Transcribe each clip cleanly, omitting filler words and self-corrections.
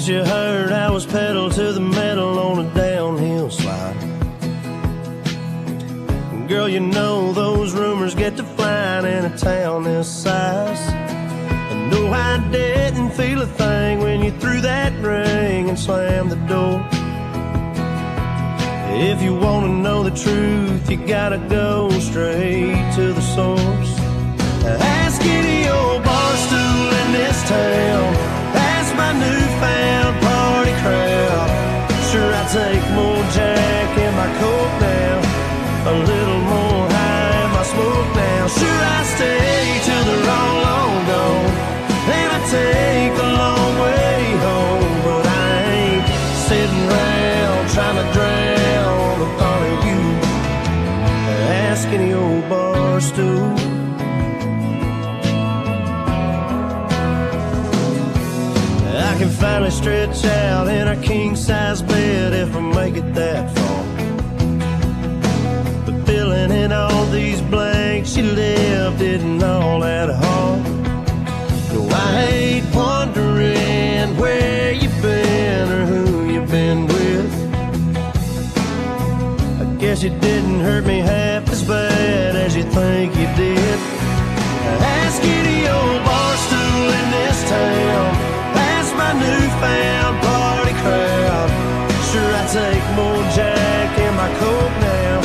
guess you heard I was pedal to the metal on a downhill slide. Girl, you know those rumors get to flying in a town this size. And no, I didn't feel a thing when you threw that ring and slammed the door. If you want to know the truth, you gotta go straight to the source. Ask any old bar stool in this town, ask my newfound party crowd. Sure, I take more Jack in my Coke now, a little more high in my smoke now. Sure, I stay till they're all long gone, and I take the long way home. But I ain't sitting around trying to drown the thought of you. Ask any old bar stool. I can finally stretch out in a king-size bed if I make it that far. But filling in all these blanks you left isn't all that hard. No, I ain't wondering where you've been or who you've been with. I guess you didn't hurt me half as bad as you think you did. Ask any old bar stool in this town, my newfound party crowd. Sure, I take more Jack in my Coke now,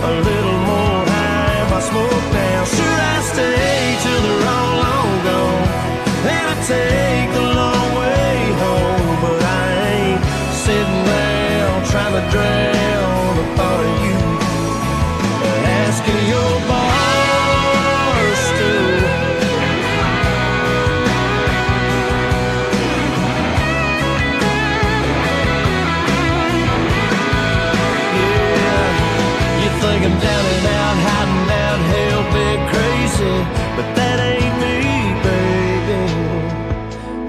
a little more high in my smoke now. Sure, I stay till they're all long gone, and I take the long way home. But I ain't sitting around trying to drown the thought of you. Asking your bar stool. Think I'm down and out, hiding out, hell big crazy, but that ain't me, baby.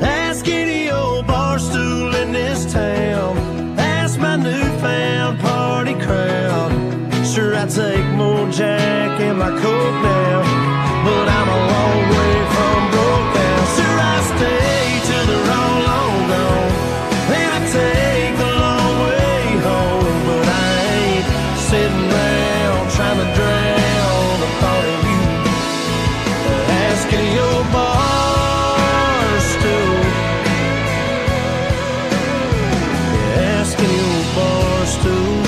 Ask any old bar stool in this town, ask my newfound party crowd. Sure, I take more Jack in my Coke now, but I'm a long way from broke now. Sure, I stay till they're all long gone, and I take the long way home. But I ain't sitting around trying to drown the thought of you. Asking your bar stool. Asking your bar stool.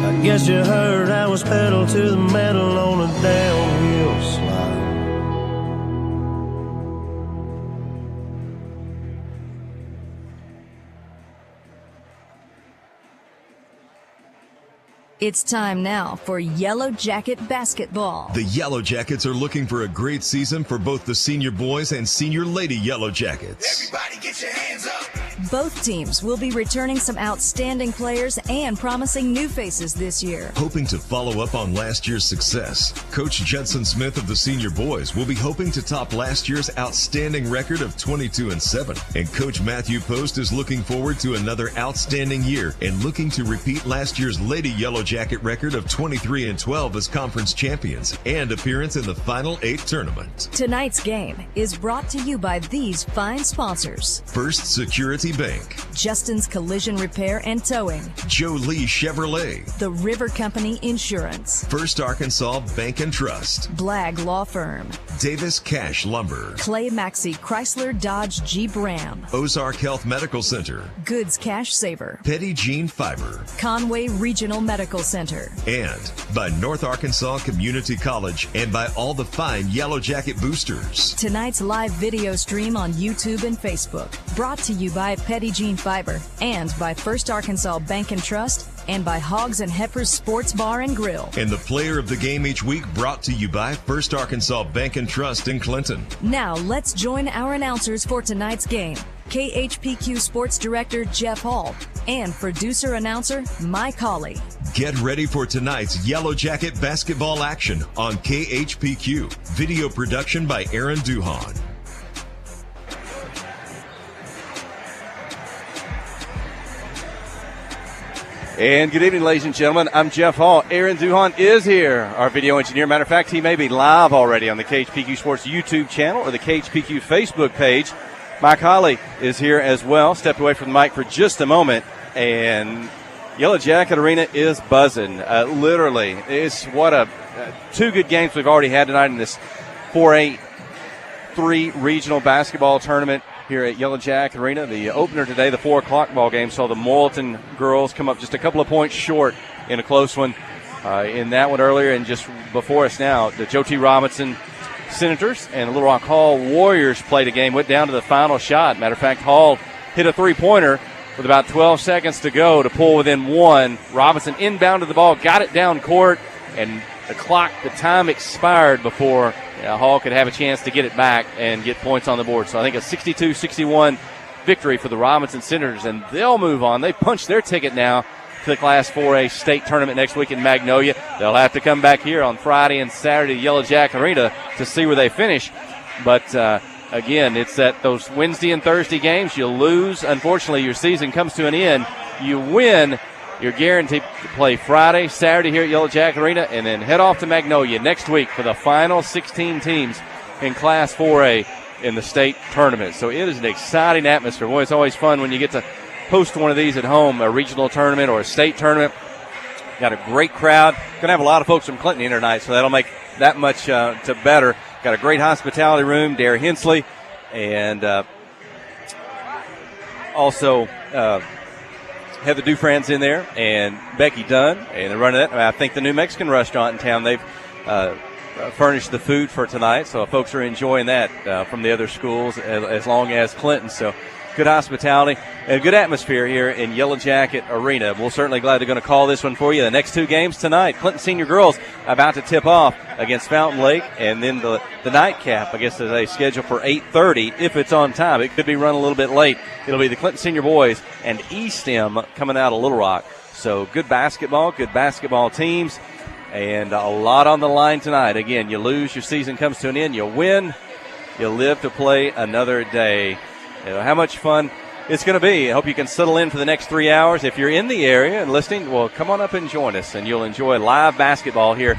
I guess you heard I was pedal to the metal on a downhill slide. It's time now for Yellow Jacket basketball. The Yellow Jackets are looking for a great season for both the senior boys and senior lady Yellow Jackets. Everybody get your hands up. Both teams will be returning some outstanding players and promising new faces this year. Hoping to follow up on last year's success, Coach Judson Smith of the senior boys will be hoping to top last year's outstanding record of 22-7. And Coach Matthew Post is looking forward to another outstanding year and looking to repeat last year's Lady Yellow Jacket record of 23-12 as conference champions and appearance in the Final 8 tournament. Tonight's game is brought to you by these fine sponsors: First Security Bank, Justin's Collision Repair and Towing, Joe Lee Chevrolet, The River Company Insurance, First Arkansas Bank and Trust, Blagg Law Firm, Davis Cash Lumber, Clay Maxey Chrysler Dodge Jeep Ram, Ozark Health Medical Center, Goods Cash Saver, Petty Jean Fiber, Conway Regional Medical Center, and by North Arkansas Community College and by all the fine Yellow Jacket boosters. Tonight's live video stream on YouTube and Facebook, brought to you by Petty Jean Fiber and by First Arkansas Bank and Trust and by Hogs and Heifers Sports Bar and Grill. And the player of the game each week brought to you by First Arkansas Bank and Trust in Clinton. Now let's join our announcers for tonight's game. KHPQ Sports Director Jeff Hall and producer-announcer Mike Hawley. Get ready for tonight's Yellow Jacket basketball action on KHPQ. Video production by Aaron Duhan. And good evening, ladies and gentlemen. I'm Jeff Hall. Aaron Duhon is here, our video engineer. Matter of fact, he may be live already on the KHPQ Sports YouTube channel or the KHPQ Facebook page. Mike Holly is here as well. Stepped away from the mic for just a moment, and Yellow Jacket Arena is buzzing. Literally, it's what two good games we've already had tonight in this 4A3 regional basketball tournament here at Yellow Jacket Arena. The opener today, the 4 o'clock ball game, saw the Morrilton girls come up just a couple of points short in a close one in that one earlier. And just before us now, the Joe T. Robinson Senators and the Little Rock Hall Warriors played a game, went down to the final shot. Matter of fact, Hall hit a three-pointer with about 12 seconds to go to pull within one. Robinson inbounded the ball, got it down court, and the time expired before Hall could have a chance to get it back and get points on the board. So I think a 62-61 victory for the Robinson Senators, and they'll move on. They punched their ticket now to the Class 4A state tournament next week in Magnolia. They'll have to come back here on Friday and Saturday to Yellow Jacket Arena to see where they finish. But again, it's that those Wednesday and Thursday games, you lose. Unfortunately, your season comes to an end. You win, you're guaranteed to play Friday, Saturday here at Yellow Jacket Arena, and then head off to Magnolia next week for the final 16 teams in Class 4A in the state tournament. So it is an exciting atmosphere. Boy, it's always fun when you get to host one of these at home, a regional tournament or a state tournament. Got a great crowd. Going to have a lot of folks from Clinton here tonight, so that'll make that much to better. Got a great hospitality room, Dare Hensley, and also Heather Dufran's in there, and Becky Dunn, and they're running that. I think the New Mexican restaurant in town, they've furnished the food for tonight, so folks are enjoying that from the other schools as long as Clinton. So good hospitality and good atmosphere here in Yellow Jacket Arena. We're certainly glad they're going to call this one for you. The next two games tonight, Clinton Senior Girls about to tip off against Fountain Lake, and then the nightcap, I guess, is a schedule for 8:30 if it's on time. It could be run a little bit late. It'll be the Clinton Senior Boys and E-STEM coming out of Little Rock. So good basketball teams, and a lot on the line tonight. Again, you lose, your season comes to an end. You win, you live to play another day. You know, how much fun it's going to be. I hope you can settle in for the next 3 hours. If you're in the area and listening, well, come on up and join us, and you'll enjoy live basketball here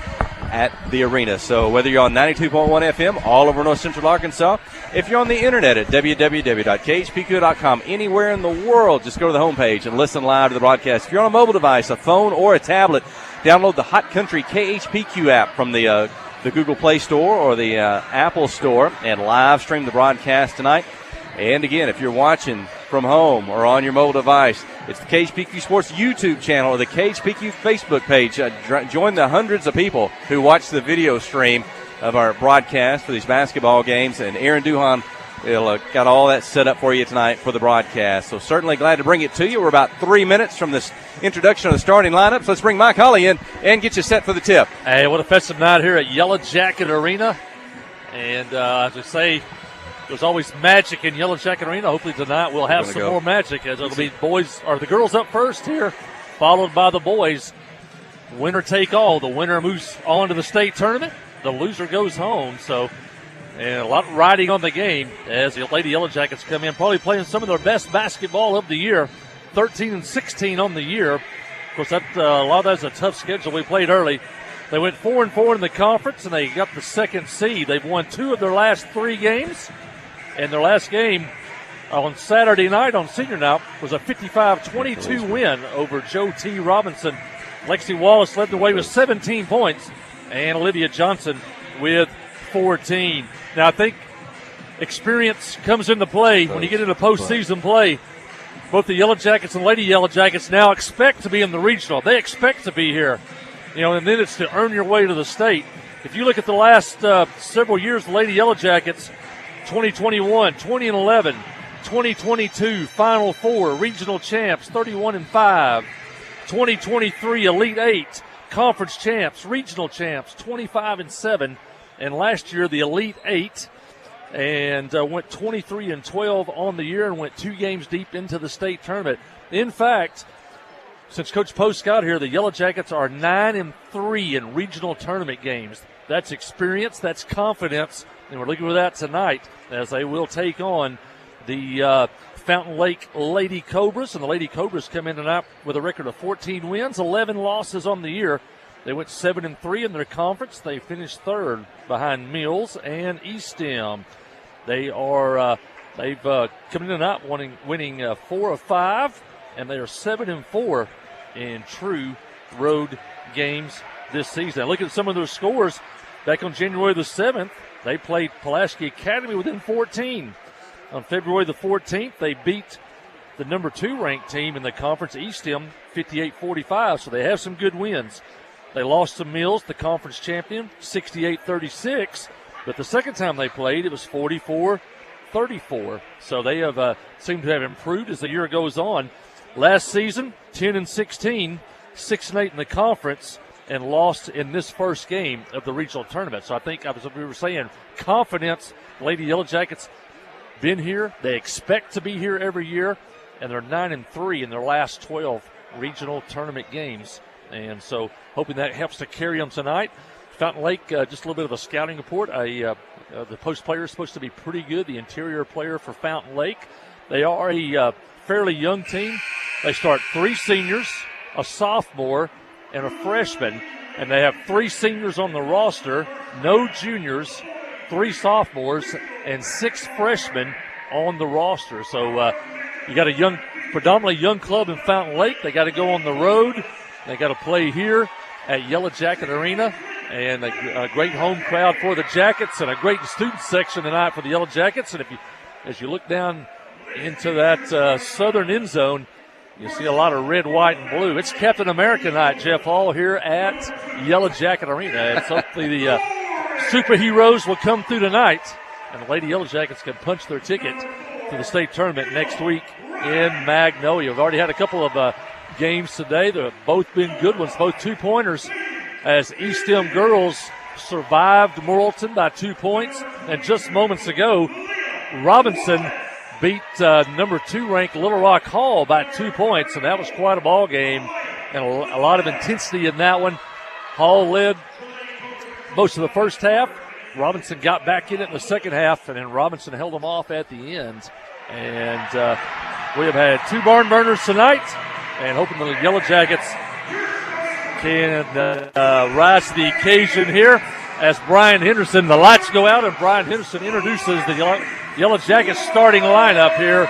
at the arena. So whether you're on 92.1 FM all over North Central Arkansas, if you're on the internet at www.khpq.com, anywhere in the world, just go to the homepage and listen live to the broadcast. If you're on a mobile device, a phone or a tablet, download the Hot Country KHPQ app from the Google Play Store or the Apple Store and live stream the broadcast tonight. And again, if you're watching from home or on your mobile device, it's the KHPQ Sports YouTube channel or the KHPQ Facebook page. Join the hundreds of people who watch the video stream of our broadcast for these basketball games. And Aaron Duhon got all that set up for you tonight for the broadcast. So certainly glad to bring it to you. We're about 3 minutes from this introduction of the starting lineups. Let's bring Mike Holly in and get you set for the tip. Hey, what a festive night here at Yellow Jacket Arena. And as I say, there's always magic in Yellow Jacket Arena. Hopefully tonight we'll have some more magic, as it'll be the girls up first here, followed by the boys. Winner take all. The winner moves on to the state tournament. The loser goes home. So, and a lot riding on the game as the Lady Yellow Jackets come in, probably playing some of their best basketball of the year. 13-16 on the year. Of course, a lot of that's a tough schedule. We played early. They went 4-4 in the conference, and they got the second seed. They've won 2 of their last 3 games. And their last game on Saturday night on senior night was a 55-22 win over Joe T. Robinson. Lexi Wallace led the way with 17 points, and Olivia Johnson with 14. Now, I think experience comes into play when you get into postseason play. Both the Yellow Jackets and Lady Yellow Jackets now expect to be in the regional. They expect to be here. And then it's to earn your way to the state. If you look at the last several years, the Lady Yellow Jackets, 2021, 2011, 2022, Final Four, regional champs, 31-5. 2023, Elite 8, conference champs, regional champs, 25-7. And last year, the Elite 8, and went 23-12 on the year and went 2 games deep into the state tournament. In fact, since Coach Post got here, the Yellow Jackets are 9-3 in regional tournament games. That's experience, that's confidence, and we're looking for that tonight as they will take on the Fountain Lake Lady Cobras. And the Lady Cobras come in tonight with a record of 14 wins, 11 losses on the year. They went 7-3 in their conference. They finished third behind Mills and Eastham. They've come in tonight winning 4 of 5, and they are 7-4 in true road games this season. Look at some of their scores. Back on January the 7th, they played Pulaski Academy within 14. On February the 14th, they beat the number 2 ranked team in the conference, Eastham, 58-45, so they have some good wins. They lost to Mills, the conference champion, 68-36, but the second time they played, it was 44-34. So they have seemed to have improved as the year goes on. Last season, 10-16, 6-8 in the conference, and lost in this first game of the regional tournament. So I think, as we were saying, confidence. Lady Yellow Jackets been here. They expect to be here every year, and they're 9-3 in their last 12 regional tournament games. And so hoping that helps to carry them tonight. Fountain Lake, just a little bit of a scouting report. The post player is supposed to be pretty good, the interior player for Fountain Lake. They are a fairly young team. They start 3 seniors, a sophomore, and a freshman, and they have 3 seniors on the roster, no juniors, 3 sophomores, and 6 freshmen on the roster. So you got a predominantly young club in Fountain Lake. They got to go on the road. They got to play here at Yellow Jacket Arena, and a great home crowd for the Jackets, and a great student section tonight for the Yellow Jackets. And as you look down into that southern end zone, you see a lot of red, white, and blue. It's Captain America night, Jeff Hall, here at Yellow Jacket Arena. And hopefully the superheroes will come through tonight, and the Lady Yellow Jackets can punch their ticket to the state tournament next week in Magnolia. We've already had a couple of games today. They've both been good ones, both 2-pointers, as Eastham girls survived Morrilton by 2 points. And just moments ago, Robinson beat number 2 ranked Little Rock Hall by 2 points, and that was quite a ball game and a lot of intensity in that one. Hall led most of the first half. Robinson got back in it in the second half, and then Robinson held them off at the end. And we have had 2 barn burners tonight, and hoping the Yellow Jackets can rise to the occasion here as Brian Henderson, the lights go out, and Brian Henderson introduces the Yellow Jackets starting lineup here.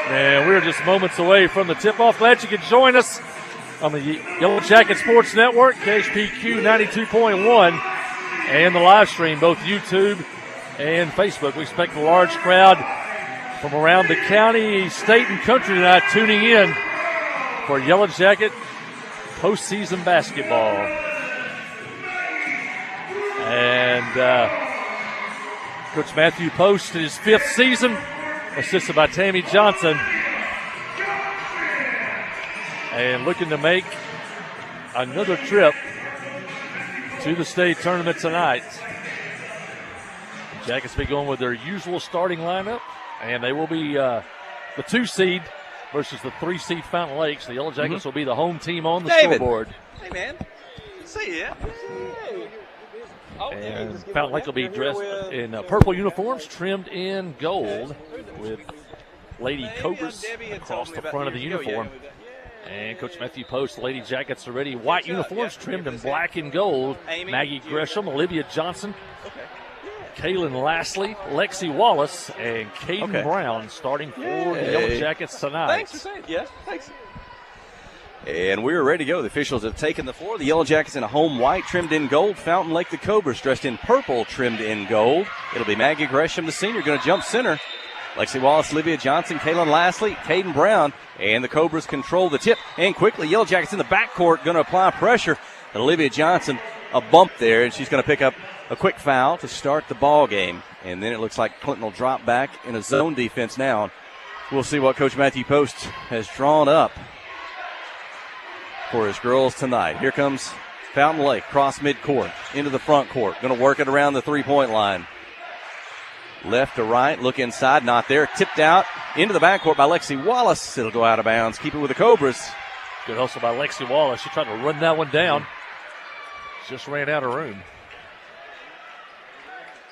And we're just moments away from the tip-off. Glad you could join us on the Yellow Jacket Sports Network, KHPQ 92.1, and the live stream, both YouTube and Facebook. We expect a large crowd from around the county, state, and country tonight tuning in for Yellow Jacket postseason basketball. And Coach Matthew Post in his 5th season, assisted by Tammy Johnson, and looking to make another trip to the state tournament tonight. The Jackets be going with their usual starting lineup, and they will be the 2 seed versus the 3 seed Fountain Lakes. The Yellow Jackets will be the home team on the scoreboard. Hey, man. See ya. And Fountain Lake will be dressed in purple uniforms trimmed in gold with Lady Cobras across the front of the uniform. And Coach Matthew Post, Lady Jackets are ready. White uniforms trimmed in black and gold. Maggie Gresham, Olivia Johnson, Kaylin Lastly, Lexi Wallace, and Caden Brown starting for the Yellow Jackets tonight. Thanks for saying yes. Thanks. And we're ready to go. The officials have taken the floor. The Yellow Jackets in a home white trimmed in gold. Fountain Lake, the Cobras, dressed in purple trimmed in gold. It'll be Maggie Gresham, the senior, going to jump center. Lexi Wallace, Olivia Johnson, Kaylin Lastly, Caden Brown, and the Cobras control the tip. And quickly, Yellow Jackets in the backcourt going to apply pressure. And Olivia Johnson, a bump there, and she's going to pick up a quick foul to start the ball game. And then it looks like Clinton will drop back in a zone defense now. We'll see what Coach Matthew Post has drawn up for his girls tonight. Here comes Fountain Lake, cross midcourt, into the front court. Going to work it around the three-point line. Left to right, look inside, not there. Tipped out into the backcourt by Lexi Wallace. It'll go out of bounds. Keep it with the Cobras. Good hustle by Lexi Wallace. She tried to run that one down. Just ran out of room.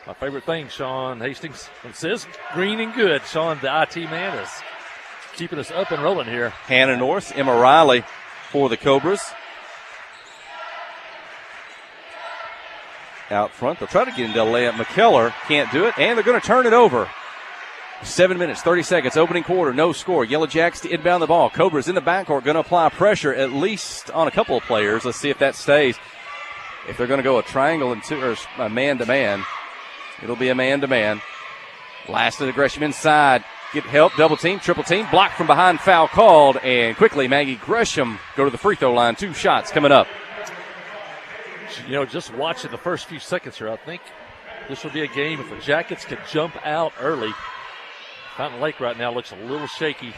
My favorite thing, Sean Hastings. When it says green and good, Sean, the IT man, is keeping us up and rolling here. Hannah North, Emma Riley for the Cobras. Out front, they'll try to get into a layup. McKellar can't do it, and they're going to turn it over. 7 minutes, 30 seconds, opening quarter, no score. Yellow Jacks to inbound the ball. Cobras in the backcourt, going to apply pressure at least on a couple of players. Let's see if that stays. If they're going to go a triangle and two, or a man-to-man, it'll be a man-to-man. Last aggression inside. Get help, double team, triple team, blocked from behind, foul called, and quickly Maggie Gresham go to the free throw line. 2 shots coming up. You know, just watching the first few seconds here, I think this will be a game if the Jackets can jump out early. Fountain Lake right now looks a little shaky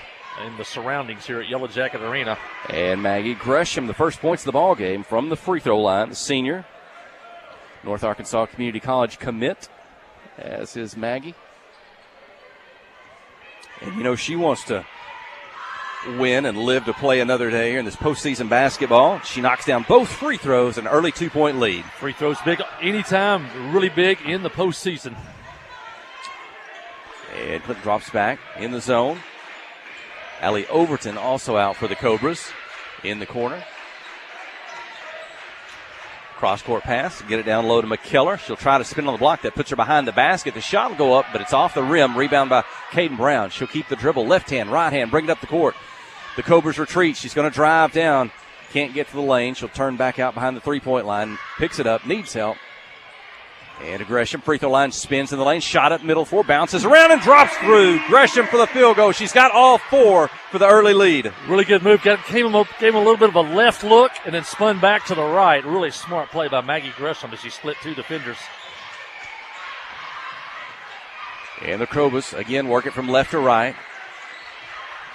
in the surroundings here at Yellow Jacket Arena. And Maggie Gresham, the first points of the ball game from the free throw line, the senior. North Arkansas Community College commit, as is Maggie. And, you know, she wants to win and live to play another day here in this postseason basketball. She knocks down both free throws, an early 2-point lead. Free throws big anytime, really big in the postseason. And Clinton drops back in the zone. Allie Overton also out for the Cobras in the corner. Cross-court pass, get it down low to McKellar. She'll try to spin on the block. That puts her behind the basket. The shot will go up, but it's off the rim. Rebound by Caden Brown. She'll keep the dribble. Left hand, right hand, bring it up the court. The Cobras retreat. She's going to drive down. Can't get to the lane. She'll turn back out behind the three-point line. Picks it up, needs help. And Gresham, free throw line, spins in the lane. Shot up middle 4, bounces around and drops through. Gresham for the field goal. She's got all 4 for the early lead. Really good move. Gave him a little bit of a left look and then spun back to the right. Really smart play by Maggie Gresham as she split 2 defenders. And the Cobras, again, work it from left to right.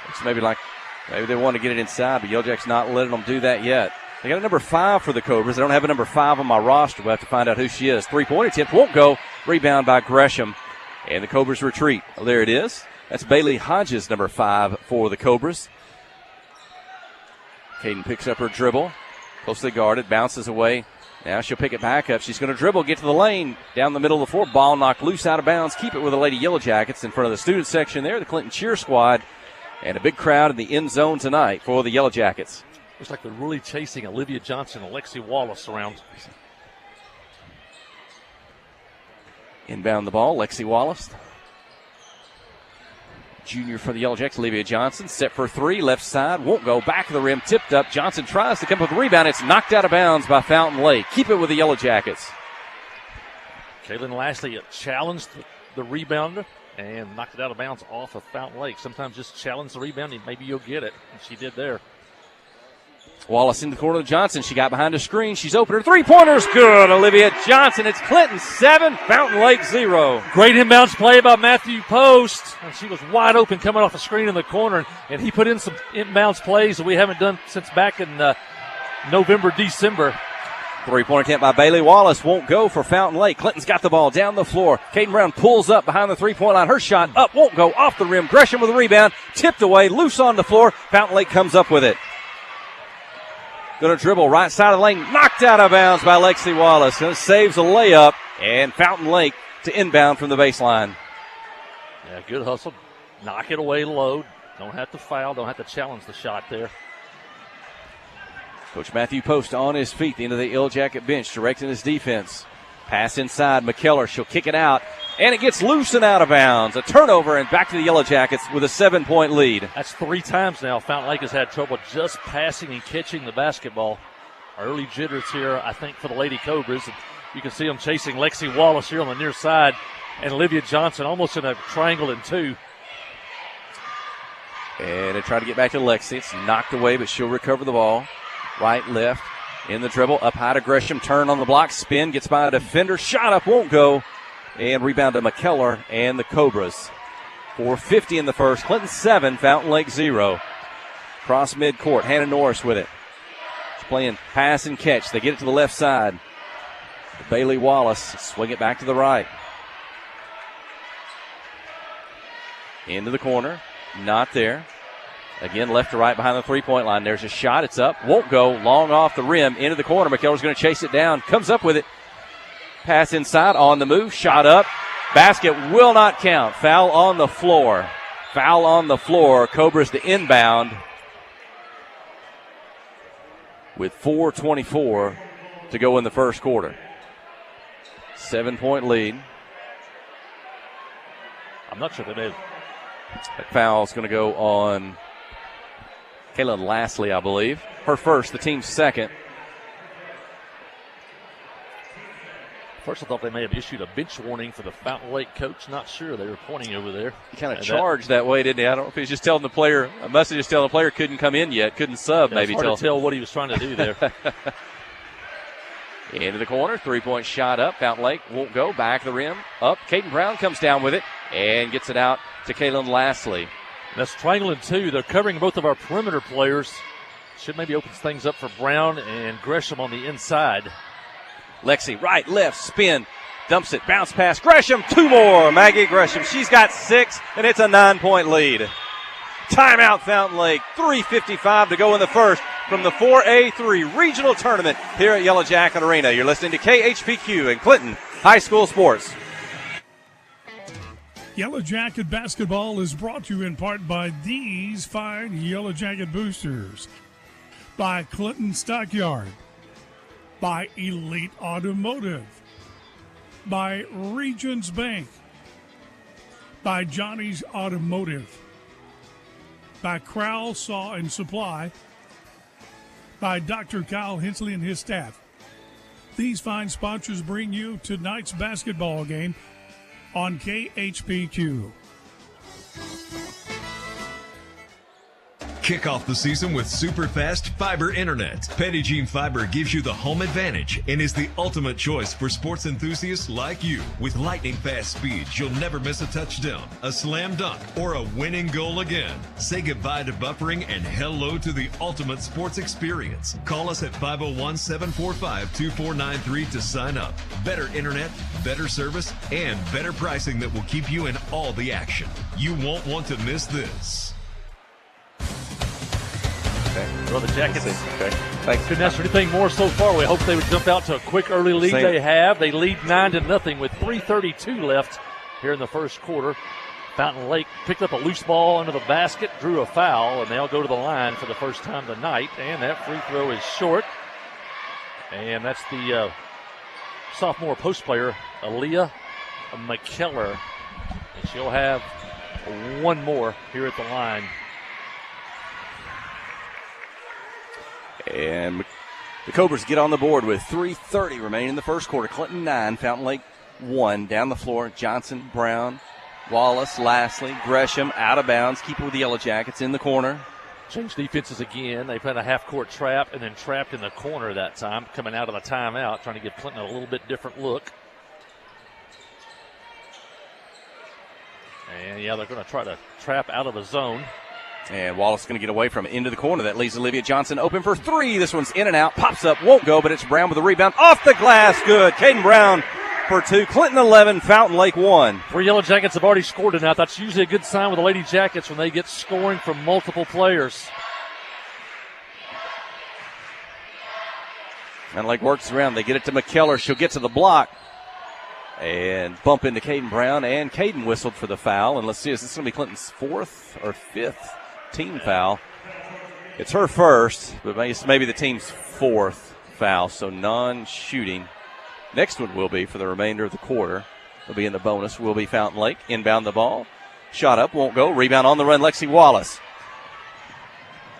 It's maybe they want to get it inside, but Yellow Jack's not letting them do that yet. They got a number 5 for the Cobras. They don't have a number 5 on my roster. We'll have to find out who she is. 3-point attempt won't go. Rebound by Gresham. And the Cobras retreat. Oh, there it is. That's Bailey Hodges, number 5 for the Cobras. Caden picks up her dribble. Closely guarded. Bounces away. Now she'll pick it back up. She's going to dribble, get to the lane. Down the middle of the floor. Ball knocked loose out of bounds. Keep it with the Lady Yellow Jackets in front of the student section there. The Clinton Cheer Squad. And a big crowd in the end zone tonight for the Yellow Jackets. Looks like they're really chasing Olivia Johnson and Lexi Wallace around. Inbound the ball, Lexi Wallace. Junior for the Yellow Jackets, Olivia Johnson. Set for 3, left side, won't go. Back of the rim, tipped up. Johnson tries to come up with the rebound. It's knocked out of bounds by Fountain Lake. Keep it with the Yellow Jackets. Kaylin Lashley challenged the rebounder and knocked it out of bounds off of Fountain Lake. Sometimes just challenge the rebound and maybe you'll get it. And she did there. Wallace in the corner of Johnson. She got behind a screen. She's open. Her three-pointer's good. Olivia Johnson. It's Clinton 7, Fountain Lake 0. Great inbounds play by Matthew Post. And she was wide open coming off the screen in the corner. And he put in some inbounds plays that we haven't done since back in November, December. Three-pointer attempt by Bailey Wallace won't go for Fountain Lake. Clinton's got the ball down the floor. Caden Brown pulls up behind the three-point line. Her shot up, won't go, off the rim. Gresham with a rebound. Tipped away, loose on the floor. Fountain Lake comes up with it. Going to dribble right side of the lane. Knocked out of bounds by Lexi Wallace. And saves a layup. And Fountain Lake to inbound from the baseline. Yeah, good hustle. Knock it away low. Don't have to foul. Don't have to challenge the shot there. Coach Matthew Post on his feet, the end of the Yellow Jacket bench, directing his defense. Pass inside. McKellar. She'll kick it out. And it gets loose and out of bounds. A turnover and back to the Yellow Jackets with a 7-point lead. That's 3 times now Fountain Lake has had trouble just passing and catching the basketball. Early jitters here, I think, for the Lady Cobras. And you can see them chasing Lexi Wallace here on the near side. And Olivia Johnson almost in a triangle in 2. And they try to get back to Lexi. It's knocked away, but she'll recover the ball. Right, left, in the dribble, up high to Gresham, turn on the block, spin, gets by a defender, shot up, won't go, and rebound to McKellar and the Cobras. 4:50 in the first, Clinton 7, Fountain Lake 0. Cross midcourt, Hannah Norris with it. She's playing pass and catch. They get it to the left side. Bailey Wallace, swing it back to the right. Into the corner, not there. Again, left to right behind the three-point line. There's a shot. It's up. Won't go. Long off the rim. Into the corner. McKellar's going to chase it down. Comes up with it. Pass inside, on the move, shot up. Basket will not count. Foul on the floor. Foul on the floor. Cobras to inbound with 4:24 to go in the first quarter. 7-point lead. I'm not sure they did. That foul's going to go on Kaylin Lastly, I believe. Her first, the team's second. First, I thought they may have issued a bench warning for the Fountain Lake coach. Not sure. They were pointing over there. He kind of charged that way, didn't he? I don't know if he was just telling the player. I must have just telling the player couldn't come in yet, couldn't sub. Maybe it's hard to tell what he was trying to do there. Into the corner, 3-point shot up. Fountain Lake won't go. Back of the rim, up. Caden Brown comes down with it and gets it out to Kaylin Lastly. That's triangling too. They're covering both of our perimeter players. Should maybe open things up for Brown and Gresham on the inside. Lexi, right, left, spin, dumps it, bounce pass. Gresham, 2 more. Maggie Gresham, she's got 6, and it's a 9-point lead. Timeout, Fountain Lake. 3:55 to go in the first from the 4A3 regional tournament here at Yellow Jacket Arena. You're listening to KHPQ and Clinton High School Sports. Yellow Jacket basketball is brought to you in part by these fine Yellow Jacket boosters. By Clinton Stockyard. By Elite Automotive. By Regions Bank. By Johnny's Automotive. By Crowell Saw and Supply. By Dr. Kyle Hensley and his staff. These fine sponsors bring you tonight's basketball game on KHPQ. Kick off the season with super fast fiber internet. Petit Jean Fiber gives you the home advantage and is the ultimate choice for sports enthusiasts like you. With lightning fast speeds, you'll never miss a touchdown, a slam dunk, or a winning goal again. Say goodbye to buffering and hello to the ultimate sports experience. Call us at 501-745-2493 to sign up. Better internet, better service, and better pricing that will keep you in all the action. You won't want to miss this. Well, the Jackets Thanks. couldn't ask for anything more so far. We hope they would jump out to a quick early lead. They have. They lead 9-0 with 3:32 left here in the first quarter. Fountain Lake picked up a loose ball under the basket, drew a foul, and they'll go to the line for the first time tonight. And that free throw is short. And that's the sophomore post player, Aaliyah McKellar. And she'll have one more here at the line. And the Cobras get on the board with 3:30 remaining in the first quarter. Clinton 9, Fountain Lake 1. Down the floor, Johnson, Brown, Wallace, Lastly, Gresham out of bounds. Keep it with the Yellow Jackets in the corner. Change defenses again. They've had a half-court trap and then trapped in the corner that time, coming out of the timeout, trying to give Clinton a little bit different look. And, yeah, they're going to try to trap out of the zone. And Wallace is going to get away from it into the corner. That leaves Olivia Johnson open for 3. This one's in and out. Pops up, won't go, but it's Brown with the rebound. Off the glass, good. Caden Brown for 2. Clinton 11, Fountain Lake 1. 3 Yellow Jackets have already scored tonight. That's usually a good sign with the Lady Jackets when they get scoring from multiple players. Fountain Lake works around. They get it to McKellar. She'll get to the block. And bump into Caden Brown. And Caden whistled for the foul. And let's see, is this going to be Clinton's 4th or 5th team foul? It's her first, but maybe the team's 4th foul. So non-shooting. Next one will be for the remainder of the quarter. It'll be in the bonus. Will be Fountain Lake. Inbound the ball. Shot up, won't go. Rebound on the run, Lexi Wallace.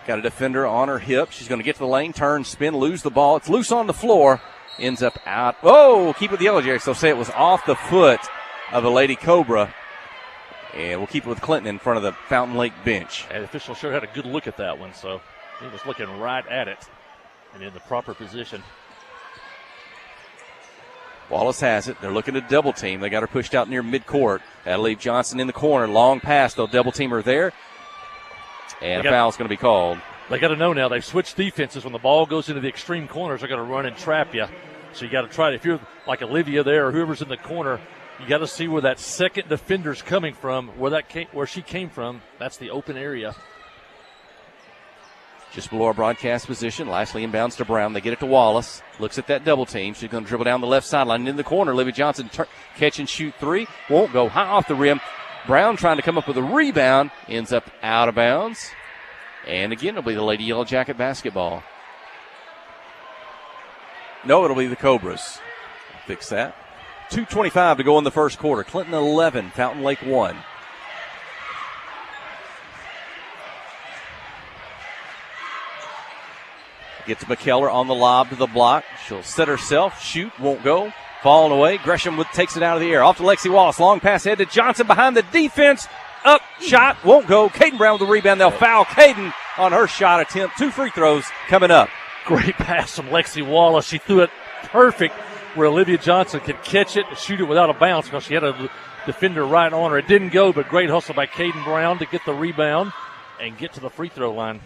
Got a defender on her hip. She's going to get to the lane, turn, spin, lose the ball. It's loose on the floor. Ends up out. Oh, keep it with the Yellow Jackets. They'll say it was off the foot of the Lady Cobra. And we'll keep it with Clinton in front of the Fountain Lake bench. And the official sure had a good look at that one, so he was looking right at it and in the proper position. Wallace has it. They're looking to double team. They got her pushed out near midcourt. That'll leave Johnson in the corner. Long pass. They'll double team her there. And a foul's going to be called. They got to know now. They've switched defenses. When the ball goes into the extreme corners, they're going to run and trap you. So you got to try it. If you're like Olivia there or whoever's in the corner, you got to see where that second defender's coming from, where she came from. That's the open area. just below our broadcast position. Lastly, inbounds to Brown. They get it to Wallace. Looks at that double team. She's going to dribble down the left sideline in the corner. Olivia Johnson catch and shoot three. Won't go high off the rim. Brown trying to come up with a rebound. Ends up out of bounds. And again, it'll be the Lady Yellow Jacket basketball. No, it'll be the Cobras. Fix that. 2:25 to go in the first quarter. Clinton 11, Fountain Lake 1. Gets McKellar on the lob to the block. She'll set herself, shoot, won't go. Falling away. Gresham takes it out of the air. Off to Lexi Wallace. Long pass ahead to Johnson behind the defense. Up, shot, won't go. Caden Brown with the rebound. They'll foul Caden on her shot attempt. 2 free throws coming up. Great pass from Lexi Wallace. She threw it perfect where Olivia Johnson could catch it and shoot it without a bounce because she had a defender right on her. It didn't go, but great hustle by Caden Brown to get the rebound and get to the free throw line.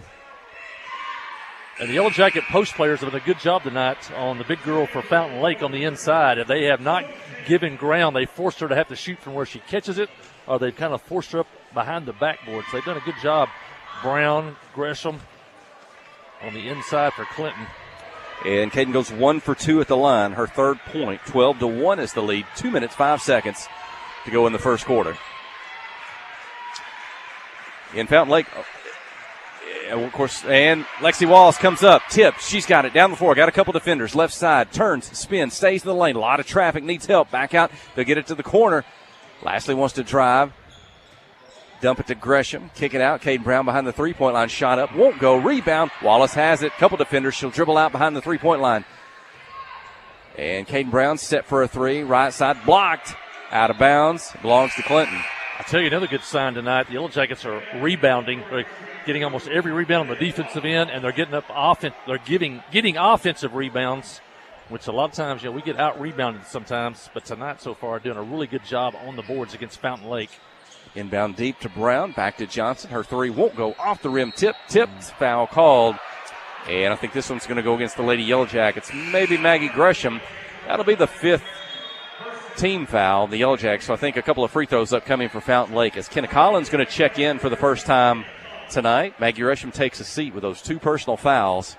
And the Yellow Jacket post players have done a good job tonight on the big girl for Fountain Lake on the inside. If they have not given ground, they forced her to have to shoot from where she catches it, or they've kind of forced her up behind the backboard. So they've done a good job. Brown, Gresham on the inside for Clinton. And Caden goes 1 for 2 at the line. Her third point. 12-1 is the lead. 2 minutes, 5 seconds to go in the first quarter. In Fountain Lake, of course, and Lexi Wallace comes up, tipped. She's got it down the floor. Got a couple defenders. Left side, turns, spins, stays in the lane. A lot of traffic, needs help. Back out. They'll get it to the corner. Lastly wants to drive. Dump it to Gresham. Kick it out. Caden Brown behind the three-point line. Shot up. Won't go. Rebound. Wallace has it. Couple defenders. She'll dribble out behind the three-point line. And Caden Brown set for a three. Right side blocked. Out of bounds. Belongs to Clinton. I'll tell you another good sign tonight. The Yellow Jackets are rebounding. They're getting almost every rebound on the defensive end, and they're getting up offense. They're getting offensive rebounds, which a lot of times, we get out-rebounded sometimes. But tonight so far, doing a really good job on the boards against Fountain Lake. Inbound deep to Brown. Back to Johnson. Her three won't go. Off the rim. Tipped. Foul called. And I think this one's going to go against the Lady Yellow Jackets. Maybe Maggie Gresham. That'll be the 5th team foul, the Yellow Jackets. So I think a couple of free throws upcoming for Fountain Lake as Kenna Collins going to check in for the first time tonight. Maggie Gresham takes a seat with those 2 personal fouls.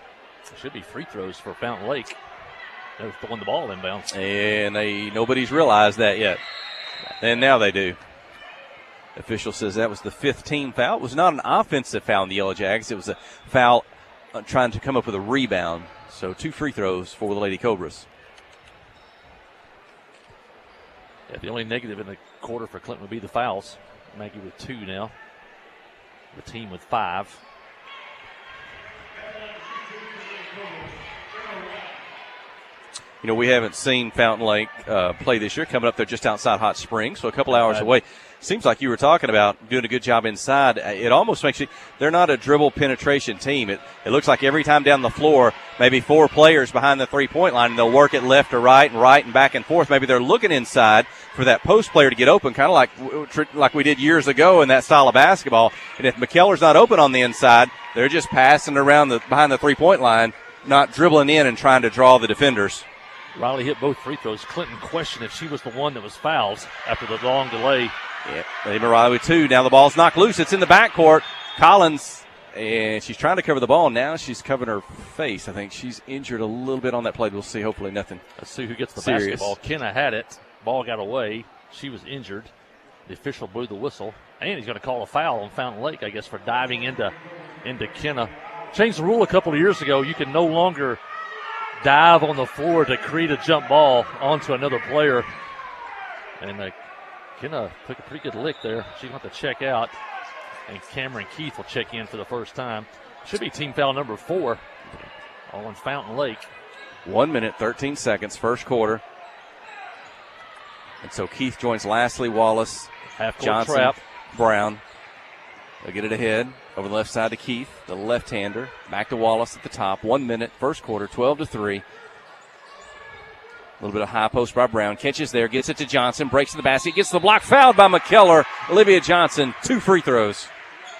Should be free throws for Fountain Lake. They're throwing the ball inbounds. And nobody's realized that yet. And now they do. Official says that was the 5th team foul. It was not an offensive foul in the Yellow Jackets. It was a foul trying to come up with a rebound. So 2 free throws for the Lady Cobras. Yeah, the only negative in the quarter for Clinton would be the fouls. Maggie with 2 now. The team with 5. We haven't seen Fountain Lake play this year. Coming up, they're just outside Hot Springs, so a couple hours away. Seems like you were talking about doing a good job inside. It almost makes you – they're not a dribble penetration team. It looks like every time down the floor, maybe 4 players behind the three-point line, and they'll work it left to right and back and forth. Maybe they're looking inside for that post player to get open, kind of like we did years ago in that style of basketball. And if McKellar's not open on the inside, they're just passing around behind the three-point line, not dribbling in and trying to draw the defenders. Riley hit both free throws. Clinton questioned if she was the one that was fouled after the long delay. Yeah, Ava Riley with 2. Now the ball's knocked loose. It's in the backcourt. Collins, and she's trying to cover the ball. Now she's covering her face. I think she's injured a little bit on that play. We'll see. Hopefully nothing. Let's see who gets the serious. basketball. Kenna had it. Ball got away. She was injured. The official blew the whistle. And he's going to call a foul on Fountain Lake, I guess, for diving into Kenna. Changed the rule a couple of years ago. You can no longer dive on the floor to create a jump ball onto another player. And Kenna took a pretty good lick there. She's going to have to check out. And Cameron Keith will check in for the first time. Should be team foul number 4 on Fountain Lake. 1 minute, 13 seconds, first quarter. And so Keith joins Lastly, Wallace, Johnson, trap. Brown. They'll get it ahead over the left side to Keith, the left-hander. Back to Wallace at the top. 1 minute, first quarter, 12-3. A little bit of high post by Brown. Catches there, gets it to Johnson, breaks to the basket, gets the block, fouled by McKellar. Olivia Johnson, 2 free throws.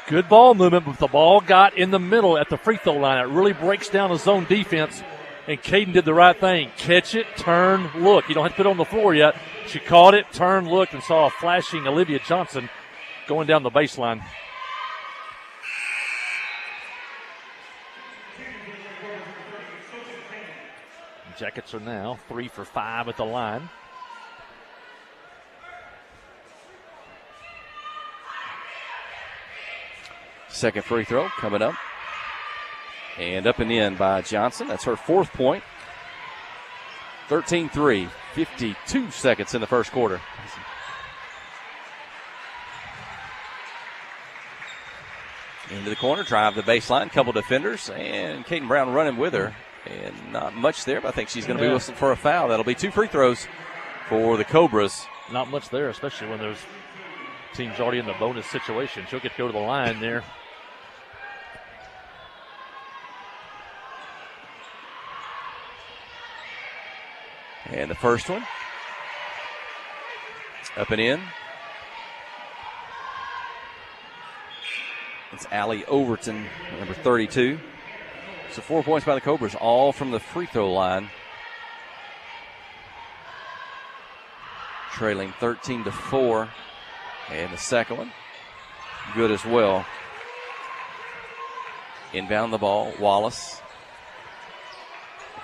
Good ball movement, but the ball got in the middle at the free throw line. It really breaks down the zone defense, and Caden did the right thing. Catch it, turn, look. You don't have to put it on the floor yet. She caught it, turned, looked, and saw a flashing Olivia Johnson going down the baseline. Jackets are now 3 for 5 at the line. Second free throw coming up. And up and in by Johnson. That's her 4th point. 13-3, 52 seconds in the first quarter. Into the corner, drive the baseline, couple defenders, and Caden Brown running with her. And not much there, but I think she's going to be whistled for a foul. That'll be 2 free throws for the Cobras. Not much there, especially when there's teams already in the bonus situation. She'll get to go to the line there. And the first one. Up and in. It's Allie Overton, number 32. So 4 points by the Cobras, all from the free throw line. Trailing 13-4. And the second one, good as well. Inbound the ball, Wallace.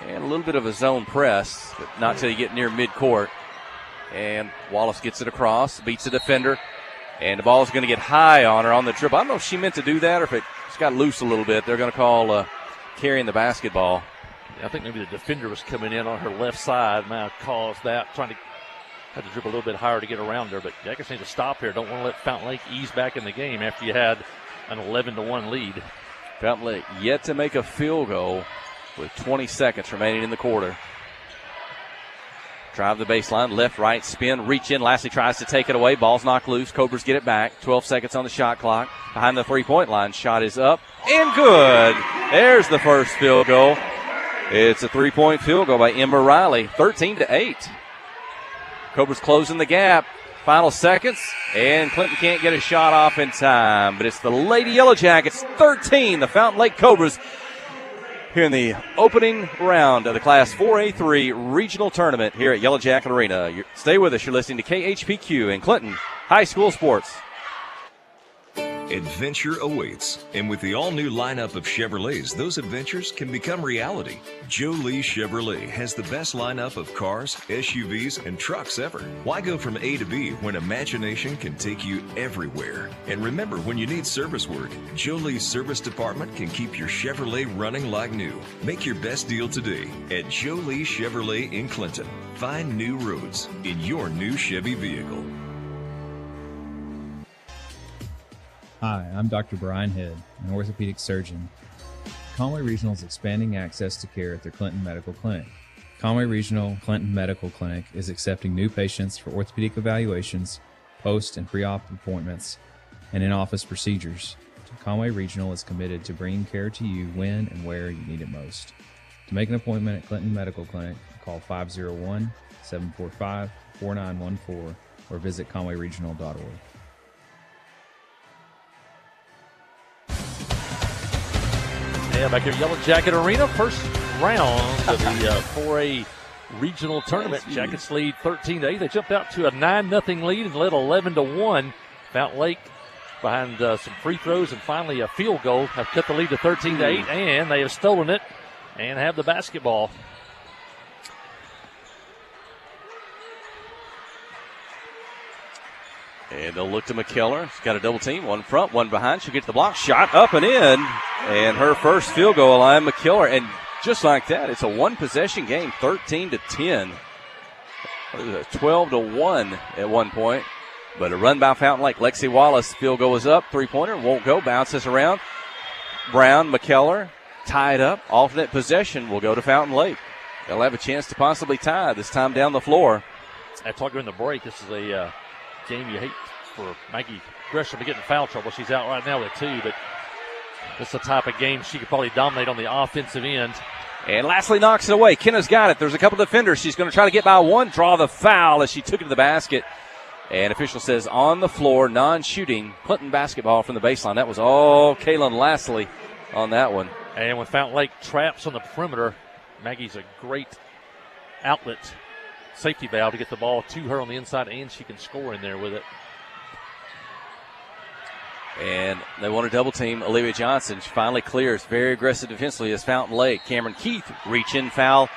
And a little bit of a zone press, but not till you get near midcourt. And Wallace gets it across, beats the defender. And the ball's going to get high on her on the dribble. I don't know if she meant to do that or if it just got loose a little bit. They're going to call carrying the basketball. I think maybe the defender was coming in on her left side. Might have caused that, trying to have to dribble a little bit higher to get around her. But Jackets need to stop here. Don't want to let Fountain Lake ease back in the game after you had an 11-1 lead. Fountain Lake yet to make a field goal with 20 seconds remaining in the quarter. Drive the baseline, left, right, spin, reach in. Lashley tries to take it away. Ball's knocked loose. Cobras get it back. 12 seconds on the shot clock. Behind the three-point line. Shot is up and good. There's the first field goal. It's a 3-point field goal by Emma Riley. 13-8. Cobras closing the gap. Final seconds, and Clinton can't get a shot off in time. But it's the Lady Yellow Jackets, 13, the Fountain Lake Cobras, here in the opening round of the Class 4A3 regional tournament here at Yellow Jacket Arena. Stay with us. You're listening to KHPQ and Clinton High School Sports. Adventure awaits, and with the all-new lineup of Chevrolets, those adventures can become reality. Jolie Chevrolet has the best lineup of cars, SUVs, and trucks ever. Why go from A to B when imagination can take you everywhere? And remember, when you need service work, Jolie's service department can keep your Chevrolet running like new. Make your best deal today at Jolie Chevrolet in Clinton. Find new roads in your new Chevy vehicle. Hi, I'm Dr. Brian Head, an orthopedic surgeon. Conway Regional is expanding access to care at their Clinton Medical Clinic. Conway Regional Clinton Medical Clinic is accepting new patients for orthopedic evaluations, post and pre-op appointments, and in-office procedures. Conway Regional is committed to bringing care to you when and where you need it most. To make an appointment at Clinton Medical Clinic, call 501-745-4914 or visit conwayregional.org. Yeah, back here at Yellow Jacket Arena, first round of the 4A regional tournament. Jackets lead 13-8. They jumped out to a 9-0 lead and led 11-1. Fountain Lake behind some free throws and finally a field goal have cut the lead to 13-8, and they have stolen it and have the basketball. And they'll look to McKellar. She's got a double team, one front, one behind. She'll get the block shot up and in. And her first field goal line, McKellar. And just like that, it's a one-possession game, 13-10. It was 12-1 at one point. But a run by Fountain Lake. Lexi Wallace, field goal is up. Three-pointer, won't go, bounces around. Brown, McKellar, tied up. Alternate possession will go to Fountain Lake. They'll have a chance to possibly tie, this time down the floor. I talked during the break, this is a game you hate for Maggie Gresham to get in foul trouble. She's out right now with 2, but this is the type of game she could probably dominate on the offensive end. And Lashley knocks it away. Kenna's got it. There's a couple defenders. She's going to try to get by one, draw the foul as she took it to the basket. And official says on the floor, non-shooting, Clinton basketball from the baseline. That was all Kaylin Lashley on that one. And when Fountain Lake traps on the perimeter, Maggie's a great outlet safety valve to get the ball to her on the inside, and she can score in there with it. And they want to double team Olivia Johnson. She finally clears. Very aggressive defensively as Fountain Lake. Cameron Keith reach in foul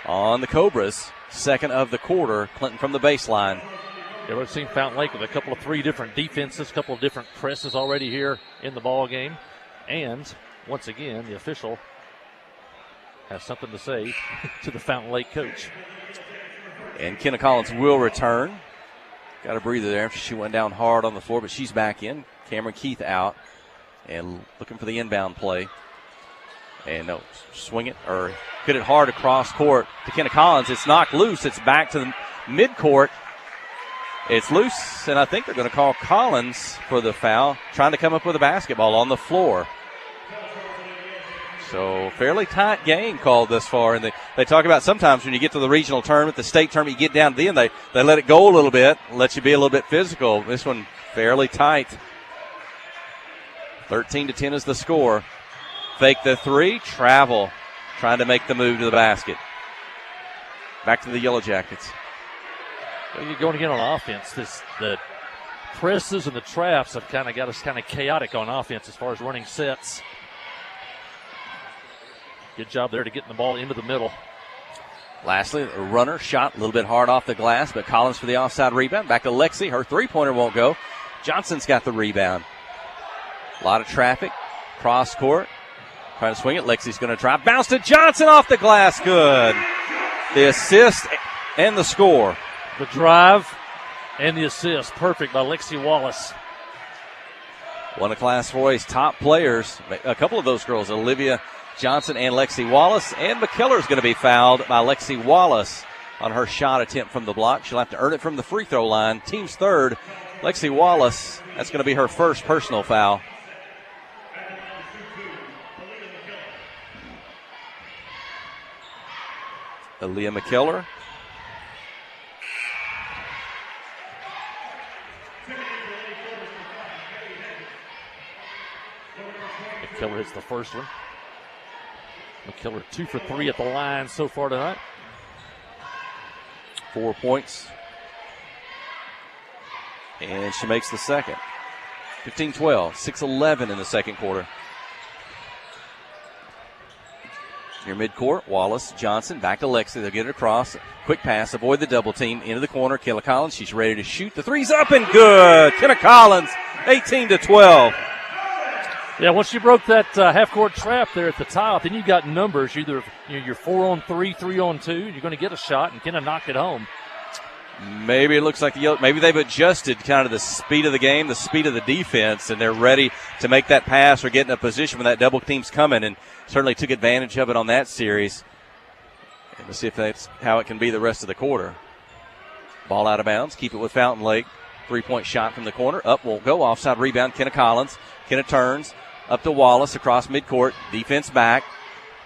on the Cobras. Second of the quarter. Clinton from the baseline. Yeah, we've seen Fountain Lake with a couple of 3 different defenses, a couple of different presses already here in the ball game. And once again, the official has something to say to the Fountain Lake coach. And Kenna Collins will return. Got a breather there. She went down hard on the floor, but she's back in. Cameron Keith out and looking for the inbound play. And no, swing it or hit it hard across court to Kenna Collins. It's knocked loose. It's back to the midcourt. It's loose, and I think they're going to call Collins for the foul, trying to come up with a basketball on the floor. So fairly tight game called thus far. And they talk about sometimes when you get to the regional tournament, the state tournament, you get down to the end, they let it go a little bit, let you be a little bit physical. This one fairly tight. 13-10 is the score. Fake the 3, travel, trying to make the move to the basket. Back to the Yellow Jackets. Well, you're going again on offense. The presses and the traps have kind of got us kind of chaotic on offense as far as running sets. Good job there to getting the ball into the middle. Lastly, a runner shot a little bit hard off the glass, but Collins for the offside rebound. Back to Lexi. Her three-pointer won't go. Johnson's got the rebound. A lot of traffic. Cross court. Trying to swing it. Lexi's going to try. Bounce to Johnson off the glass. Good. The assist and the score. The drive and the assist. Perfect by Lexi Wallace. One of Class 4A's top players. A couple of those girls, Olivia Johnson and Lexi Wallace. And McKellar's going to be fouled by Lexi Wallace on her shot attempt from the block. She'll have to earn it from the free throw line. Team's third. Lexi Wallace, that's going to be her first personal foul. Aaliyah McKellar. McKellar hits the first one. McKellar 2 for 3 at the line so far tonight. 4 points. And she makes the second. 15-12, 6-11 in the second quarter. Near midcourt, Wallace, Johnson, back to Lexi. They'll get it across. Quick pass, avoid the double team. Into the corner, Kenna Collins. She's ready to shoot. The three's up and good. Kenna Collins, 18-12. Yeah, once you broke that half-court trap there at the top, then you got numbers. Either you're 4-on-3, 3-on-2. You're going to get a shot, and Kenna knocked it home. Maybe it looks like maybe they've adjusted kind of the speed of the game, the speed of the defense, and they're ready to make that pass or get in a position when that double team's coming, and certainly took advantage of it on that series. And we'll see if that's how it can be the rest of the quarter. Ball out of bounds. Keep it with Fountain Lake. 3-point shot from the corner. Up, won't go. Offside rebound, Kenna Collins. Kenna turns up to Wallace across midcourt. Defense back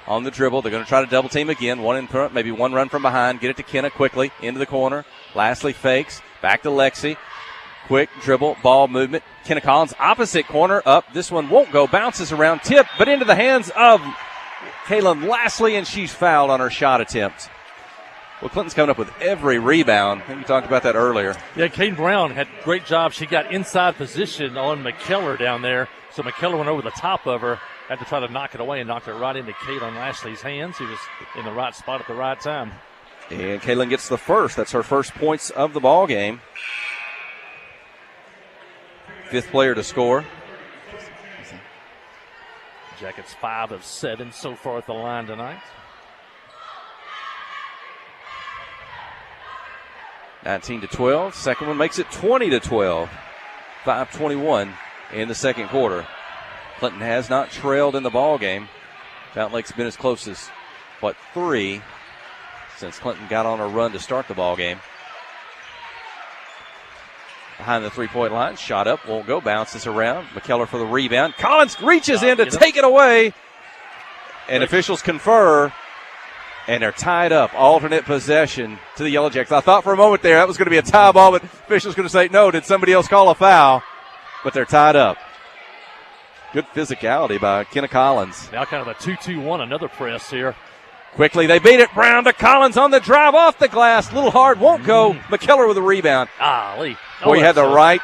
on the dribble. They're going to try to double team again. One in front, maybe one run from behind. Get it to Kenna quickly into the corner. Lastly, fakes. Back to Lexi. Quick dribble, ball movement. Kenna Collins, opposite corner, up. This one won't go. Bounces around, tip, but into the hands of Kaylin Lastly, and she's fouled on her shot attempt. Well, Clinton's coming up with every rebound. I think we talked about that earlier. Yeah, Kane Brown had a great job. She got inside position on McKellar down there. So McKellar went over the top of her, had to try to knock it away and knocked it right into Kaylin Lastly's hands. He was in the right spot at the right time. And Kaylin gets the first. That's her first points of the ball game. Fifth player to score. Jackets 5 of 7 so far at the line tonight. 19-12. Second one makes it 20-12. 5:21 in the second quarter. Clinton has not trailed in the ball game. Fountain Lake's been as close as, 3 since Clinton got on a run to start the ball game. Behind the three-point line, shot up, won't go, bounces around. McKellar for the rebound. Collins reaches in to take it away. And officials confer, and they're tied up. Alternate possession to the Yellow Jackets. I thought for a moment there that was going to be a tie ball, but officials going to say, no, did somebody else call a foul? But they're tied up. Good physicality by Kenna Collins. Now kind of a 2-2-1, another press here. Quickly, they beat it. Brown to Collins on the drive off the glass. A little hard, won't go. McKellar with a rebound. Lee. Boy, he had the right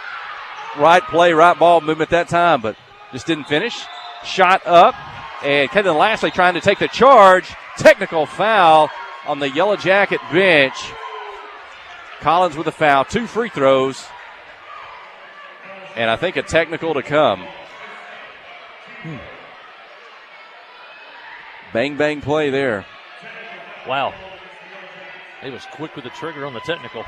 play, right ball movement that time, but just didn't finish. Shot up, and Kaylin Lastly trying to take the charge. Technical foul on the Yellow Jacket bench. Collins with a foul, 2 free throws, and I think a technical to come. Bang, bang play there. Wow. He was quick with the trigger on the technical.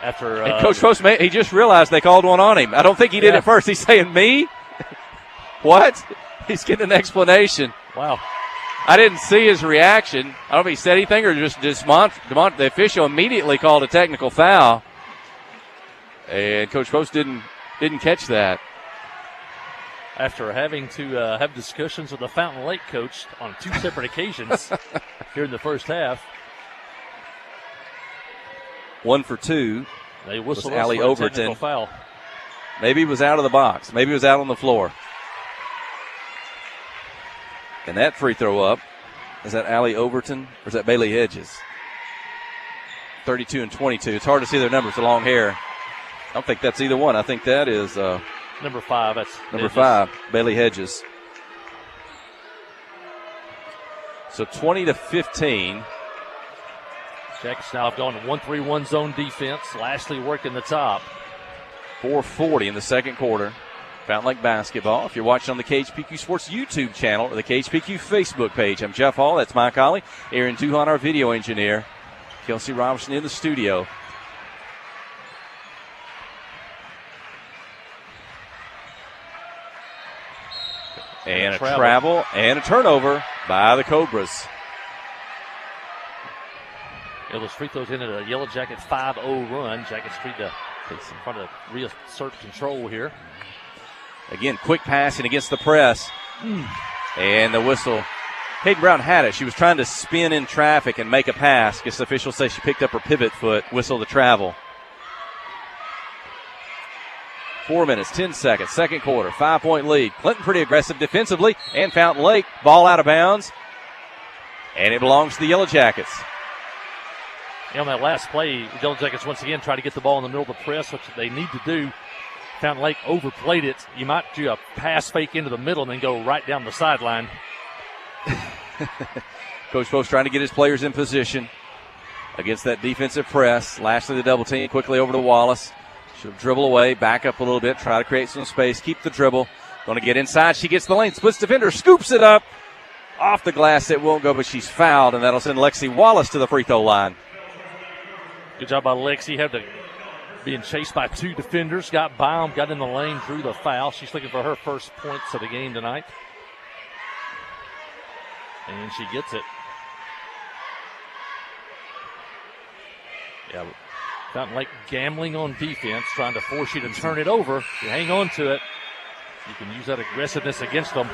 After and Coach Post, he just realized they called one on him. I don't think he did at first. He's saying, me? What? He's getting an explanation. Wow. I didn't see his reaction. I don't know if he said anything or just the official immediately called a technical foul. And Coach Post didn't catch that. After having to have discussions with the Fountain Lake coach on 2 separate occasions here in the first half. 1 for 2. They whistled Allie for a Overton. technical foul. Maybe he was out of the box. Maybe he was out on the floor. And that free throw up, is that Allie Overton or is that Bailey Hedges? 32 and 22. It's hard to see their numbers, the long hair. I don't think that's either one. I think that is number 5. That's number Hedges. 5, Bailey Hedges. So 20-15. Jackets now have gone 1-3-1 zone defense. Lashley working the top. 4:40 in the second quarter. Fountain Lake basketball. If you're watching on the KHPQ Sports YouTube channel or the KHPQ Facebook page, I'm Jeff Hall. That's Mike Ollie. Aaron Duhon, our video engineer. Kelsey Robertson in the studio. And a travel and a turnover by the Cobras. Those free throws into the Yellow Jackets 5-0 run. Jackets trying to reassert control here. Again, quick passing against the press. And the whistle. Hayden Brown had it. She was trying to spin in traffic and make a pass. Guess the officials say she picked up her pivot foot. Whistle the travel. 4 minutes, 10 seconds, second quarter, 5-point lead. Clinton pretty aggressive defensively, and Fountain Lake, ball out of bounds, and it belongs to the Yellow Jackets. On that last play, the Yellow Jackets once again try to get the ball in the middle of the press, which they need to do. Fountain Lake overplayed it. You might do a pass fake into the middle and then go right down the sideline. Coach Post trying to get his players in position against that defensive press. Lashley the double team quickly over to Wallace. She'll dribble away, back up a little bit, try to create some space, keep the dribble. Going to get inside. She gets the lane, splits defender, scoops it up. Off the glass, it won't go, but she's fouled, and that'll send Lexi Wallace to the free throw line. Good job by Lexi. Being chased by 2 defenders. Got by him, got in the lane, drew the foul. She's looking for her first points of the game tonight. And she gets it. Yeah, Fountain Lake gambling on defense, trying to force you to turn it over. You hang on to it. You can use that aggressiveness against them.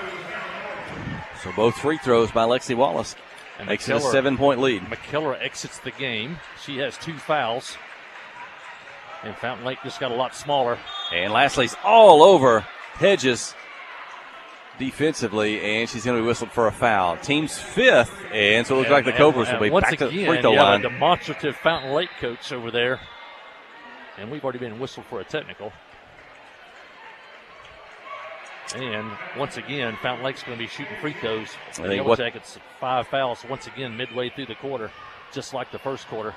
So both free throws by Lexi Wallace. And makes it a 7-point lead. McKellar exits the game. She has 2 fouls. And Fountain Lake just got a lot smaller. And Lashley's all over Hedges defensively, and she's going to be whistled for a foul. Team's 5th, and so it looks like the Cobras will be back to the free throw line. A demonstrative Fountain Lake coach over there. And we've already been whistled for a technical. And once again, Fountain Lake's going to be shooting free throws. The Yellow Jackets 5 fouls once again midway through the quarter, just like the first quarter.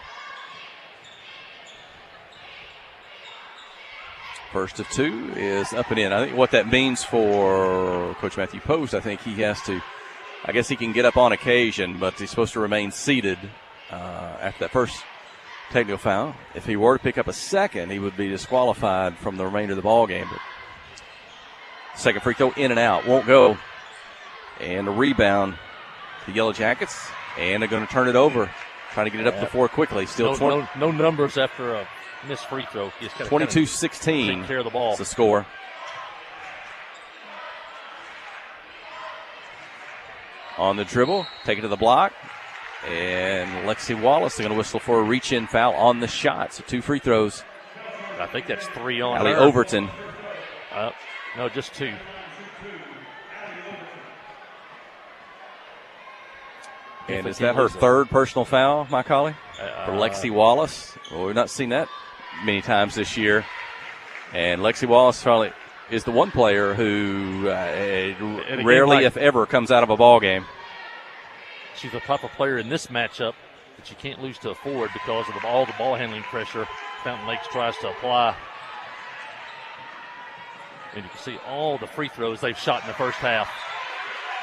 First of 2 is up and in. I think what that means for Coach Matthew Post, I think he has to, I guess he can get up on occasion, but he's supposed to remain seated after that first technical foul. If he were to pick up a second, he would be disqualified from the remainder of the ball game. But second free throw in and out, won't go. And a rebound, the Yellow Jackets, and they're going to turn it over, trying to get it up the floor quickly. Still no numbers after a missed free throw. 22-16. Take care of the ball. That's the score. On the dribble, take it to the block, and Lexi Wallace is going to whistle for a reach-in foul on the shot. So 2 free throws. I think that's 3 on Allie her. Overton. No, just 2. And is that her third personal foul, Mike Holly? For Lexi Wallace? Well, we've not seen that many times this year. And Lexi Wallace probably is the one player who rarely, if ever, comes out of a ball game. she's the type of player in this matchup that you can't lose to a forward because of all the ball handling pressure Fountain Lakes tries to apply. And you can see all the free throws they've shot in the first half.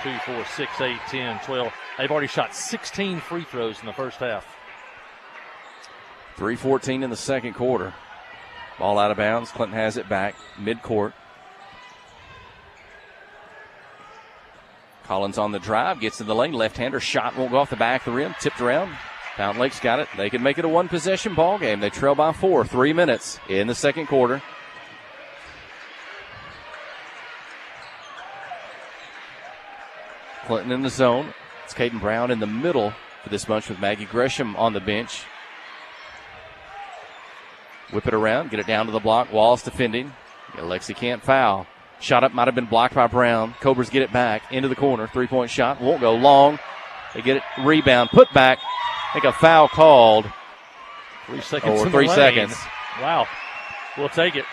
2, 4, 6, 8, 10, 12. They've already shot 16 free throws in the first half. 3:14 in the second quarter. Ball out of bounds. Clinton has it back midcourt. Collins on the drive, gets in the lane. Left-hander shot won't go off the back of the rim. Tipped around. Fountain Lakes got it. They can make it a one-possession ball game. They trail by 4. 3 minutes in the second quarter. Clinton in the zone. It's Caden Brown in the middle for this bunch with Maggie Gresham on the bench. Whip it around, get it down to the block. Wallace defending. Alexi can't foul. Shot up might have been blocked by Brown. Cobras get it back into the corner. 3-point shot won't go long. They get it, rebound, put back. I think a foul called. 3 seconds. Or 3 seconds. Wow. We'll take it.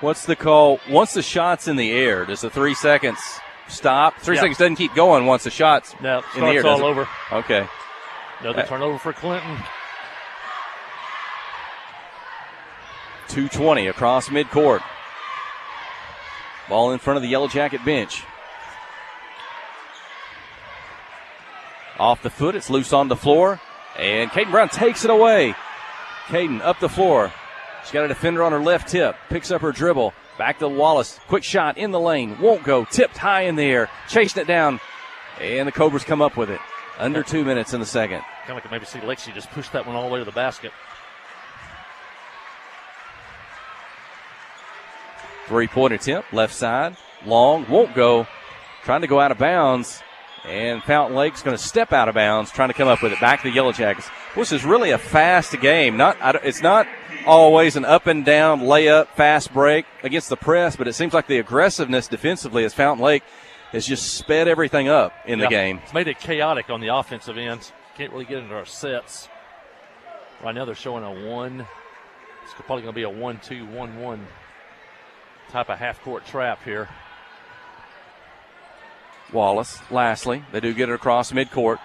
What's the call? Once the shot's in the air, does the 3 seconds stop? 3 seconds doesn't keep going once the shot's no, in the air. Starts all over. Okay. Another turnover for Clinton. 2:20 across midcourt. Ball in front of the Yellow Jacket bench. Off the foot, it's loose on the floor, and Caden Brown takes it away. Caden up the floor. She's got a defender on her left hip. Picks up her dribble. Back to Wallace. Quick shot in the lane. Won't go. Tipped high in the air. Chasing it down. And the Cobras come up with it. Under 2 minutes in the second. Kind of like maybe see Lexi just push that one all the way to the basket. 3-point attempt. Left side. Long. Won't go. Trying to go out of bounds. And Fountain Lake's going to step out of bounds. Trying to come up with it. Back to the Yellow Jackets. This is really a fast game. It's not always an up and down layup, fast break against the press, but it seems like the aggressiveness defensively as Fountain Lake has just sped everything up in the game. It's made it chaotic on the offensive end. Can't really get into our sets. Right now they're showing a 1. It's probably going to be a 1-2, 1-1 type of half-court trap here. Wallace, lastly, they do get it across midcourt.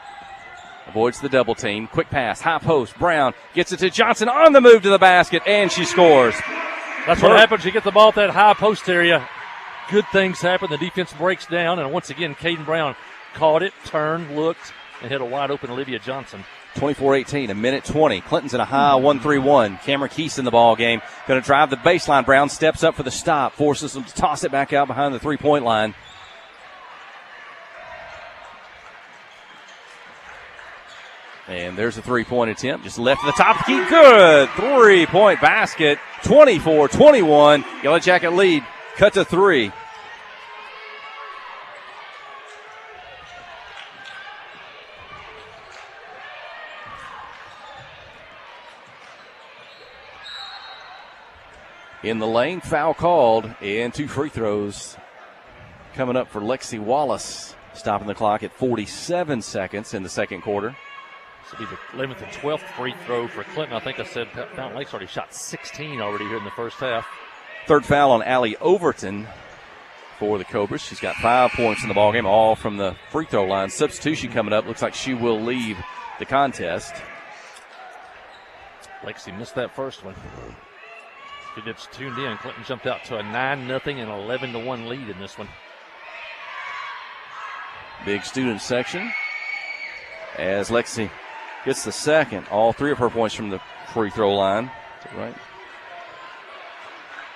Avoids the double team. Quick pass, high post. Brown gets it to Johnson on the move to the basket, and she scores. That's what happens. You get the ball at that high post area. Good things happen. The defense breaks down, and once again, Caden Brown caught it, turned, looked, and hit a wide-open Olivia Johnson. 24-18, a minute 20. Clinton's in a high 1-3-1. Cameron Keese in the ball game. Going to drive the baseline. Brown steps up for the stop, forces them to toss it back out behind the three-point line. And there's a three-point attempt. Just left to the top of the key. Good. 3-point basket. 24-21. Yellow Jacket lead. Cut to 3. In the lane, foul called, and 2 free throws coming up for Lexi Wallace. Stopping the clock at 47 seconds in the second quarter. This will be the 11th and 12th free throw for Clinton. I think I said Fountain Lake's already shot 16 already here in the first half. Third foul on Allie Overton for the Cobras. She's got 5 points in the ballgame, all from the free throw line. Substitution coming up. Looks like she will leave the contest. Lexi missed that first one. If you just tuned in, Clinton jumped out to a 9-0 and 11-1 lead in this one. Big student section as Lexi gets the second. All 3 of her points from the free throw line. Right.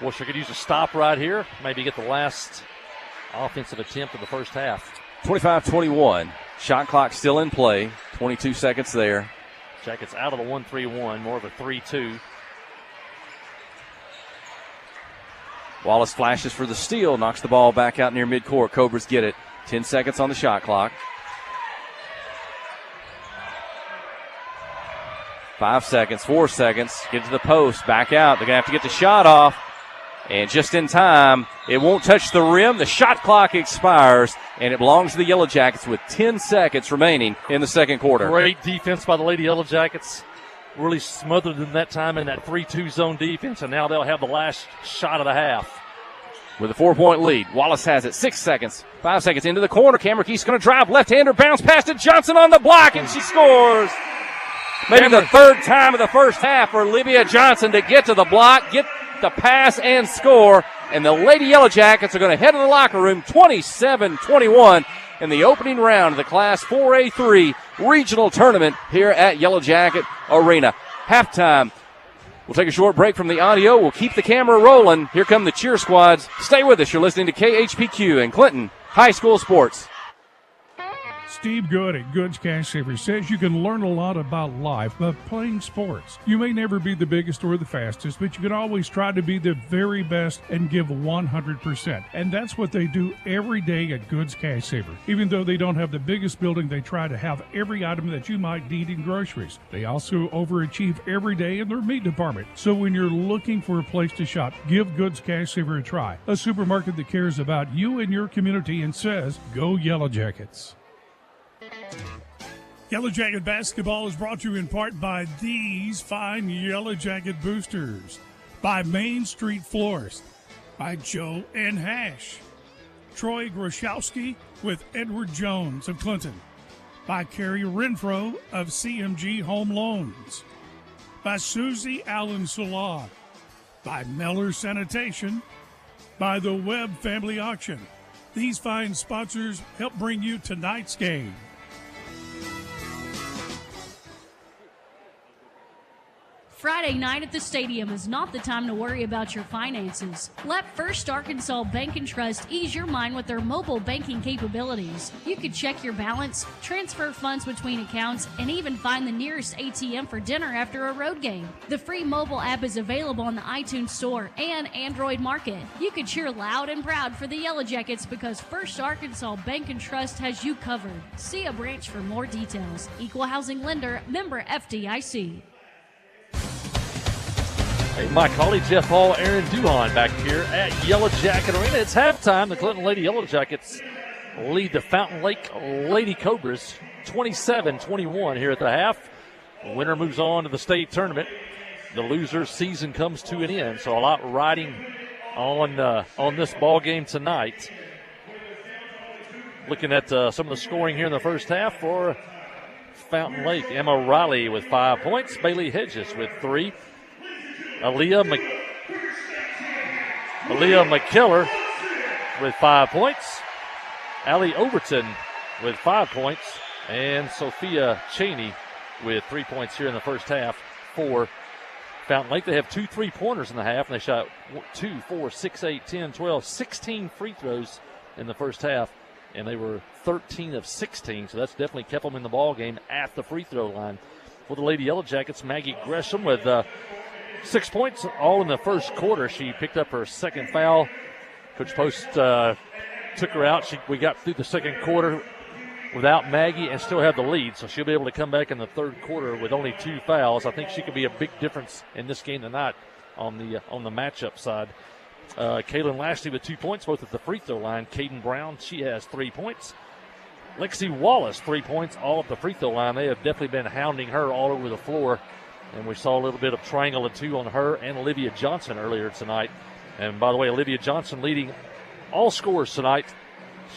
Wilshire could use a stop right here. Maybe get the last offensive attempt of the first half. 25-21. Shot clock still in play. 22 seconds there. Jackets out of the 1-3-1, more of a 3-2. Wallace flashes for the steal, knocks the ball back out near midcourt. Cobras get it. 10 seconds on the shot clock. 5 seconds, 4 seconds. Get to the post, back out. They're going to have to get the shot off. And just in time, it won't touch the rim. The shot clock expires, and it belongs to the Yellow Jackets with 10 seconds remaining in the second quarter. Great defense by the Lady Yellow Jackets. Really smothered them that time in that 3-2 zone defense, and now they'll have the last shot of the half. with a 4-point lead. Wallace has it. 6 seconds. 5 seconds into the corner. Cameron Keith's going to drive left-hander, bounce past it. Johnson on the block, and she scores. Maybe the third time of the first half for Olivia Johnson to get to the block, get the pass, and score. And the Lady Yellow Jackets are going to head to the locker room 27-21 in the opening round of the Class 4A3 regional tournament here at Yellow Jacket Arena. Halftime. We'll take a short break from the audio. We'll keep the camera rolling. Here come the cheer squads. Stay with us. You're listening to KHPQ and Clinton High School Sports. Steve Good at Goods Cash Savers says you can learn a lot about life by playing sports. You may never be the biggest or the fastest, but you can always try to be the very best and give 100%. And that's what they do every day at Goods Cash Saver. Even though they don't have the biggest building, they try to have every item that you might need in groceries. They also overachieve every day in their meat department. So when you're looking for a place to shop, give Goods Cash Saver a try. A supermarket that cares about you and your community and says, go Yellow Jackets. Yellow Jacket basketball is brought to you in part by these fine Yellow Jacket boosters, by Main Street Florist, by Joe and Hash, Troy Groszowski with Edward Jones of Clinton, by Carrie Renfro of CMG Home Loans, by Susie Allen Salon, by Meller Sanitation, by the Webb Family Auction. These fine sponsors help bring you tonight's game. Friday night at the stadium is not the time to worry about your finances. Let First Arkansas Bank and Trust ease your mind with their mobile banking capabilities. You can check your balance, transfer funds between accounts, and even find the nearest ATM for dinner after a road game. The free mobile app is available on the iTunes Store and Android Market. You can cheer loud and proud for the Yellow Jackets because First Arkansas Bank and Trust has you covered. See a branch for more details. Equal housing lender, member FDIC. Hey, Mike Hawley, Jeff Hall, Aaron Duhon back here at Yellow Jacket Arena. It's halftime. The Clinton Lady Yellow Jackets lead the Fountain Lake Lady Cobras 27-21 here at the half. The winner moves on to the state tournament. The loser's season comes to an end, so a lot riding on this ball game tonight. Looking at some of the scoring here in the first half for Fountain Lake. Emma Riley with 5 points. Bailey Hedges with 3. Aaliyah McKellar with 5 points. Allie Overton with 5 points. And Sophia Cheney with 3 points here in the first half for Fountain Lake. They have 2 3-pointers in the half, and they shot 2, 4, 6, 8, 10, 12, 16 free throws in the first half. And they were 13 of 16, so that's definitely kept them in the ball game at the free throw line. For the Lady Yellow Jackets, Maggie Gresham with 6 points, all in the first quarter. She picked up her second foul. Coach Post took her out. We got through the second quarter without Maggie and still have the lead, so she'll be able to come back in the third quarter with only 2 fouls. I think she could be a big difference in this game tonight on the matchup side. Kaylin Lashley with 2 points, both at the free throw line. Caden Brown, she has 3 points. Lexi Wallace, 3 points, all at the free throw line. They have definitely been hounding her all over the floor. And we saw a little bit of triangle and 2 on her and Olivia Johnson earlier tonight. And by the way, Olivia Johnson leading all scorers tonight.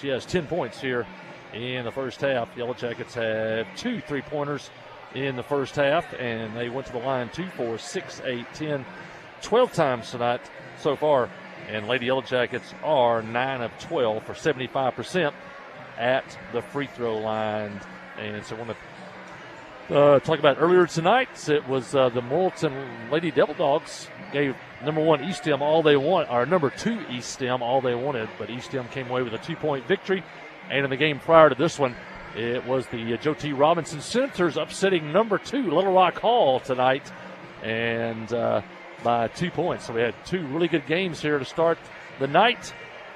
She has 10 points here in the first half. Yellow Jackets have 2 3-pointers in the first half, and they went to the line 2, 4, 6, 8, 10, 12 times tonight so far. And Lady Yellow Jackets are 9 of 12 for 75% at the free throw line. And so I want to talk about earlier tonight, it was the Morrilton Lady Devil Dogs gave number 1 East Stem all they want, or number 2 East Stem all they wanted, but East Stem came away with a 2-point victory. And in the game prior to this one, it was the Joe T. Robinson Senators upsetting number 2 Little Rock Hall tonight, and by 2 points. So we had 2 really good games here to start the night,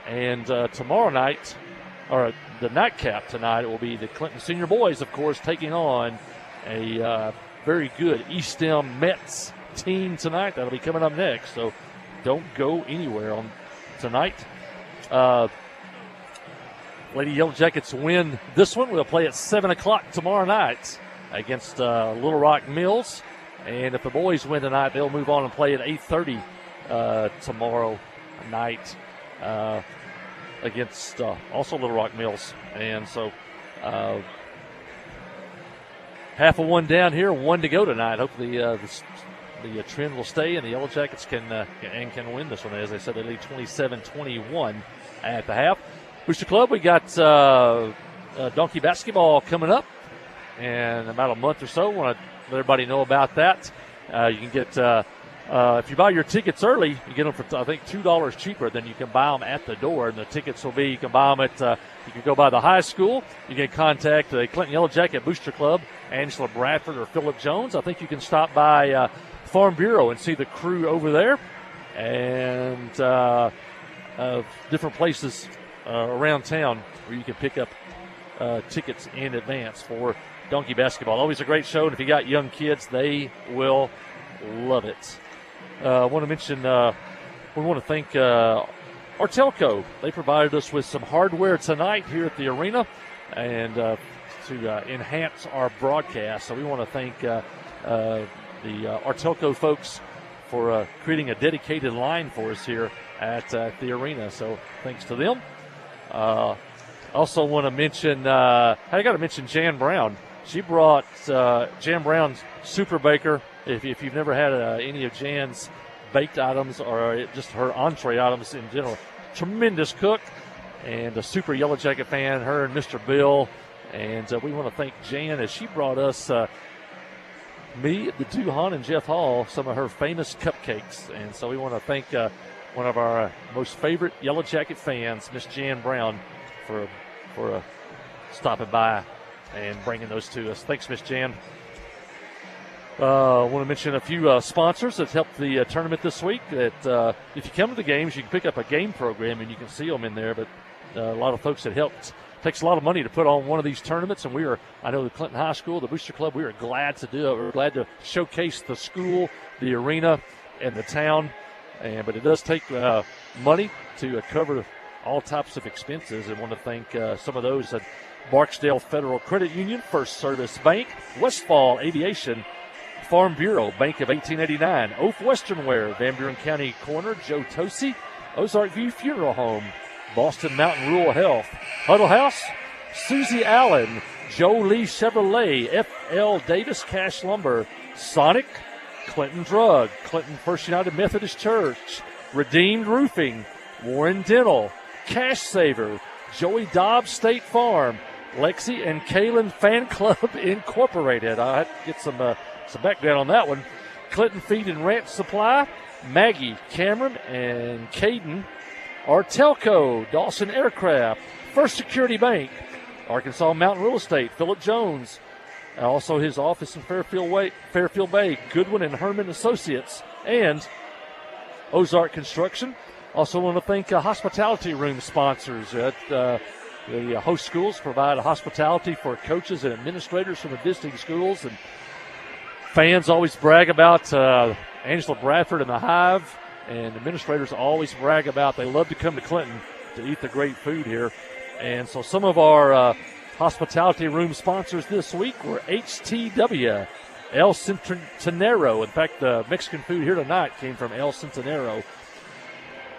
and tomorrow night, or the nightcap tonight, it will be the Clinton Senior Boys, of course, taking on a very good East Stem Mets team tonight. That'll be coming up next, so don't go anywhere on tonight. Lady Yellow Jackets win this one. We'll play at 7 o'clock tomorrow night against Little Rock Mills. And if the boys win tonight, they'll move on and play at 8:30 tomorrow night against also Little Rock Mills. And so half of one down here, one to go tonight. Hopefully the trend will stay and the Yellow Jackets can win this one. As I said, they lead 27-21 at the half. Booster Club, we got donkey basketball coming up in about a month or so. Want to let everybody know about that. You can get if you buy your tickets early, you get them for I think $2 cheaper than you can buy them at the door. And the tickets will be, you can buy them at you can go by the high school. You can contact the Clinton Yellow Jacket Booster Club, Angela Bradford or Philip Jones. I think you can stop by Farm Bureau and see the crew over there, and different places around town where you can pick up tickets in advance for donkey basketball. Always a great show, and if you got young kids, they will love it. I want to mention we want to thank Artelco. They provided us with some hardware tonight here at the arena and to enhance our broadcast. So we want to thank the Artelco folks for creating a dedicated line for us here at the arena. So thanks to them. Also want to mention, I got to mention Jan Brown. She brought Jan Brown's Super Baker. If you've never had any of Jan's baked items or just her entree items in general, tremendous cook and a super Yellow Jacket fan, her and Mr. Bill. And we want to thank Jan as she brought us, me, the Duhan, and Jeff Hall, some of her famous cupcakes. And so we want to thank one of our most favorite Yellow Jacket fans, Miss Jan Brown, for stopping by and bringing those to us. Thanks, Miss Jan. I want to mention a few sponsors that helped the tournament this week. That if you come to the games, you can pick up a game program and you can see them in there. But a lot of folks that helped. It takes a lot of money to put on one of these tournaments, and I know the Clinton High School, the Booster Club, we are glad to do it. We're glad to showcase the school, the arena, and the town. But it does take money to cover all types of expenses. I want to thank some of those at Barksdale Federal Credit Union, First Service Bank, Westfall Aviation, Farm Bureau, Bank of 1889, Oaf Western Wear, Van Buren County Coroner Joe Tosi, Ozark View Funeral Home, Boston Mountain Rural Health, Huddle House, Susie Allen, Joe Lee Chevrolet, F.L. Davis Cash Lumber, Sonic, Clinton Drug, Clinton First United Methodist Church, Redeemed Roofing, Warren Dental, Cash Saver, Joey Dobbs State Farm, Lexi and Kalen Fan Club Incorporated. I had to get some background on that one. Clinton Feed and Ranch Supply, Maggie, Cameron, and Caden. Artelco, Dawson Aircraft, First Security Bank, Arkansas Mountain Real Estate, Philip Jones, also his office in Fairfield Bay, Goodwin and Herman Associates, and Ozark Construction. Also want to thank hospitality room sponsors. The host schools provide hospitality for coaches and administrators from the visiting schools, and fans always brag about Angela Bradford and the Hive, and administrators always brag about they love to come to Clinton to eat the great food here. And so some of our hospitality room sponsors this week were HTW, El Centenero. In fact, the Mexican food here tonight came from El Centenero.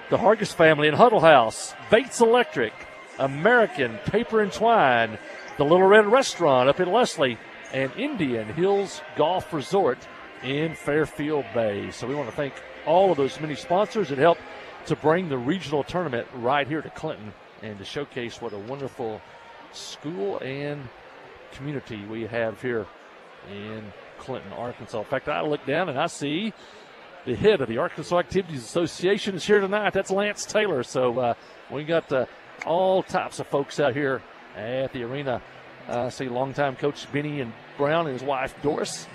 The Hargis family in Huddle House, Bates Electric, American Paper and Twine, the Little Red Restaurant up in Leslie, and Indian Hills Golf Resort in Fairfield Bay. So we want to thank all of those many sponsors that helped to bring the regional tournament right here to Clinton and to showcase what a wonderful school and community we have here in Clinton, Arkansas. In fact, I look down and I see the head of the Arkansas Activities Association is here tonight. That's Lance Taylor. So we got all types of folks out here at the arena. I see longtime coach Benny and Brown and his wife Doris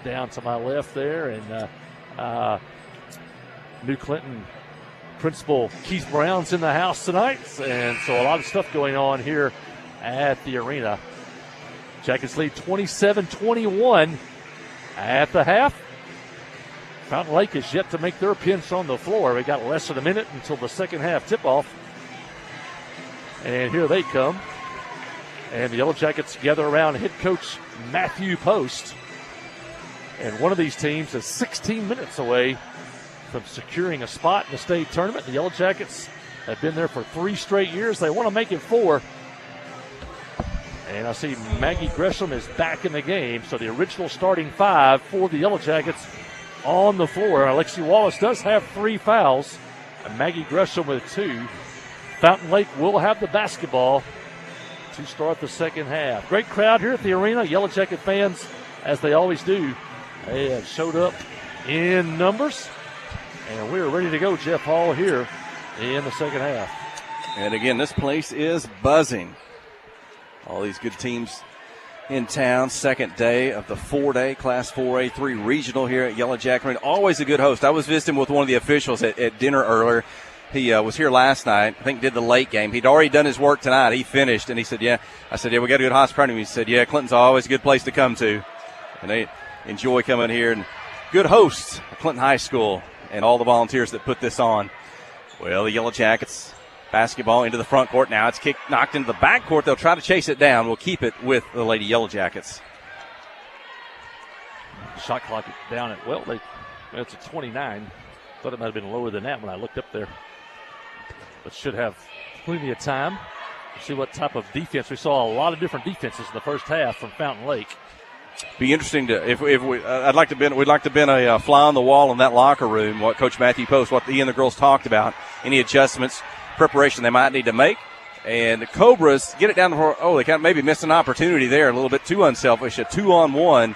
down to my left there, and New Clinton principal Keith Brown's in the house tonight, and so a lot of stuff going on here at the arena. Jackets lead 27-21 at the half. Fountain Lake is yet to make their appearance on the floor. We got less than a minute until the second half tip-off, and here they come. And the Yellow Jackets gather around head coach Matthew Post. And one of these teams is 16 minutes away from securing a spot in the state tournament. The Yellow Jackets have been there for 3 straight years. They want to make it 4. And I see Maggie Gresham is back in the game. So the original starting 5 for the Yellow Jackets on the floor. Alexi Wallace does have 3 fouls. And Maggie Gresham with 2. Fountain Lake will have the basketball to start the second half. Great crowd here at the arena. Yellow Jacket fans, as they always do, they have showed up in numbers. And we're ready to go, Jeff Hall, here in the second half. And again, this place is buzzing. All these good teams in town. Second day of the 4-day Class 4A3 regional here at Yellow Jacket Arena. Always a good host. I was visiting with one of the officials at dinner earlier. He was here last night. I think did the late game. He'd already done his work tonight. He finished, and he said, yeah. I said, yeah, we got a good hospitality. He said, yeah, Clinton's always a good place to come to. And they enjoy coming here. And good hosts at Clinton High School and all the volunteers that put this on. Well, the Yellow Jackets basketball into the front court. Now it's knocked into the back court. They'll try to chase it down. We'll keep it with the Lady Yellow Jackets. Shot clock down at, it's at 29. Thought it might have been lower than that when I looked up there. But should have plenty of time to see what type of defense. We saw a lot of different defenses in the first half from Fountain Lake. Be interesting to we'd like to been a fly on the wall in that locker room. What Coach Matthew Post, what he and the girls talked about, any adjustments, preparation they might need to make. And the Cobras get it down the floor. Oh, they kind of maybe missed an opportunity there, a little bit too unselfish, a 2-on-1,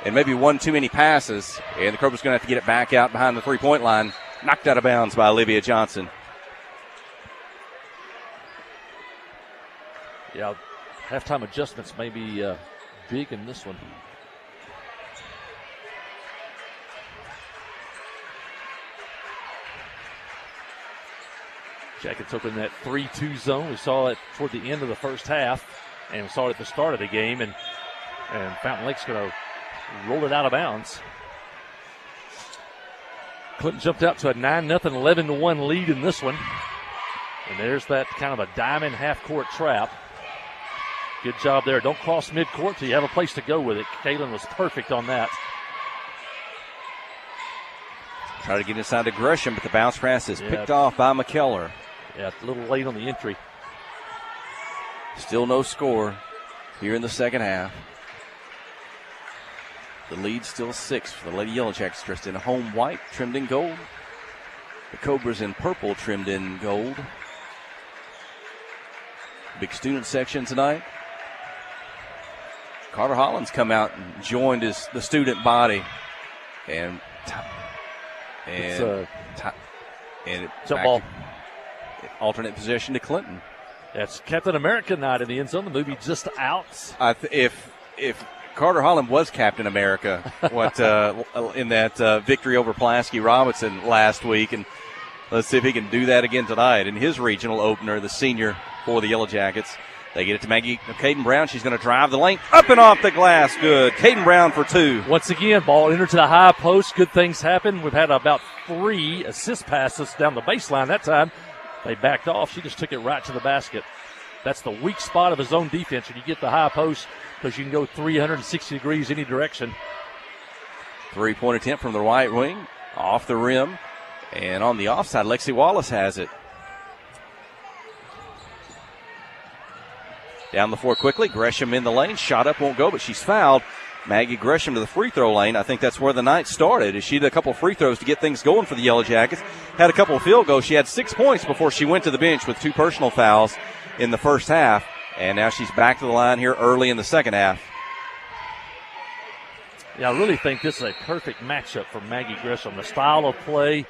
and maybe one too many passes. And the Cobras going to have to get it back out behind the 3-point line, knocked out of bounds by Olivia Johnson. Yeah, halftime adjustments may be big in this one. Jackets open that 3-2 zone. We saw it toward the end of the first half, and we saw it at the start of the game, and Fountain Lake's going to roll it out of bounds. Clinton jumped out to a 9-0, 11-1 lead in this one. And there's that kind of a diamond half-court trap. Good job there. Don't cross midcourt till you have a place to go with it. Kaylin was perfect on that. Try to get inside to Gresham, but the bounce pass is picked off by McKellar. Yeah, a little late on the entry. Still no score here in the second half. The lead still 6 for the Lady Yellow Jackets, dressed in home white, trimmed in gold. The Cobras in purple, trimmed in gold. Big student section tonight. Carter Hollins come out and joined the student body. And jump ball. Alternate possession to Clinton. That's Captain America night in the end zone. The movie just out. If Carter Holland was Captain America, in that victory over Pulaski Robinson last week, and let's see if he can do that again tonight in his regional opener, the senior for the Yellow Jackets. They get it to Caden Brown. She's going to drive the lane up and off the glass. Good. Caden Brown for 2. Once again, ball entered to the high post. Good things happen. We've had about 3 assist passes down the baseline that time. They backed off. She just took it right to the basket. That's the weak spot of his own defense when you get the high post, because you can go 360 degrees any direction. 3-point attempt from the right wing, off the rim. And on the offside, Lexi Wallace has it. Down the floor quickly. Gresham in the lane. Shot up, won't go, but she's fouled. Maggie Gresham to the free throw lane. I think that's where the night started. She did a couple free throws to get things going for the Yellow Jackets. Had a couple of field goals. She had 6 points before she went to the bench with 2 personal fouls in the first half. And now she's back to the line here early in the second half. Yeah, I really think this is a perfect matchup for Maggie Gresham. The style of play,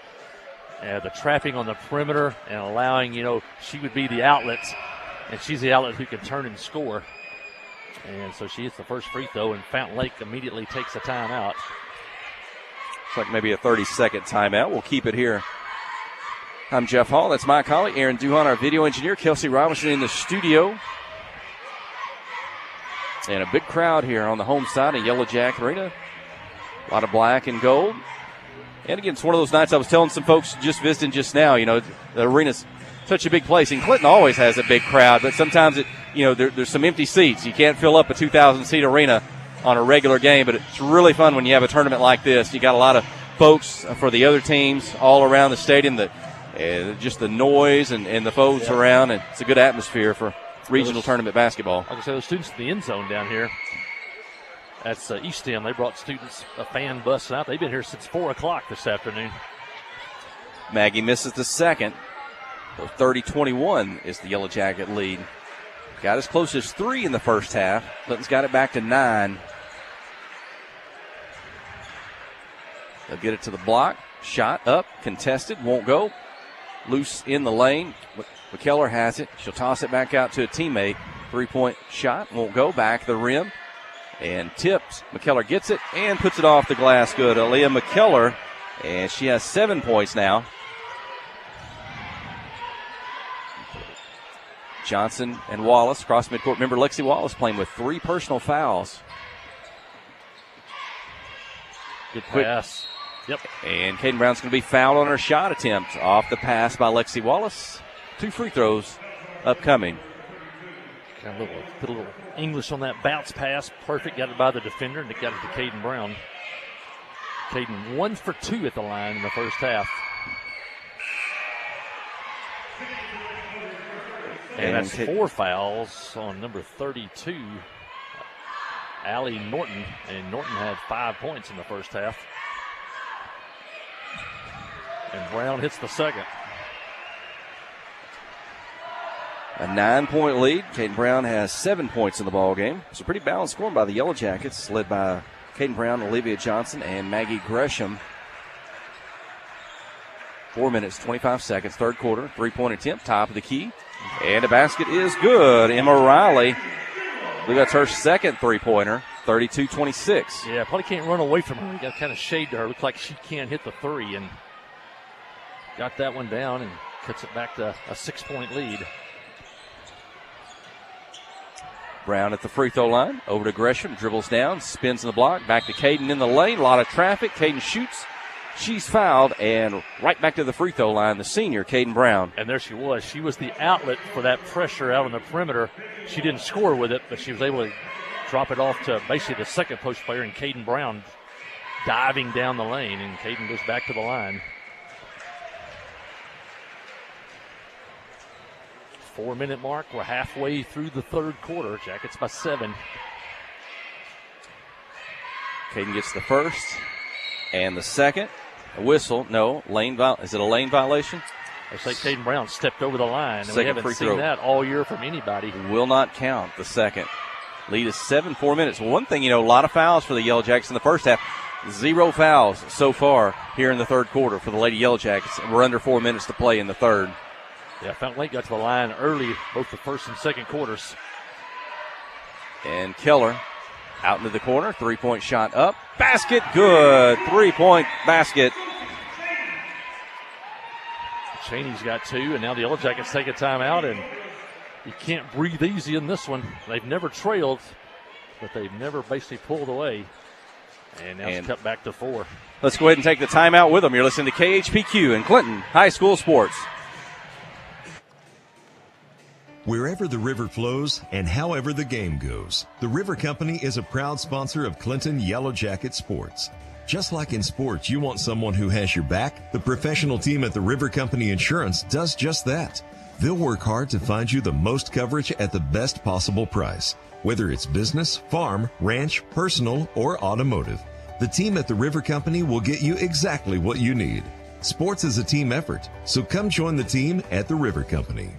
the trapping on the perimeter, and allowing, she would be the outlet, and she's the outlet who can turn and score. And so she hits the first free throw, and Fountain Lake immediately takes a timeout. Looks like maybe a 30-second timeout. We'll keep it here. I'm Jeff Hall. That's my colleague, Aaron Duhon, our video engineer. Kelsey Robinson in the studio. And a big crowd here on the home side of Yellow Jacket Arena. A lot of black and gold. And again, it's one of those nights I was telling some folks just visiting just now, the arena's such a big place. And Clinton always has a big crowd, but sometimes there's some empty seats. You can't fill up a 2,000-seat arena on a regular game, but it's really fun when you have a tournament like this. You got a lot of folks for the other teams all around the stadium that And just the noise and the folks around, and it's a good atmosphere for regional tournament basketball. Like I said, the students in the end zone down here. That's East End. They brought students a fan bus out. They've been here since 4 o'clock this afternoon. Maggie misses the second. So 30-21 is the Yellow Jacket lead. Got as close as 3 in the first half. Clinton's got it back to 9. They'll get it to the block. Shot up, contested, won't go. Loose in the lane. McKellar has it. She'll toss it back out to a teammate. 3-point shot, won't go. Back the rim. And tips. McKellar gets it and puts it off the glass. Good. Aaliyah McKellar. And she has 7 points now. Johnson and Wallace cross midcourt. Remember, Lexi Wallace playing with 3 personal fouls. Good pass. Yep. And Caden Brown's going to be fouled on her shot attempt. Off the pass by Lexi Wallace. 2 free throws upcoming. Put a little English on that bounce pass. Perfect. Got it by the defender, and it got it to Caden Brown. Caden 1 for 2 at the line in the first half. And that's 4 fouls on number 32, Allie Norton. And Norton had 5 points in the first half. And Brown hits the second. A 9-point lead. Caden Brown has 7 points in the ball game. It's a pretty balanced scoring by the Yellow Jackets, led by Caden Brown, Olivia Johnson, and Maggie Gresham. 4 minutes, 25 seconds, third quarter. 3-point attempt, top of the key. And a basket is good. Emma Riley, I believe that's her second 3-pointer, 32-26. Yeah, probably can't run away from her. You got kind of shade to her. Looks like she can't hit the 3, and got that one down and cuts it back to a 6-point lead. Brown at the free throw line, over to Gresham, dribbles down, spins in the block, back to Caden in the lane, a lot of traffic. Caden shoots. She's fouled, and right back to the free throw line, the senior, Caden Brown. And there she was. She was the outlet for that pressure out on the perimeter. She didn't score with it, but she was able to drop it off to basically the second post player, and Caden Brown diving down the lane, and Caden goes back to the line. 4-minute mark. We're halfway through the third quarter. Jackets by 7. Caden gets the first and the second. A whistle. No. Is it a lane violation? They say Caden Brown stepped over the line, and Second we haven't free seen throw. that all year from anybody. Will not count the second. Lead is 7, 4 minutes. Well, one thing, a lot of fouls for the Yellow Jackets in the first half. 0 fouls so far here in the third quarter for the Lady Yellow Jackets. And we're under 4 minutes to play in the third. Yeah, Fountain Lake got to the line early, both the first and second quarters. And Keller out into the corner. 3-point shot up. Basket, good. 3-point basket. Cheney's got 2, and now the Yellow Jackets take a timeout, and you can't breathe easy in this one. They've never trailed, but they've never basically pulled away. And now it's cut back to 4. Let's go ahead and take the timeout with them. You're listening to KHPQ and Clinton High School Sports. Wherever the river flows and however the game goes, the River Company is a proud sponsor of Clinton Yellow Jacket Sports. Just like in sports, you want someone who has your back. The professional team at the River Company Insurance does just that. They'll work hard to find you the most coverage at the best possible price. Whether it's business, farm, ranch, personal, or automotive, the team at the River Company will get you exactly what you need. Sports is a team effort, so come join the team at the River Company.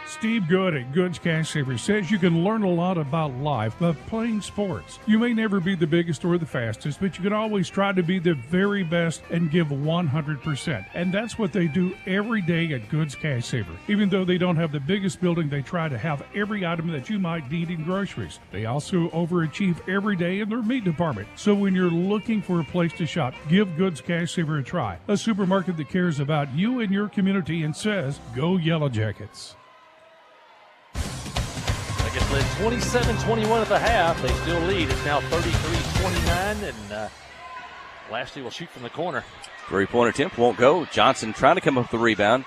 Steve Good at Goods Cash Savers says you can learn a lot about life by playing sports. You may never be the biggest or the fastest, but you can always try to be the very best and give 100%. And that's what they do every day at Goods Cash Saver. Even though they don't have the biggest building, they try to have every item that you might need in groceries. They also overachieve every day in their meat department. So when you're looking for a place to shop, give Goods Cash Saver a try. A supermarket that cares about you and your community and says, go Yellow Jackets. Jackets led 27-21 at the half. They still lead. It's now 33-29, and Lashley will shoot from the corner. 3-point attempt won't go. Johnson trying to come up with the rebound.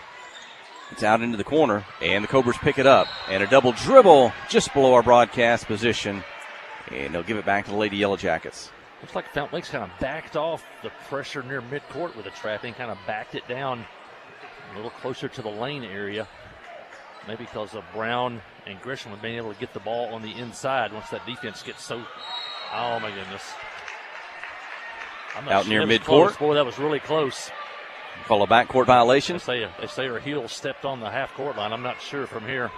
It's out into the corner, and the Cobras pick it up. And a double dribble just below our broadcast position. And they'll give it back to the Lady Yellow Jackets. Looks like Fountain Lake's kind of backed off the pressure near midcourt with the trapping, kind of backed it down A little closer to the lane area. Maybe because of Brown and Gresham have been able to get the ball on the inside once that defense gets so. Oh, my goodness. Out near midcourt. Boy, that was really close. Call a backcourt violation. They say her heel stepped on the half-court line. I'm not sure from here.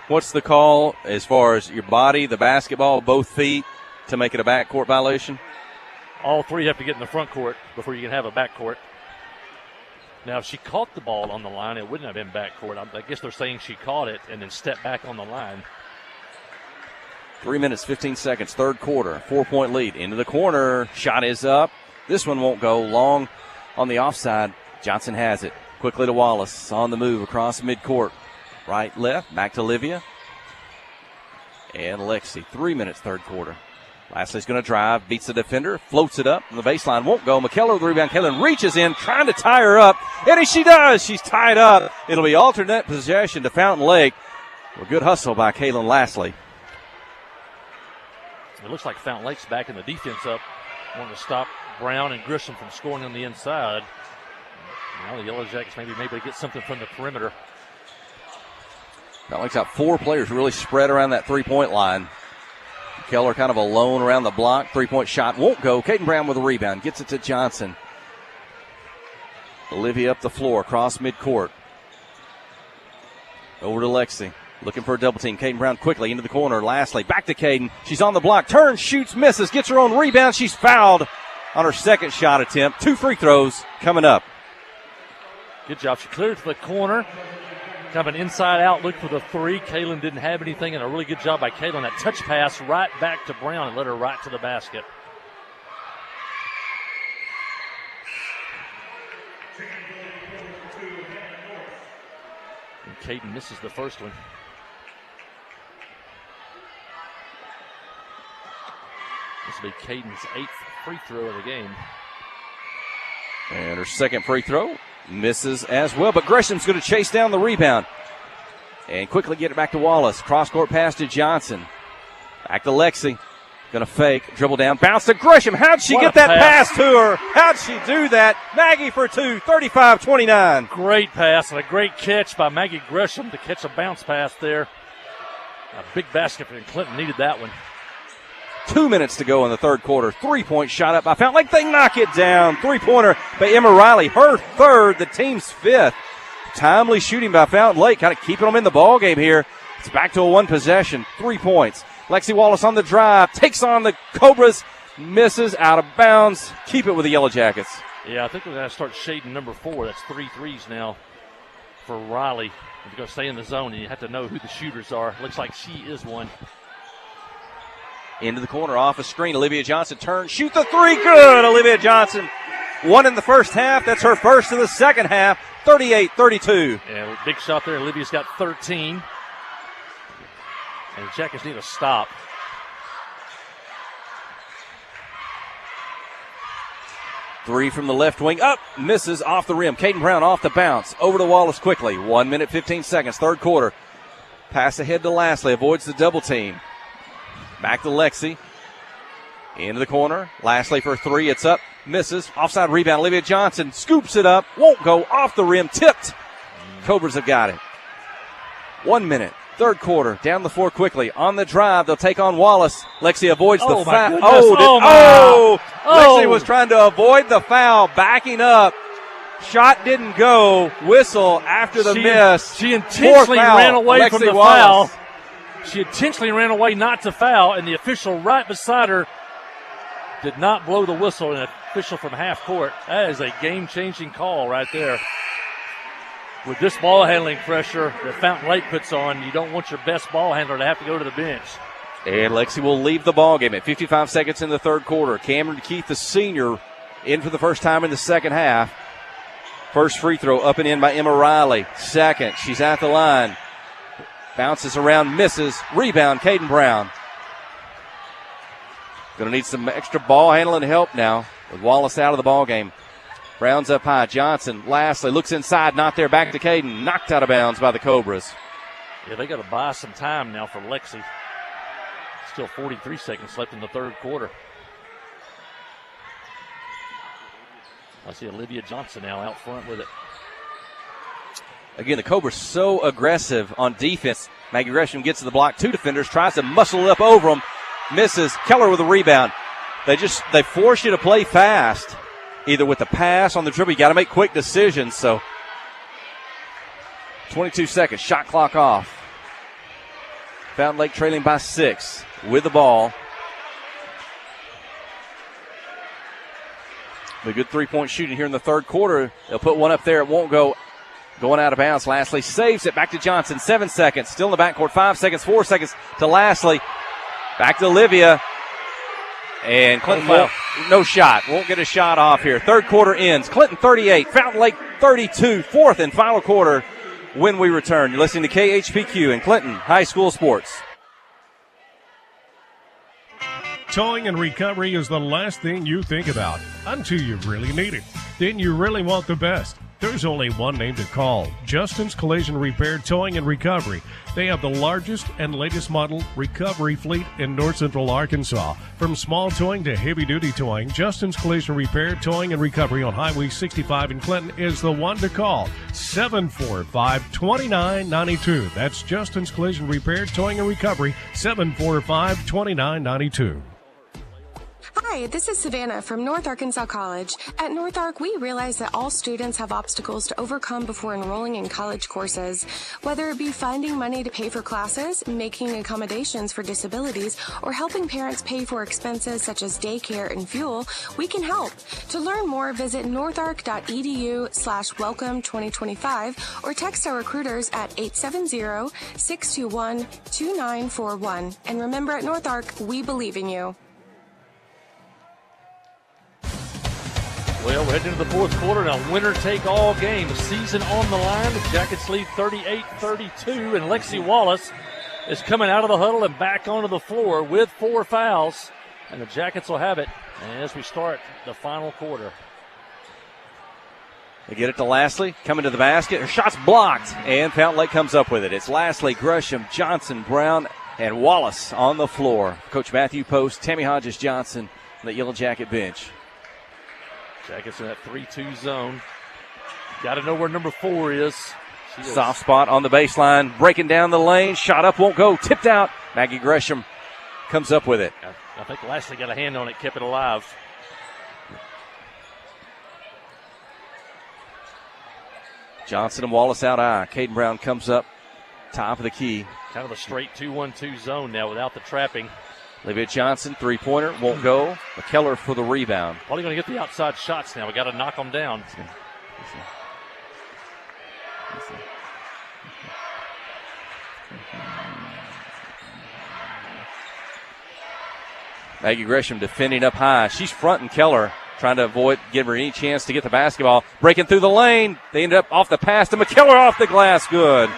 What's the call as far as your body, the basketball, both feet to make it a backcourt violation? All three have to get in the front court before you can have a backcourt. Now, if she caught the ball on the line, it wouldn't have been backcourt. I guess they're saying she caught it and then stepped back on the line. 3 minutes, 15 seconds, third quarter. 4-point lead. Into the corner. Shot is up. This one won't go. Long on the offside. Johnson has it. Quickly to Wallace. On the move across midcourt. Right, left. Back to Livia. And Lexi. 3 minutes, third quarter. Lasley's going to drive. Beats the defender. Floats it up. And the baseline won't go. McKellar with the rebound. Kaylin reaches in. Trying to tie her up. And she does. She's tied up. It'll be alternate possession to Fountain Lake. A good hustle by Kaylin Lasley. It looks like Fountain Lake's backing the defense up, wanting to stop Brown and Grisham from scoring on the inside. Now the Yellow Jackets maybe get something from the perimeter. Fountain Lake's got 4 players really spread around that three-point line. Keller kind of alone around the block. 3-point shot won't go. Caden Brown with a rebound. Gets it to Johnson. Olivia up the floor, across midcourt. Over to Lexi. Looking for a double team. Caden Brown quickly into the corner. Lastly, back to Caden. She's on the block. Turns, shoots, misses. Gets her own rebound. She's fouled on her second shot attempt. 2 free throws coming up. Good job. She cleared to the corner. Kind of an inside-out look for the 3. Kaylin didn't have anything, and a really good job by Kaylin. That touch pass right back to Brown and led her right to the basket. And Kaden misses the first one. This will be Caden's 8th free throw of the game. And her second free throw misses as well, but Gresham's going to chase down the rebound and quickly get it back to Wallace. Cross-court pass to Johnson. Back to Lexi. Going to fake, dribble down, bounce to Gresham. How'd she get that pass to her? How'd she do that? Maggie for 2, 35-29. Great pass and a great catch by Maggie Gresham to catch a bounce pass there. A big basket for Clinton, needed that one. 2 minutes to go in the third quarter. 3-point shot up by Fountain Lake. They knock it down. 3-pointer by Emma Riley. Her third, the team's 5th. Timely shooting by Fountain Lake, kind of keeping them in the ball game here. It's back to a 1 possession. 3 points. Lexi Wallace on the drive. Takes on the Cobras. Misses out of bounds. Keep it with the Yellow Jackets. Yeah, I think we're going to start shading number 4. That's 3 threes now for Riley. You're going to stay in the zone, and you have to know who the shooters are. Looks like she is one. Into the corner, off a screen. Olivia Johnson turns, shoot the 3. Good. Olivia Johnson. 1 in the first half. That's her first in the second half. 38-32. Yeah, big shot there. Olivia's got 13. And the Jackets need a stop. Three from the left wing. Up. Misses off the rim. Caden Brown off the bounce. Over to Wallace quickly. 1 minute, 15 seconds. Third quarter. Pass ahead to Lastly. Avoids the double team. Back to Lexi. Into the corner. Lastly for 3. It's up. Misses. Offside rebound. Olivia Johnson scoops it up. Won't go. Off the rim. Tipped. Cobras have got it. 1 minute. Third quarter. Down the floor quickly. On the drive. They'll take on Wallace. Lexi avoids the foul. Lexi was trying to avoid the foul. Backing up. Shot didn't go. Whistle after the miss. She intentionally ran away from the Wallace. foul. She intentionally ran away not to foul, and the official right beside her did not blow the whistle. An official from half court. That is a game-changing call right there. With this ball handling pressure that Fountain Lake puts on, you don't want your best ball handler to have to go to the bench. And Lexi will leave the ball game at 55 seconds in the third quarter. Cameron Keith, the senior, in for the first time in the second half. First free throw up and in by Emma Riley. Second, she's at the line. Bounces around, misses. Rebound, Caden Brown. Going to need some extra ball handling help now with Wallace out of the ball game. Brown's up high. Johnson, lastly, looks inside, not there. Back to Caden. Knocked out of bounds by the Cobras. Yeah, they got to buy some time now for Lexi. Still 43 seconds left in the third quarter. I see Olivia Johnson now out front with it. Again, the Cobras so aggressive on defense. Maggie Gresham gets to the block. 2 defenders, tries to muscle it up over them. Misses. Keller with a rebound. They force you to play fast, either with the pass on the dribble. You got to make quick decisions. So 22 seconds, shot clock off. Fountain Lake trailing by 6 with the ball. The good three-point shooting here in the third quarter. They'll put one up there. It won't go. Going out of bounds. Lastly saves it. Back to Johnson. 7 seconds. Still in the backcourt. 5 seconds. 4 seconds to Lastly. Back to Olivia. And Clinton no shot. Won't get a shot off here. Third quarter ends. Clinton 38. Fountain Lake 32. Fourth and final quarter when we return. You're listening to KHPQ and Clinton High School Sports. Towing and recovery is the last thing you think about until you really need it. Then you really want the best. There's only one name to call, Justin's Collision Repair Towing and Recovery. They have the largest and latest model recovery fleet in North Central Arkansas. From small towing to heavy-duty towing, Justin's Collision Repair Towing and Recovery on Highway 65 in Clinton is the one to call, 745-2992. That's Justin's Collision Repair Towing and Recovery, 745-2992. Hi, this is Savannah from North Arkansas College. At North Ark, we realize that all students have obstacles to overcome before enrolling in college courses. Whether it be finding money to pay for classes, making accommodations for disabilities, or helping parents pay for expenses such as daycare and fuel, we can help. To learn more, visit northark.edu/welcome2025 or text our recruiters at 870-621-2941. And remember, at North Ark, we believe in you. Well, we're heading into the fourth quarter now. Winner-take-all game. The season on the line. The Jackets lead 38-32, and Lexi Wallace is coming out of the huddle and back onto the floor with 4 fouls. And the Jackets will have it as we start the final quarter. They get it to Lastly, coming to the basket. Her shot's blocked, and Fountain Lake comes up with it. It's Lastly, Gresham, Johnson, Brown, and Wallace on the floor. Coach Matthew Post, Tammy Hodges-Johnson on the Yellow Jacket bench. Jackets in that 3-2 zone. Got to know where number 4 is. Soft spot on the baseline. Breaking down the lane. Shot up, won't go. Tipped out. Maggie Gresham comes up with it. I think Lastly got a hand on it, kept it alive. Johnson and Wallace out high. Caden Brown comes up. Top of the key. Kind of a straight 2-1-2 zone now without the trapping. Olivia Johnson, three-pointer, won't go. McKellar for the rebound. Probably going to get the outside shots now. We got to knock them down. Maggie Gresham defending up high. She's fronting Keller, trying to avoid, give her any chance to get the basketball. Breaking through the lane. They ended up off the pass to McKellar off the glass. Good.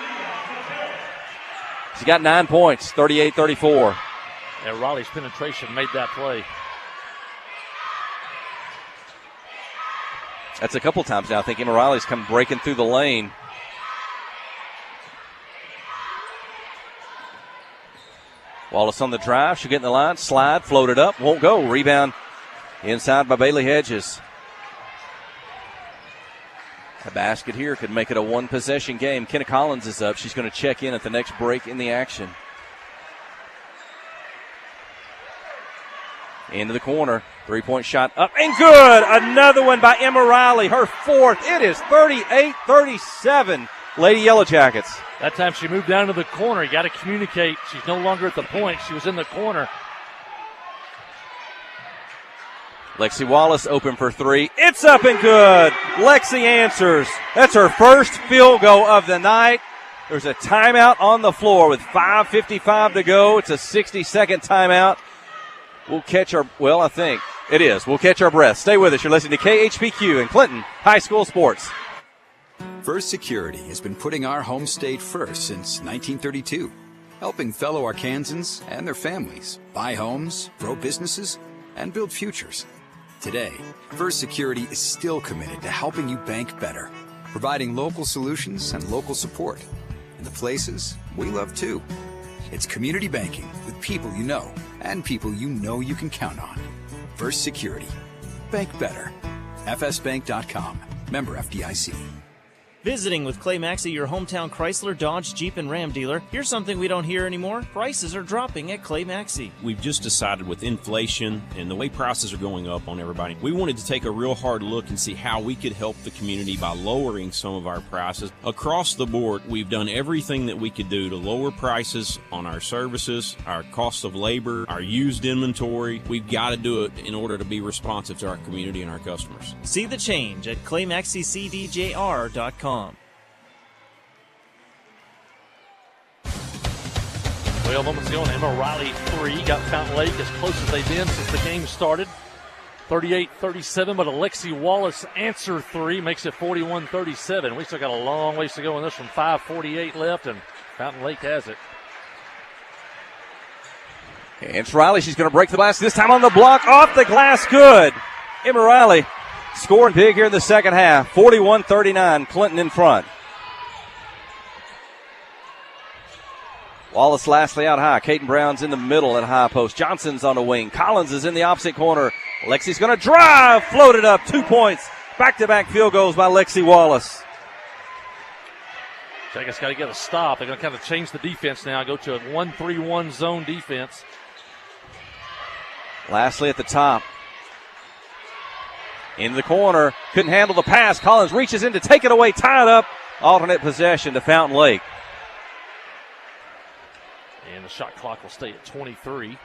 She's got 9 points, 38-34. And Riley's penetration made that play. That's a couple times now. I think Emma Riley's come breaking through the lane. Wallace on the drive. She'll get in the line. Slide. Floated up. Won't go. Rebound inside by Bailey Hedges. A basket here could make it a one-possession game. Kenna Collins is up. She's going to check in at the next break in the action. Into the corner. Three-point shot up and good. Another one by Emma Riley. Her 4th. It is 38-37. Lady Yellow Jackets. That time she moved down to the corner. You got to communicate. She's no longer at the point. She was in the corner. Lexi Wallace open for 3. It's up and good. Lexi answers. That's her first field goal of the night. There's a timeout on the floor with 5:55 to go. It's a 60-second timeout. We'll catch our, well, I think it is. We'll catch our breath. Stay with us. You're listening to KHPQ and Clinton High School Sports. First Security has been putting our home state first since 1932, helping fellow Arkansans and their families buy homes, grow businesses, and build futures. Today, First Security is still committed to helping you bank better, providing local solutions and local support in the places we love too. It's community banking with people you know and people you know you can count on. First Security. Bank better. FSbank.com. Member FDIC. Visiting with Clay Maxey, your hometown Chrysler, Dodge, Jeep, and Ram dealer. Here's something we don't hear anymore. Prices are dropping at Clay Maxey. We've just decided with inflation and the way prices are going up on everybody, we wanted to take a real hard look and see how we could help the community by lowering some of our prices. Across the board, we've done everything that we could do to lower prices on our services, our cost of labor, our used inventory. We've got to do it in order to be responsive to our community and our customers. See the change at ClayMaxeyCDJR.com. Well, moments ago, Emma Riley 3 got Fountain Lake as close as they've been since the game started. 38-37, but Alexi Wallace answer 3 makes it 41-37. We still got a long ways to go in this one. 5:48 left, and Fountain Lake has it. And it's Riley. She's going to break the glass. This time on the block. Off the glass. Good. Emma Riley scoring big here in the second half. 41-39. Clinton in front. Wallace lastly out high. Caden Brown's in the middle at high post. Johnson's on the wing. Collins is in the opposite corner. Lexi's going to drive. Floated up. 2 points. Back-to-back field goals by Lexi Wallace. Jackets got to get a stop. They're going to kind of change the defense now. Go to a 1-3-1 zone defense. Lastly at the top. Into the corner. Couldn't handle the pass. Collins reaches in to take it away. Tied up. Alternate possession to Fountain Lake. And the shot clock will stay at 23.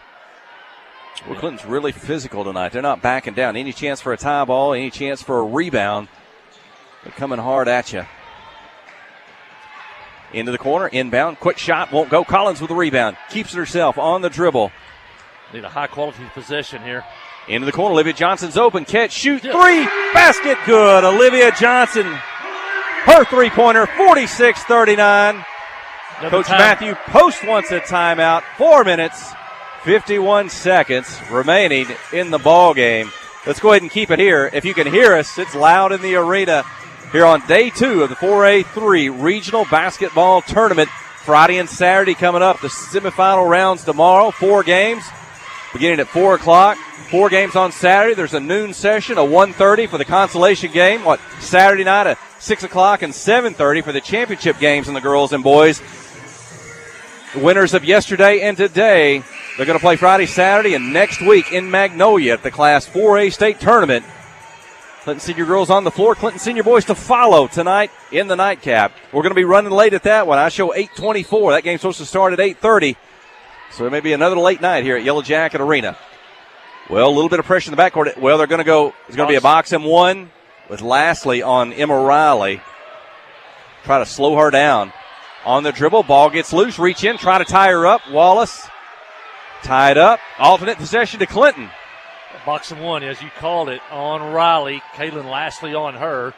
Well, Clinton's really physical tonight. They're not backing down. Any chance for a tie ball, any chance for a rebound. They're coming hard at you. Into the corner, inbound, quick shot, won't go. Collins with the rebound. Keeps it herself on the dribble. Need a high-quality possession here. Into the corner, Olivia Johnson's open. Catch, shoot, 3, basket good. Olivia Johnson, her three-pointer, 46-39. Coach Matthew Post wants a timeout. 4 minutes, 51 seconds remaining in the ball game. Let's go ahead and keep it here. If you can hear us, it's loud in the arena here on day 2 of the 4A3 Regional Basketball Tournament. Friday and Saturday coming up. The semifinal rounds tomorrow. 4 games beginning at 4 o'clock. 4 games on Saturday. There's a noon session, a 1:30 for the consolation game. Saturday night at 6 o'clock and 7:30 for the championship games in the girls and boys. The winners of yesterday and today, they're going to play Friday, Saturday, and next week in Magnolia at the Class 4A state tournament. Clinton Senior girls on the floor. Clinton Senior boys to follow tonight in the nightcap. We're going to be running late at that one. I show 8:24. That game's supposed to start at 8:30. So it may be another late night here at Yellow Jacket Arena. Well, a little bit of pressure in the backcourt. Well, they're going to go. It's going to be a box and one with lastly on Emma Riley. Try to slow her down. On the dribble, ball gets loose. Reach in, try to tie her up. Wallace tied up. Alternate possession to Clinton. Box and one, as you called it, on Riley. Kaylin lastly on her.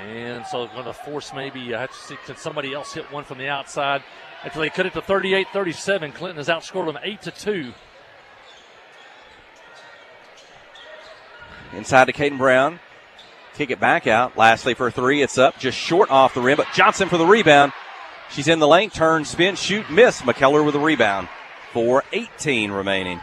And so going to force maybe, I have to see, can somebody else hit one from the outside? After they cut it to 38-37, Clinton has outscored them 8-2. Inside to Caden Brown. Kick it back out. Lastly for 3, it's up. Just short off the rim, but Johnson for the rebound. She's in the lane. Turn, spin, shoot, miss. McKellar with the rebound. 4:18 remaining.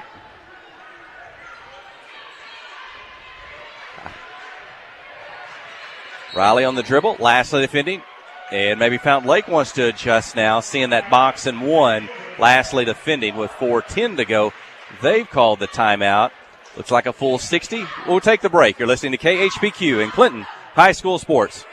Riley on the dribble. Lastly defending. And maybe Fountain Lake wants to adjust now, seeing that box and one. Lastly defending with 4:10 to go. They've called the timeout. Looks like a full 60. We'll take the break. You're listening to KHPQ in Clinton High School Sports.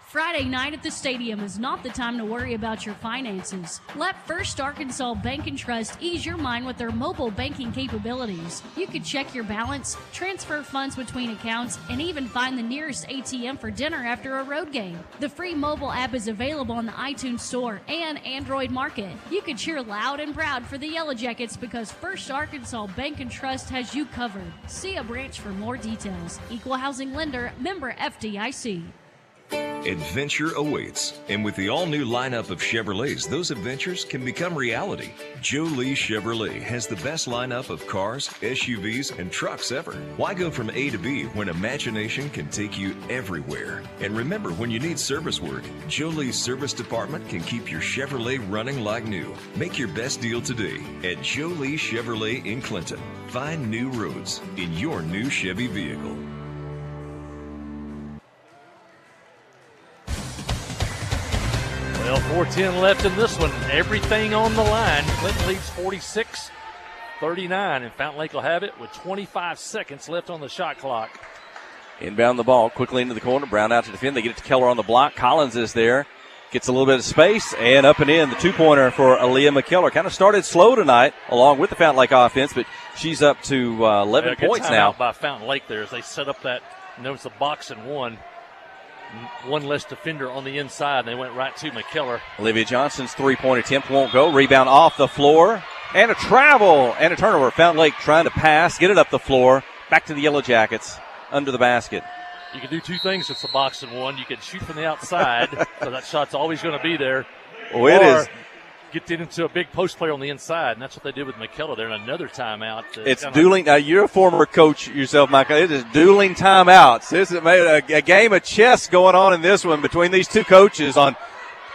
Friday night at the stadium is not the time to worry about your finances. Let First Arkansas Bank and Trust ease your mind with their mobile banking capabilities. You can check your balance, transfer funds between accounts, and even find the nearest ATM for dinner after a road game. The free mobile app is available on the iTunes Store and Android Market. You can cheer loud and proud for the Yellow Jackets because First Arkansas Bank and Trust has you covered. See a branch for more details. Equal housing lender, member FDIC. Adventure awaits, and with the all-new lineup of Chevrolets, those adventures can become reality. Jolie Chevrolet has the best lineup of cars, SUVs, and trucks ever. Why go from A to B when imagination can take you everywhere? And remember, when you need service work, Jolie's service department can keep your Chevrolet running like new. Make your best deal today at Jolie Chevrolet in Clinton. Find new roads in your new Chevy vehicle. Well, 4:10 left in this one. Everything on the line. Clinton leads 46-39, and Fountain Lake will have it with 25 seconds left on the shot clock. Inbound the ball quickly into the corner. Brown out to defend. They get it to Keller on the block. Collins is there. Gets a little bit of space, and up and in. The two-pointer for Aaliyah McKellar. Kind of started slow tonight, along with the Fountain Lake offense, but she's up to 11 points now. Out by Fountain Lake there as they set up that, and there was a box and one less defender on the inside, and they went right to McKellar. Olivia Johnson's three-point attempt won't go. Rebound off the floor, and a travel, and a turnover. Fountain Lake trying to pass, get it up the floor, back to the Yellow Jackets, under the basket. You can do two things with the box and one. You can shoot from the outside, so that shot's always going to be there. Oh, it is. Get it into a big post player on the inside, and that's what they did with McKellar there in another timeout. It's dueling. Now, you're a former coach yourself, Michael. It is dueling timeouts. This is a game of chess going on in this one between these two coaches on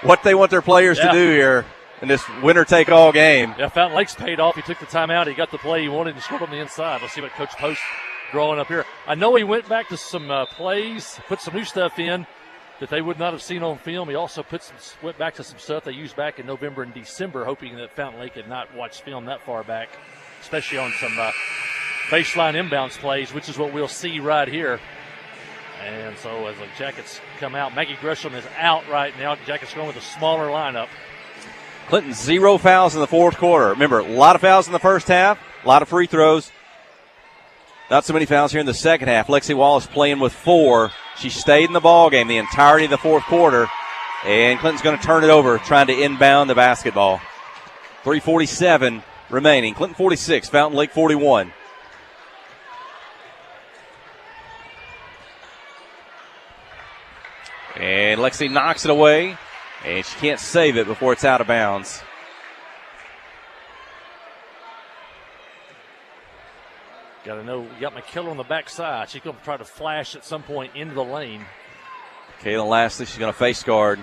what they want their players to do here in this winner-take-all game. Yeah, Fountain Lake's paid off. He took the timeout. He got the play he wanted and scored on the inside. Let's see what Coach Post drawing up here. I know he went back to some plays, put some new stuff in that they would not have seen on film. He also went back to some stuff they used back in November and December, hoping that Fountain Lake had not watched film that far back, especially on some baseline inbounds plays, which is what we'll see right here. And so as the Jackets come out, Maggie Gresham is out right now. Jackets going with a smaller lineup. Clinton, 0 fouls in the fourth quarter. Remember, a lot of fouls in the first half, a lot of free throws. Not so many fouls here in the second half. Lexi Wallace playing with 4. She stayed in the ball game the entirety of the fourth quarter. And Clinton's going to turn it over, trying to inbound the basketball. 3:47 remaining. Clinton 46, Fountain Lake 41. And Lexi knocks it away, and she can't save it before it's out of bounds. Got to know, you got McKellar on the backside. She's going to try to flash at some point into the lane. Kaylin Lastly, she's going to face guard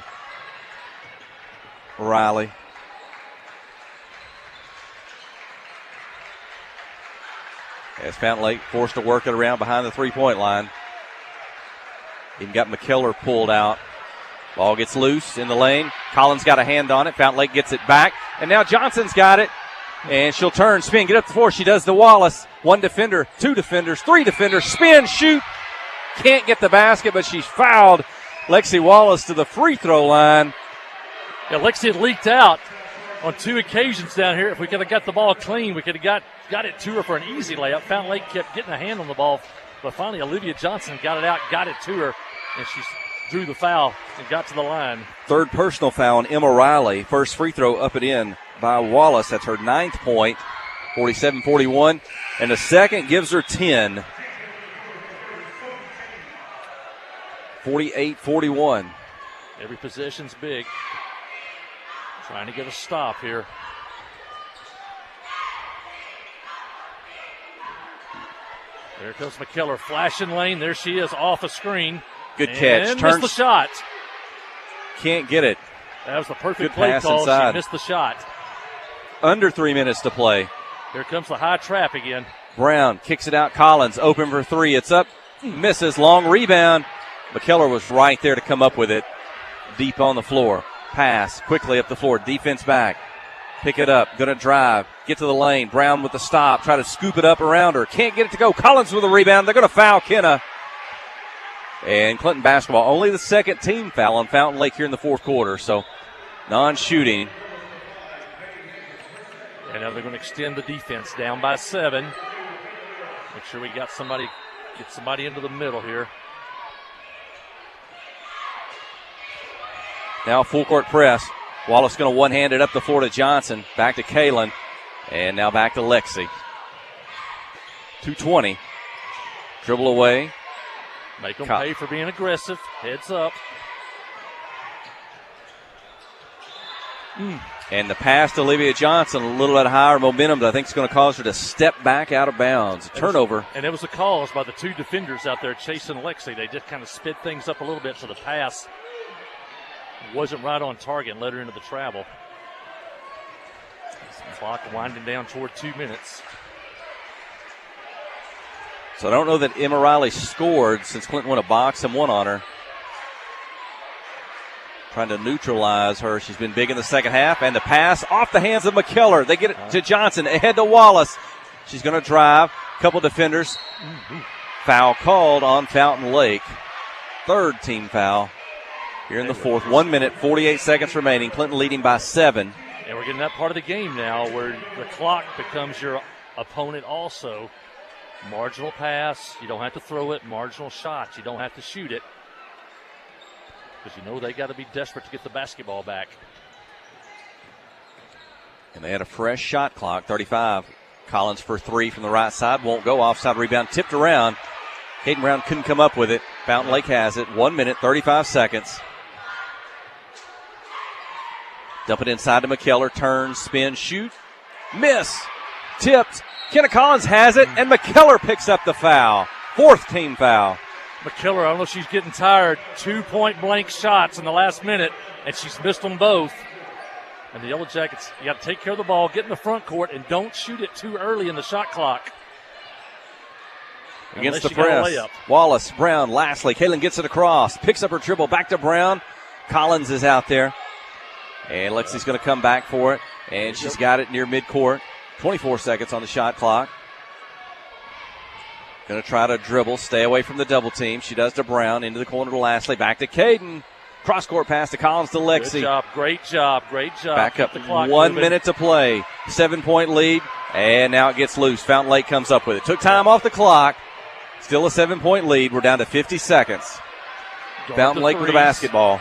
Riley. As Fountain Lake forced to work it around behind the three-point line. Even got McKellar pulled out. Ball gets loose in the lane. Collins got a hand on it. Fountain Lake gets it back. And now Johnson's got it. And she'll turn, spin, get up the floor. She does the Wallace. 1 defender, 2 defenders, 3 defenders. Spin, shoot. Can't get the basket, but she's fouled. Lexi Wallace to the free throw line. Yeah, Lexi had leaked out on 2 occasions down here. If we could have got the ball clean, we could have got it to her for an easy layup. Fountain Lake kept getting a hand on the ball. But finally, Olivia Johnson got it out, got it to her, and she drew the foul and got to the line. Third personal foul on Emma Riley. First free throw up and in by Wallace. That's her 9th point, 47-41. And the second gives her 10. 48-41. Every possession's big. Trying to get a stop here. There comes McKellar, flashing lane. There she is, off a screen. Good catch. And missed the shot. Can't get it. That was the perfect Good play pass call. inside. She missed the shot. Under 3 minutes to play. Here comes the high trap again. Brown kicks it out. Collins open for 3. It's up. Misses. Long rebound. McKellar was right there to come up with it. Deep on the floor. Pass quickly up the floor. Defense back. Pick it up. Going to drive. Get to the lane. Brown with the stop. Try to scoop it up around her. Can't get it to go. Collins with a rebound. They're going to foul Kenna. And Clinton basketball. Only the second team foul on Fountain Lake here in the fourth quarter. So non-shooting. And now they're going to extend the defense down by 7. Make sure we get somebody into the middle here. Now full court press. Wallace going to one-hand it up the floor to Johnson. Back to Kaylin. And now back to Lexi. 2:20. Dribble away. Make them pay for being aggressive. Heads up. And the pass to Olivia Johnson, a little bit higher momentum that I think is going to cause her to step back out of bounds. Turnover. And it was a cause by the 2 defenders out there chasing Lexi. They just kind of sped things up a little bit, so the pass wasn't right on target and led her into the travel. Clock winding down toward 2 minutes. So I don't know that Emma Riley scored since Clinton won a box and one on her. trying to neutralize her. She's been big in the second half. And the pass off the hands of McKellar. They get it to Johnson, ahead to Wallace. She's going to drive. Couple defenders. Foul called on Fountain Lake. Third team foul here in the fourth. 1 minute, 48 seconds remaining. Clinton leading by 7. And we're getting that part of the game now where the clock becomes your opponent also. Marginal pass, you don't have to throw it. Marginal shot, you don't have to shoot it. Because you know they got to be desperate to get the basketball back. And they had a fresh shot clock, 35. Collins for 3 from the right side. Won't go. Offside rebound tipped around. Caden Brown couldn't come up with it. Fountain Lake has it. 1 minute, 35 seconds. Dump it inside to McKellar. Turn, spin, shoot. Miss. Tipped. Kenna Collins has it, and McKellar picks up the foul. Fourth team foul. McKellar, I don't know if she's getting tired. 2 point-blank shots in the last minute, and she's missed them both. And the Yellow Jackets, you got to take care of the ball, get in the front court, and don't shoot it too early in the shot clock. Against the press. Wallace, Brown, lastly. Kaylin gets it across. Picks up her dribble. Back to Brown. Collins is out there. And Lexi's going to come back for it. And she's got it near midcourt. 24 seconds on the shot clock. Going to try to dribble. Stay away from the double team. She does to Brown. Into the corner to Lastly. Back to Caden. Cross-court pass to Collins to Lexi. Good job. Great job. Great job. Back up. 1 minute to play. 7-point lead. And now it gets loose. Fountain Lake comes up with it. Took time off the clock. Still a 7-point lead. We're down to 50 seconds. Fountain Lake with the basketball.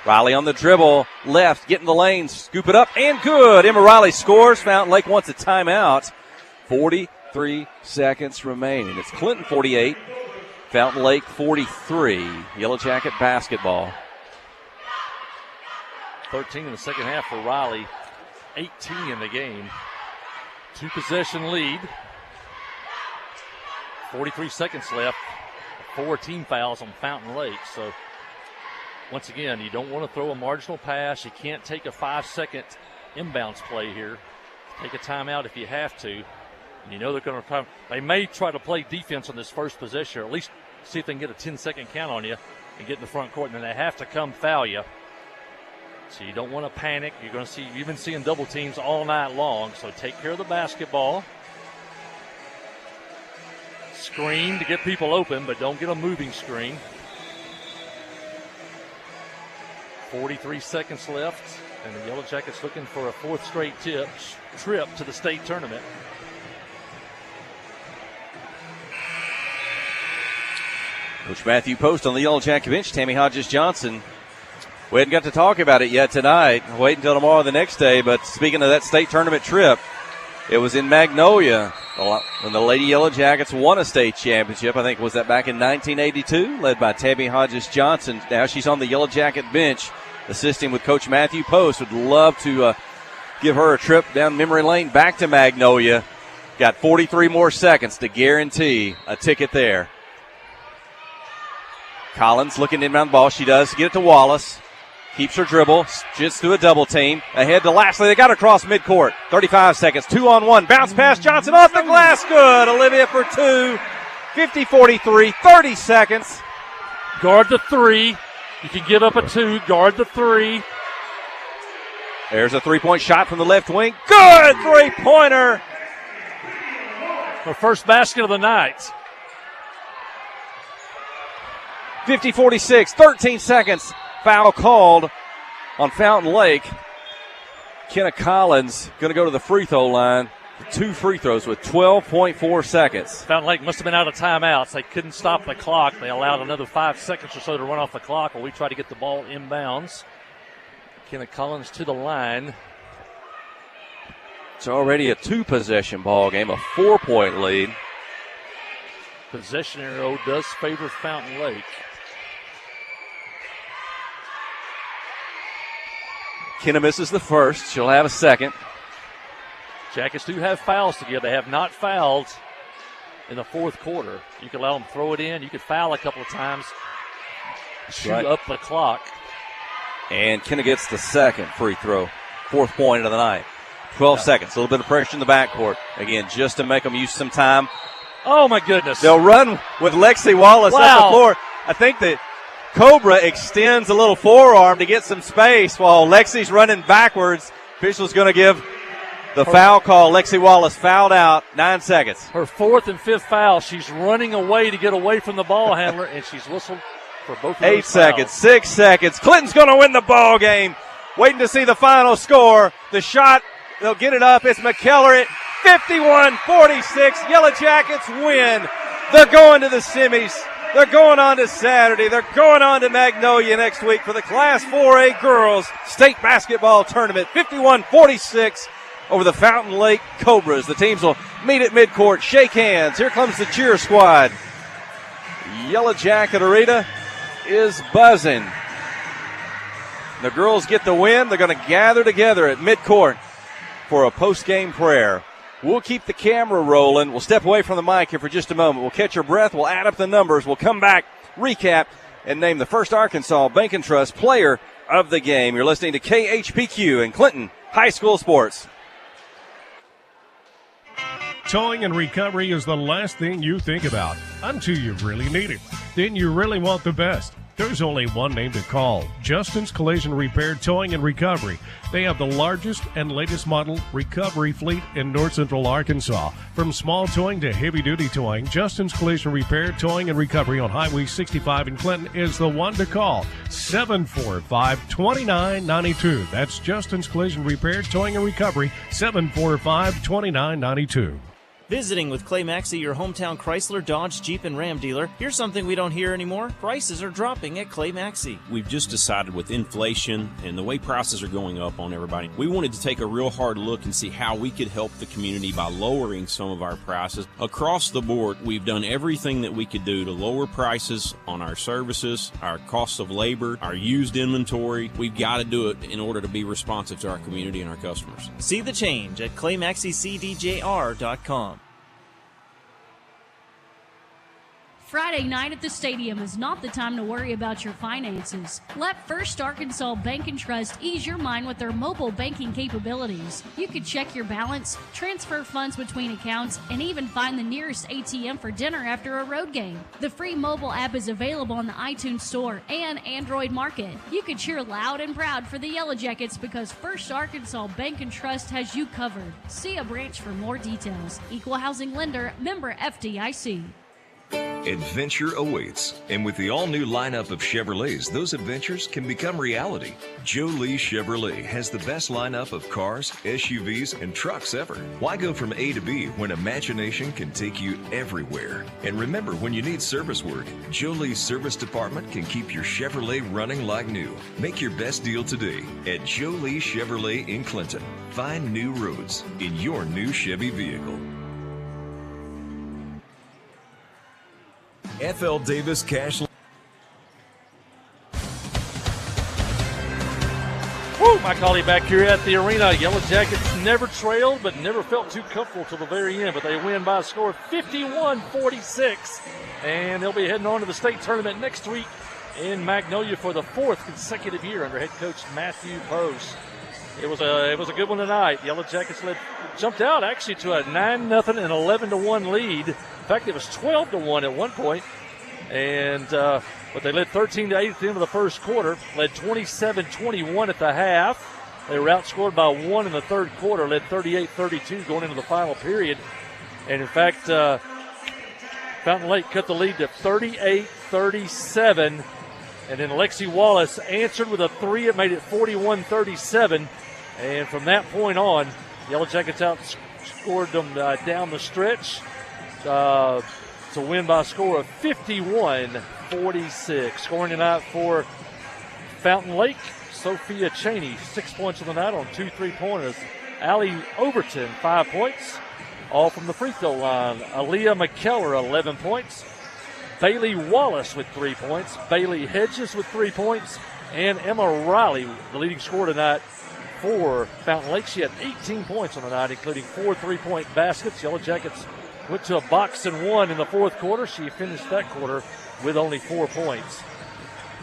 Riley on the dribble. Left. Get in the lane. Scoop it up. And good. Emma Riley scores. Fountain Lake wants a timeout. 43 seconds remaining. It's Clinton 48. Fountain Lake 43. Yellow Jacket basketball. 13 in the second half for Riley. 18 in the game. 2-possession lead. 43 seconds left. 4 team fouls on Fountain Lake. So, once again, you don't want to throw a marginal pass. You can't take a 5-second inbounds play here. Take a timeout if you have to. And you know they're going to they may try to play defense on this first possession, or at least see if they can get a 10-second count on you and get in the front court, and then they have to come foul you. So you don't want to panic. You're going to see, you've been seeing double teams all night long, so take care of the basketball. Screen to get people open, but don't get a moving screen. 43 seconds left, and the Yellow Jackets looking for a 4th straight trip to the state tournament. Coach Matthew Post on the Yellow Jacket bench. Tammy Hodges-Johnson. We hadn't got to talk about it yet tonight. Wait until tomorrow the next day. But speaking of that state tournament trip, it was in Magnolia when the Lady Yellow Jackets won a state championship. I think was that back in 1982, led by Tammy Hodges-Johnson. Now she's on the Yellow Jacket bench, assisting with Coach Matthew Post. Would love to give her a trip down memory lane back to Magnolia. Got 43 more seconds to guarantee a ticket there. Collins looking inbound ball. She does get it to Wallace. Keeps her dribble. Just through a double team. Ahead to Lastly. They got across midcourt. 35 seconds. 2-on-1. Bounce pass. Johnson off the glass. Good. Olivia for 2. 50-43. 30 seconds. Guard the 3. You can give up a 2. Guard the 3. There's a 3-point shot from the left wing. Good 3-pointer. Her first basket of the night. 50-46, 13 seconds. Foul called on Fountain Lake. Kenna Collins going to go to the free throw line. 2 free throws with 12.4 seconds. Fountain Lake must have been out of timeouts. They couldn't stop the clock. They allowed another 5 seconds or so to run off the clock while we try to get the ball inbounds. Kenna Collins to the line. It's already a 2-possession ball game, a 4-point lead. Possession arrow does favor Fountain Lake. Kenna misses the first. She'll have a second. Jackets do have fouls to give. They have not fouled in the fourth quarter. You can allow them throw it in. You could foul a couple of times. Shoot up the clock. And Kenna gets the second free throw. 4th point of the night. 12 seconds. A little bit of pressure in the backcourt. Again, just to make them use some time. Oh, my goodness. They'll run with Lexi Wallace up the floor. I think that Cobra extends a little forearm to get some space while Lexi's running backwards. Official's going to give the foul call. Lexi Wallace fouled out. 9 seconds. Her 4th and 5th foul. She's running away to get away from the ball handler, and she's whistled for both of those 8 seconds, fouls. 6 seconds. Clinton's going to win the ball game. Waiting to see the final score. The shot, they'll get it up. It's McKellar at 51-46. Yellow Jackets win. They're going to the semis. They're going on to Saturday. They're going on to Magnolia next week for the Class 4A Girls State Basketball Tournament. 51-46 over the Fountain Lake Cobras. The teams will meet at midcourt, shake hands. Here comes the cheer squad. Yellow Jacket Arena is buzzing. The girls get the win. They're going to gather together at midcourt for a post-game prayer. We'll keep the camera rolling. We'll step away from the mic here for just a moment. We'll catch our breath. We'll add up the numbers. We'll come back, recap, and name the First Arkansas Bank and Trust Player of the Game. You're listening to KHPQ and Clinton High School Sports. Towing and recovery is the last thing you think about until you really need it. Then you really want the best. There's only one name to call, Justin's Collision Repair Towing and Recovery. They have the largest and latest model recovery fleet in North Central Arkansas. From small towing to heavy-duty towing, Justin's Collision Repair Towing and Recovery on Highway 65 in Clinton is the one to call, 745-2992. That's Justin's Collision Repair Towing and Recovery, 745-2992. Visiting with Clay Maxey, your hometown Chrysler, Dodge, Jeep, and Ram dealer. Here's something we don't hear anymore. Prices are dropping at Clay Maxey. We've just decided with inflation and the way prices are going up on everybody, we wanted to take a real hard look and see how we could help the community by lowering some of our prices. Across the board, we've done everything that we could do to lower prices on our services, our cost of labor, our used inventory. We've got to do it in order to be responsive to our community and our customers. See the change at ClayMaxeyCDJR.com. Friday night at the stadium is not the time to worry about your finances. Let First Arkansas Bank and Trust ease your mind with their mobile banking capabilities. You can check your balance, transfer funds between accounts, and even find the nearest ATM for dinner after a road game. The free mobile app is available on the iTunes Store and Android Market. You can cheer loud and proud for the Yellow Jackets because First Arkansas Bank and Trust has you covered. See a branch for more details. Equal housing lender, member FDIC. Adventure awaits, and with the all-new lineup of Chevrolets, those adventures can become reality. Joe Lee Chevrolet has the best lineup of cars, SUVs, and trucks ever. Why go from A to B when imagination can take you everywhere? And remember, when you need service work, Joe Lee's service department can keep your Chevrolet running like new. Make your best deal today at Joe Lee Chevrolet in Clinton. Find new roads in your new Chevy vehicle. FL Davis Cash. Woo! Mike Hawley back here at the arena. Yellow Jackets never trailed, but never felt too comfortable till the very end. But they win by a score of 51-46. And they'll be heading on to the state tournament next week in Magnolia for the 4th consecutive year under head coach Matthew Post. It was a good one tonight. Yellow Jackets jumped out actually to a 9-0 and 11-1 lead. In fact, it was 12-1 at one point. And but they led 13-8 at the end of the first quarter. Led 27-21 at the half. They were outscored by 1 in the third quarter. Led 38-32 going into the final period. And in fact, Fountain Lake cut the lead to 38-37. And then Lexi Wallace answered with a three. It made it 41-37. And from that point on, Yellow Jackets outscored them down the stretch to win by a score of 51-46. Scoring tonight for Fountain Lake, Sophia Cheney, 6 points on the night on 2 3-pointers. Allie Overton, 5 points, all from the free throw line. Aaliyah McKellar, 11 points. Bailey Wallace with 3 points. Bailey Hedges with 3 points. And Emma Riley, the leading scorer tonight for Fountain Lake. She had 18 points on the night, including 4 3-point baskets. Yellow Jackets went to a box and one in the fourth quarter. She finished that quarter with only 4 points.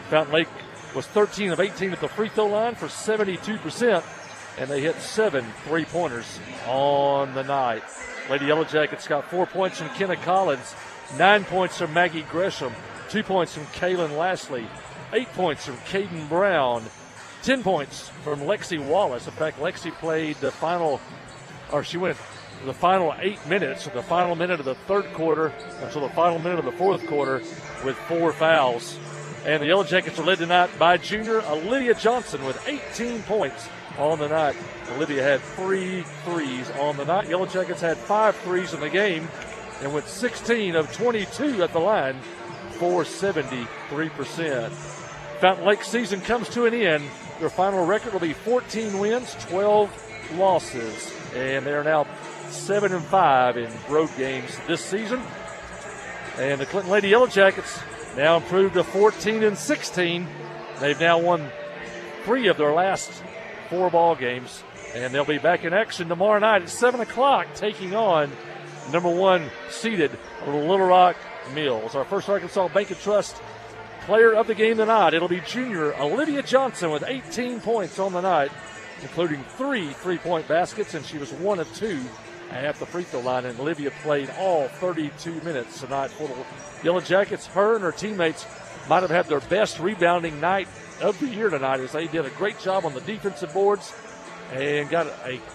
Fountain Lake was 13 of 18 at the free throw line for 72%, and they hit 7 3-pointers on the night. Lady Yellow Jackets got 4 points from Kenna Collins, 9 points from Maggie Gresham, 2 points from Kaylin Lashley, 8 points from Caden Brown, 10 points from Lexi Wallace. In fact, Lexi played she went the final 8 minutes, the final minute of the third quarter until the final minute of the fourth quarter with 4 fouls. And the Yellow Jackets are led tonight by junior Olivia Johnson with 18 points on the night. Olivia had 3 threes on the night. Yellow Jackets had 5 threes in the game and went 16 of 22 at the line for 73%. Fountain Lake season comes to an end. Their final record will be 14 wins, 12 losses. And they are now 7-5 in road games this season. And the Clinton Lady Yellow Jackets now improved to 14-16. They've now won 3 of their last 4 ball games, and they'll be back in action tomorrow night at 7 o'clock, taking on number 1 seeded Little Rock Mills. Our First Arkansas Bank and Trust player of the game tonight, it'll be junior Olivia Johnson with 18 points on the night, including 3 3-point baskets, and she was 1 of 2 at the free throw line, and Olivia played all 32 minutes tonight for the Yellow Jackets. Her and her teammates might have had their best rebounding night of the year tonight, as they did a great job on the defensive boards and got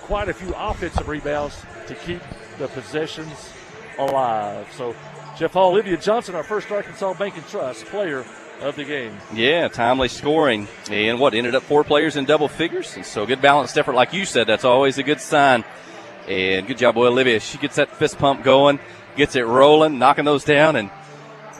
quite a few offensive rebounds to keep the possessions alive. So, Jeff Hall, Olivia Johnson, our First Arkansas Bank and Trust player of the game. Yeah, timely scoring. And ended up 4 players in double figures. And so good balanced effort, like you said. That's always a good sign. And good job, boy, Olivia. She gets that fist pump going, gets it rolling, knocking those down.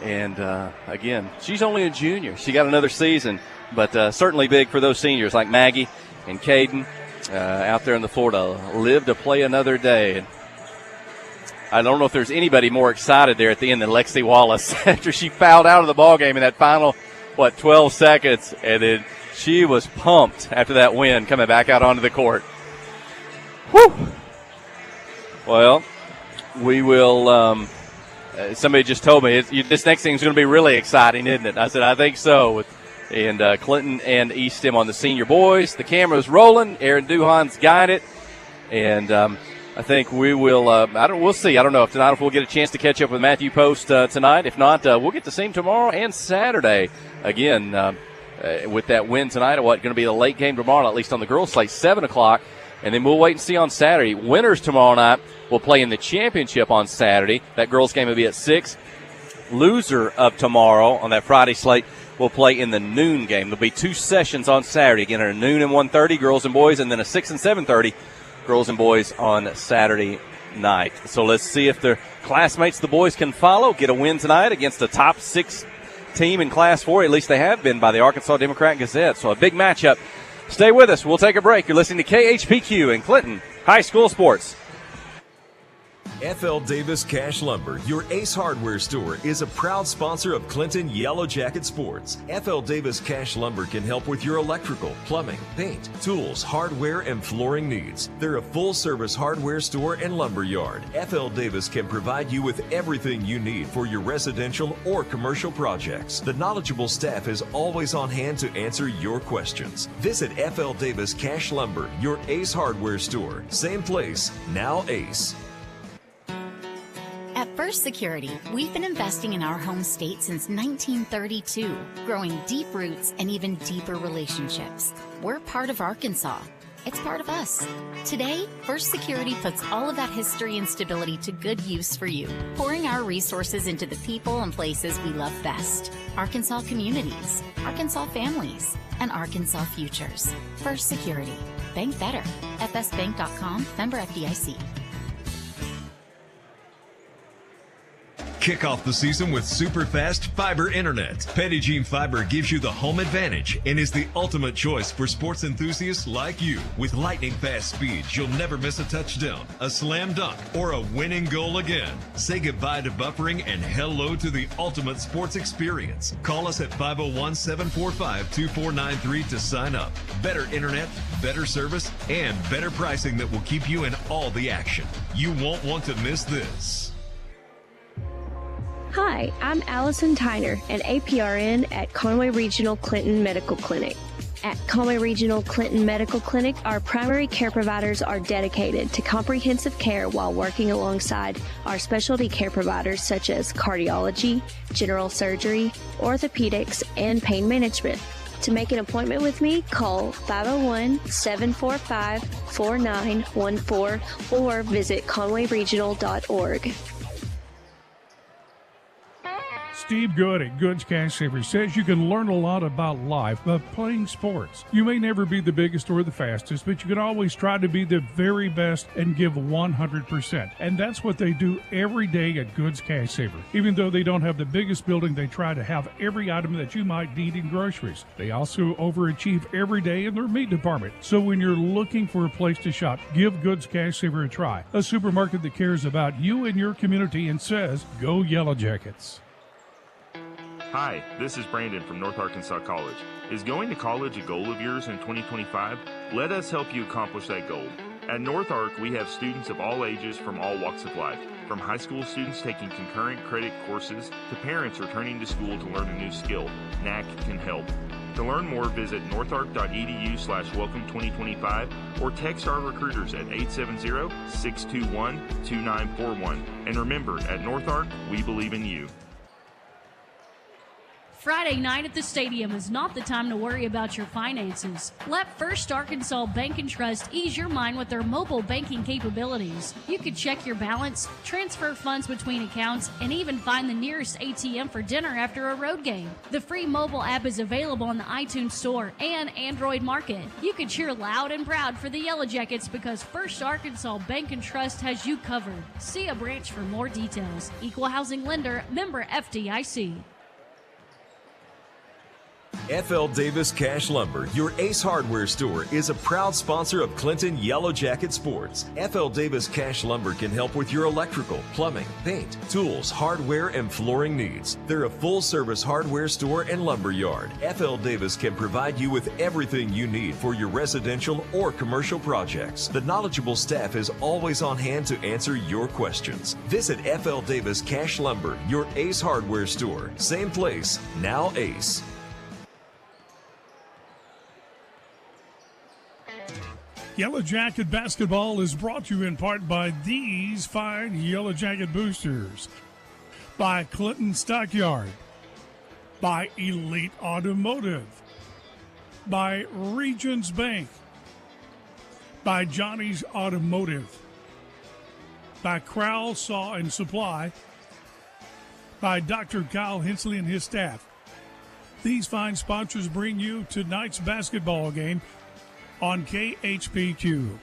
And again, she's only a junior. She got another season, but certainly big for those seniors like Maggie and Caden out there in the floor to live to play another day. And I don't know if there's anybody more excited there at the end than Lexi Wallace after she fouled out of the ballgame in that final, 12 seconds. And then she was pumped after that win coming back out onto the court. Whew. Well, we will somebody just told me this next thing is going to be really exciting, isn't it? I said, I think so. And Clinton and Eastham on the senior boys. The camera's rolling. Aaron Duhan's got it. And I think we will we'll see. I don't know if we'll get a chance to catch up with Matthew Post tonight. If not, we'll get to see him tomorrow and Saturday. Again, with that win tonight, going to be the late game tomorrow, at least on the girls' slate, 7 o'clock. And then we'll wait and see on Saturday. Winners tomorrow night will play in the championship on Saturday. That girls' game will be at 6. Loser of tomorrow on that Friday slate will play in the noon game. There'll be 2 sessions on Saturday. Again, a noon and 1:30, girls and boys, and then a 6 and 7:30, girls and boys on Saturday night. So let's see if their classmates, the boys, can follow, get a win tonight against the top 6 team in Class 4. At least they have been by the Arkansas Democrat-Gazette. So a big matchup. Stay with us. We'll take a break. You're listening to KHPQ in Clinton High School Sports. F.L. Davis Cash Lumber, your Ace Hardware store, is a proud sponsor of Clinton Yellow Jacket Sports. F.L. Davis Cash Lumber can help with your electrical, plumbing, paint, tools, hardware, and flooring needs. They're a full-service hardware store and lumber yard. F.L. Davis can provide you with everything you need for your residential or commercial projects. The knowledgeable staff is always on hand to answer your questions. Visit F.L. Davis Cash Lumber, your Ace Hardware store. Same place, now Ace. At First Security, we've been investing in our home state since 1932, growing deep roots and even deeper relationships. We're part of Arkansas. It's part of us. Today, First Security puts all of that history and stability to good use for you, pouring our resources into the people and places we love best. Arkansas communities, Arkansas families, and Arkansas futures. First Security. Bank better. fsbank.com, member FDIC. Kick off the season with super fast fiber internet. Petit Jean Fiber gives you the home advantage and is the ultimate choice for sports enthusiasts like you. With lightning fast speeds, you'll never miss a touchdown, a slam dunk, or a winning goal again. Say goodbye to buffering and hello to the ultimate sports experience. Call us at 501-745-2493 to sign up. Better internet, better service, and better pricing that will keep you in all the action. You won't want to miss this. Hi, I'm Allison Tyner, an APRN at Conway Regional Clinton Medical Clinic. At Conway Regional Clinton Medical Clinic, our primary care providers are dedicated to comprehensive care while working alongside our specialty care providers such as cardiology, general surgery, orthopedics, and pain management. To make an appointment with me, call 501-745-4914 or visit conwayregional.org. Steve Good at Goods Cash Savers says you can learn a lot about life by playing sports. You may never be the biggest or the fastest, but you can always try to be the very best and give 100%. And that's what they do every day at Goods Cash Saver. Even though they don't have the biggest building, they try to have every item that you might need in groceries. They also overachieve every day in their meat department. So when you're looking for a place to shop, give Goods Cash Saver a try. A supermarket that cares about you and your community and says, go Yellow Jackets. Hi, this is Brandon from North Arkansas College. Is going to college a goal of yours in 2025? Let us help you accomplish that goal. At North Ark, we have students of all ages from all walks of life, from high school students taking concurrent credit courses to parents returning to school to learn a new skill. NAC can help. To learn more, visit northark.edu/welcome2025 or text our recruiters at 870-621-2941. And remember, at North Ark, we believe in you. Friday night at the stadium is not the time to worry about your finances. Let First Arkansas Bank and Trust ease your mind with their mobile banking capabilities. You can check your balance, transfer funds between accounts, and even find the nearest ATM for dinner after a road game. The free mobile app is available in the iTunes Store and Android Market. You can cheer loud and proud for the Yellow Jackets because First Arkansas Bank and Trust has you covered. See a branch for more details. Equal housing lender, member FDIC. FL Davis Cash Lumber, your Ace Hardware store, is a proud sponsor of Clinton Yellow Jacket Sports. FL Davis Cash Lumber can help with your electrical, plumbing, paint, tools, hardware, and flooring needs. They're a full-service hardware store and lumber yard. FL Davis can provide you with everything you need for your residential or commercial projects. The knowledgeable staff is always on hand to answer your questions. Visit FL Davis Cash Lumber, your Ace Hardware store. Same place, now Ace. Yellow Jacket Basketball is brought to you in part by these fine Yellow Jacket boosters. By Clinton Stockyard. By Elite Automotive. By Regions Bank. By Johnny's Automotive. By Crowell Saw and Supply. By Dr. Kyle Hensley and his staff. These fine sponsors bring you tonight's basketball game on KHPQ.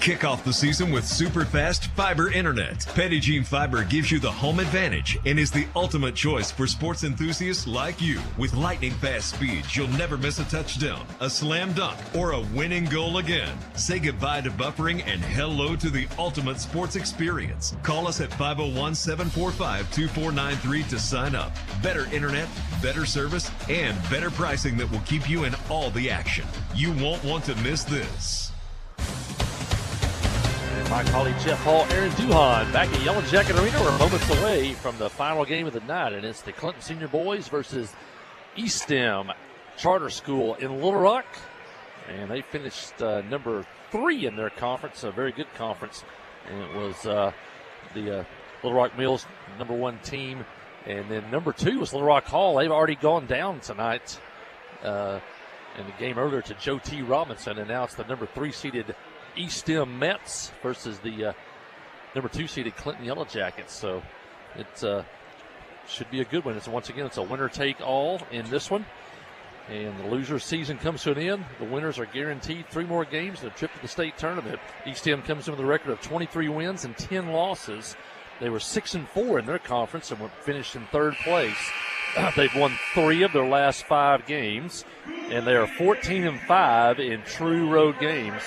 Kick off the season with super fast fiber internet. Petit Jean Fiber gives you the home advantage and is the ultimate choice for sports enthusiasts like you. With lightning fast speeds, you'll never miss a touchdown, a slam dunk, or a winning goal again. Say goodbye to buffering and hello to the ultimate sports experience. Call us at 501-745-2493 to sign up. Better internet, better service, and better pricing that will keep you in all the action. You won't want to miss this. My colleague Jeff Hall, Aaron Duhan, back at Yellow Jacket Arena. We're moments away from the final game of the night, and it's the Clinton Senior Boys versus Eastham Charter School in Little Rock. And they finished number 3 in their conference, a very good conference. And it was the Little Rock Mills number 1 team. And then number 2 was Little Rock Hall. They've already gone down tonight in the game earlier to Joe T. Robinson, and now it's the number 3 seeded Eastham Mets versus the number 2 seeded Clinton Yellow Jackets. So it should be a good one. Once again, it's a winner-take-all in this one. And the loser's season comes to an end. The winners are guaranteed 3 more games and a trip to the state tournament. Eastham comes in with a record of 23 wins and 10 losses. They were 6-4 in their conference and finished in 3rd place. They've won 3 of their last 5 games, and they are 14-5 in true road games.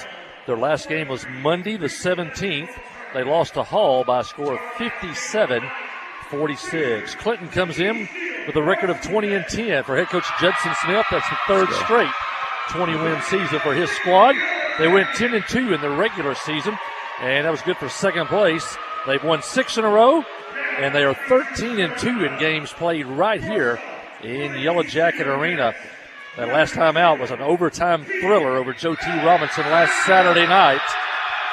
Their last game was Monday the 17th. They lost to Hall by a score of 57-46. Clinton comes in with a record of 20-10 for head coach Judson Smith. That's the 3rd straight 20-win season for his squad. They went 10-2 in the regular season, and that was good for 2nd place. They've won 6 in a row, and they are 13-2 in games played right here in Yellow Jacket Arena. That last time out was an overtime thriller over Joe T. Robinson last Saturday night.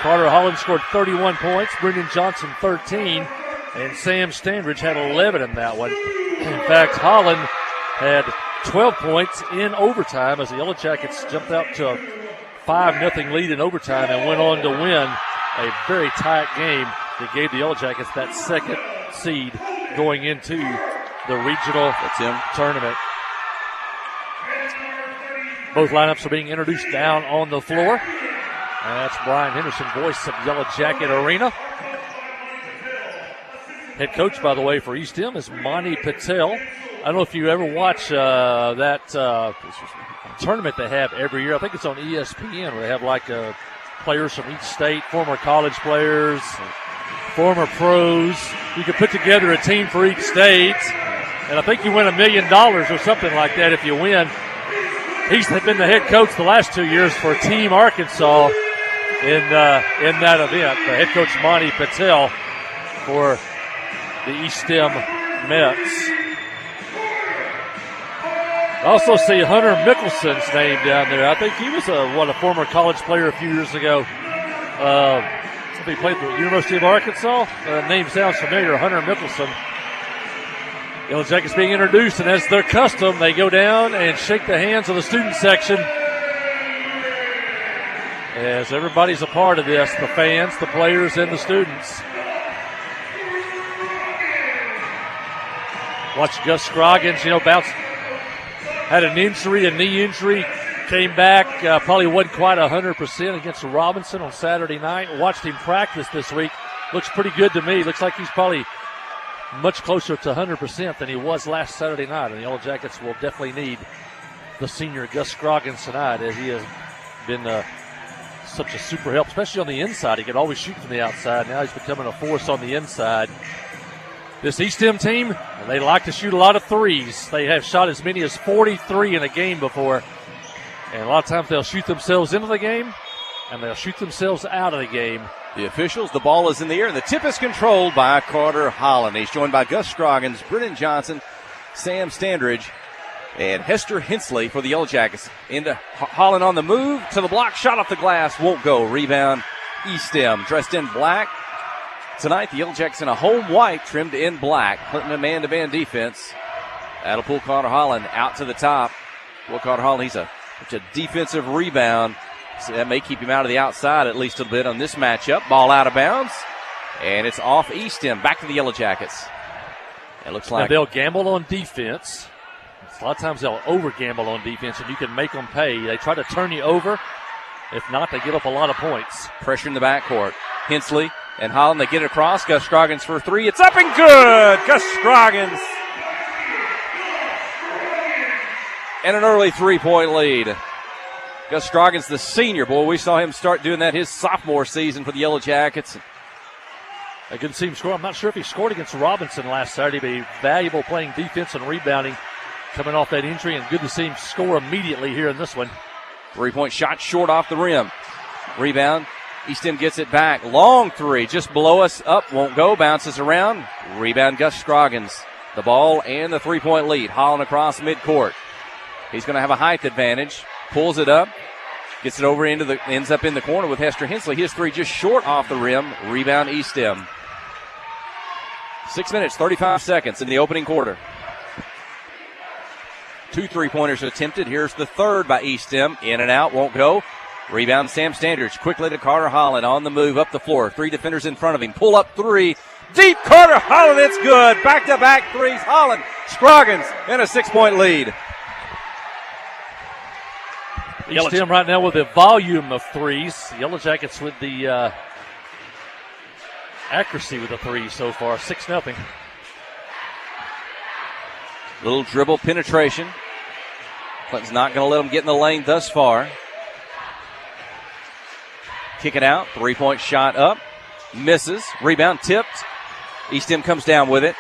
Carter Holland scored 31 points, Brendan Johnson 13, and Sam Standridge had 11 in that one. In fact, Holland had 12 points in overtime as the Yellow Jackets jumped out to a 5-0 lead in overtime and went on to win a very tight game that gave the Yellow Jackets that second seed going into the regional tournament. Both lineups are being introduced down on the floor. And that's Brian Henderson, voice of Yellow Jacket Arena. Head coach, by the way, for East End is Monty Patel. I don't know if you ever watch that tournament they have every year. I think it's on ESPN, where they have like players from each state, former college players, former pros. You can put together a team for each state, and I think you win $1 million or something like that if you win. He's been the head coach the last 2 years for Team Arkansas in that event. The head coach Monty Patel for the East Stem Mets. I also see Hunter Mickelson's name down there. I think he was a former college player a few years ago. He played at the University of Arkansas. Name sounds familiar, Hunter Mickelson. Yellow Jackets being introduced, and as their custom, they go down and shake the hands of the student section. As everybody's a part of this, the fans, the players, and the students. Watch Gus Scroggins, bounce. Had an injury, a knee injury, came back, probably wasn't quite 100% against Robinson on Saturday night. Watched him practice this week. Looks pretty good to me. Looks like he's probably much closer to 100% than he was last Saturday night. And the Yellow Jackets will definitely need the senior Gus Scroggins tonight, as he has been such a super help, especially on the inside. He could always shoot from the outside. Now he's becoming a force on the inside. This East End team, they like to shoot a lot of threes. They have shot as many as 43 in a game before. And a lot of times they'll shoot themselves into the game, and they'll shoot themselves out of the game. The officials, the ball is in the air, and the tip is controlled by Carter Holland. He's joined by Gus Scroggins, Brennan Johnson, Sam Standridge, and Hester Hensley for the Yellow Jackets. Into Holland on the move to the block, shot off the glass, won't go. Rebound, East End, dressed in black. Tonight, the Yellow Jackets in a home white, trimmed in black, putting a man-to-man defense. That'll pull Carter Holland out to the top. Well, Carter Holland, he's a defensive rebound. So that may keep him out of the outside at least a bit on this matchup. Ball out of bounds, and it's off East End. Back to the Yellow Jackets. It looks like now they'll gamble on defense. A lot of times they'll over-gamble on defense, and you can make them pay. They try to turn you over. If not, they give up a lot of points. Pressure in the backcourt. Hensley and Holland, they get it across. Gus Scroggins for three. It's up and good. Gus Scroggins. And an early three-point lead. Gus Scroggins, the senior. Boy, we saw him start doing that his sophomore season for the Yellow Jackets. I couldn't see him score. I'm not sure if he scored against Robinson last Saturday, but he's valuable playing defense and rebounding coming off that injury, and good to see him score immediately here in this one. Three-point shot short off the rim. Rebound. East End gets it back. Long three, just below us, up, won't go, bounces around. Rebound, Gus Scroggins. The ball and the three-point lead. Holland across midcourt. He's going to have a height advantage. Pulls it up. Gets it over ends up in the corner with Hester Hensley. His three just short off the rim. Rebound, East End. 6 minutes, 35 seconds in the opening quarter. 2 3-pointers attempted. Here's the third by East End. In and out, won't go. Rebound, Sam Standridge. Quickly to Carter Holland on the move up the floor. 3 defenders in front of him. Pull up three. Deep Carter Holland, it's good. Back-to-back threes. Holland, Scroggins, and a 6-point lead. East End right now with a volume of threes. Yellow Jackets with the accuracy with the threes so far. 6-0. Little dribble penetration. Clinton's not going to let them get in the lane thus far. Kick it out. 3-point shot up. Misses. Rebound tipped. East End comes down with it.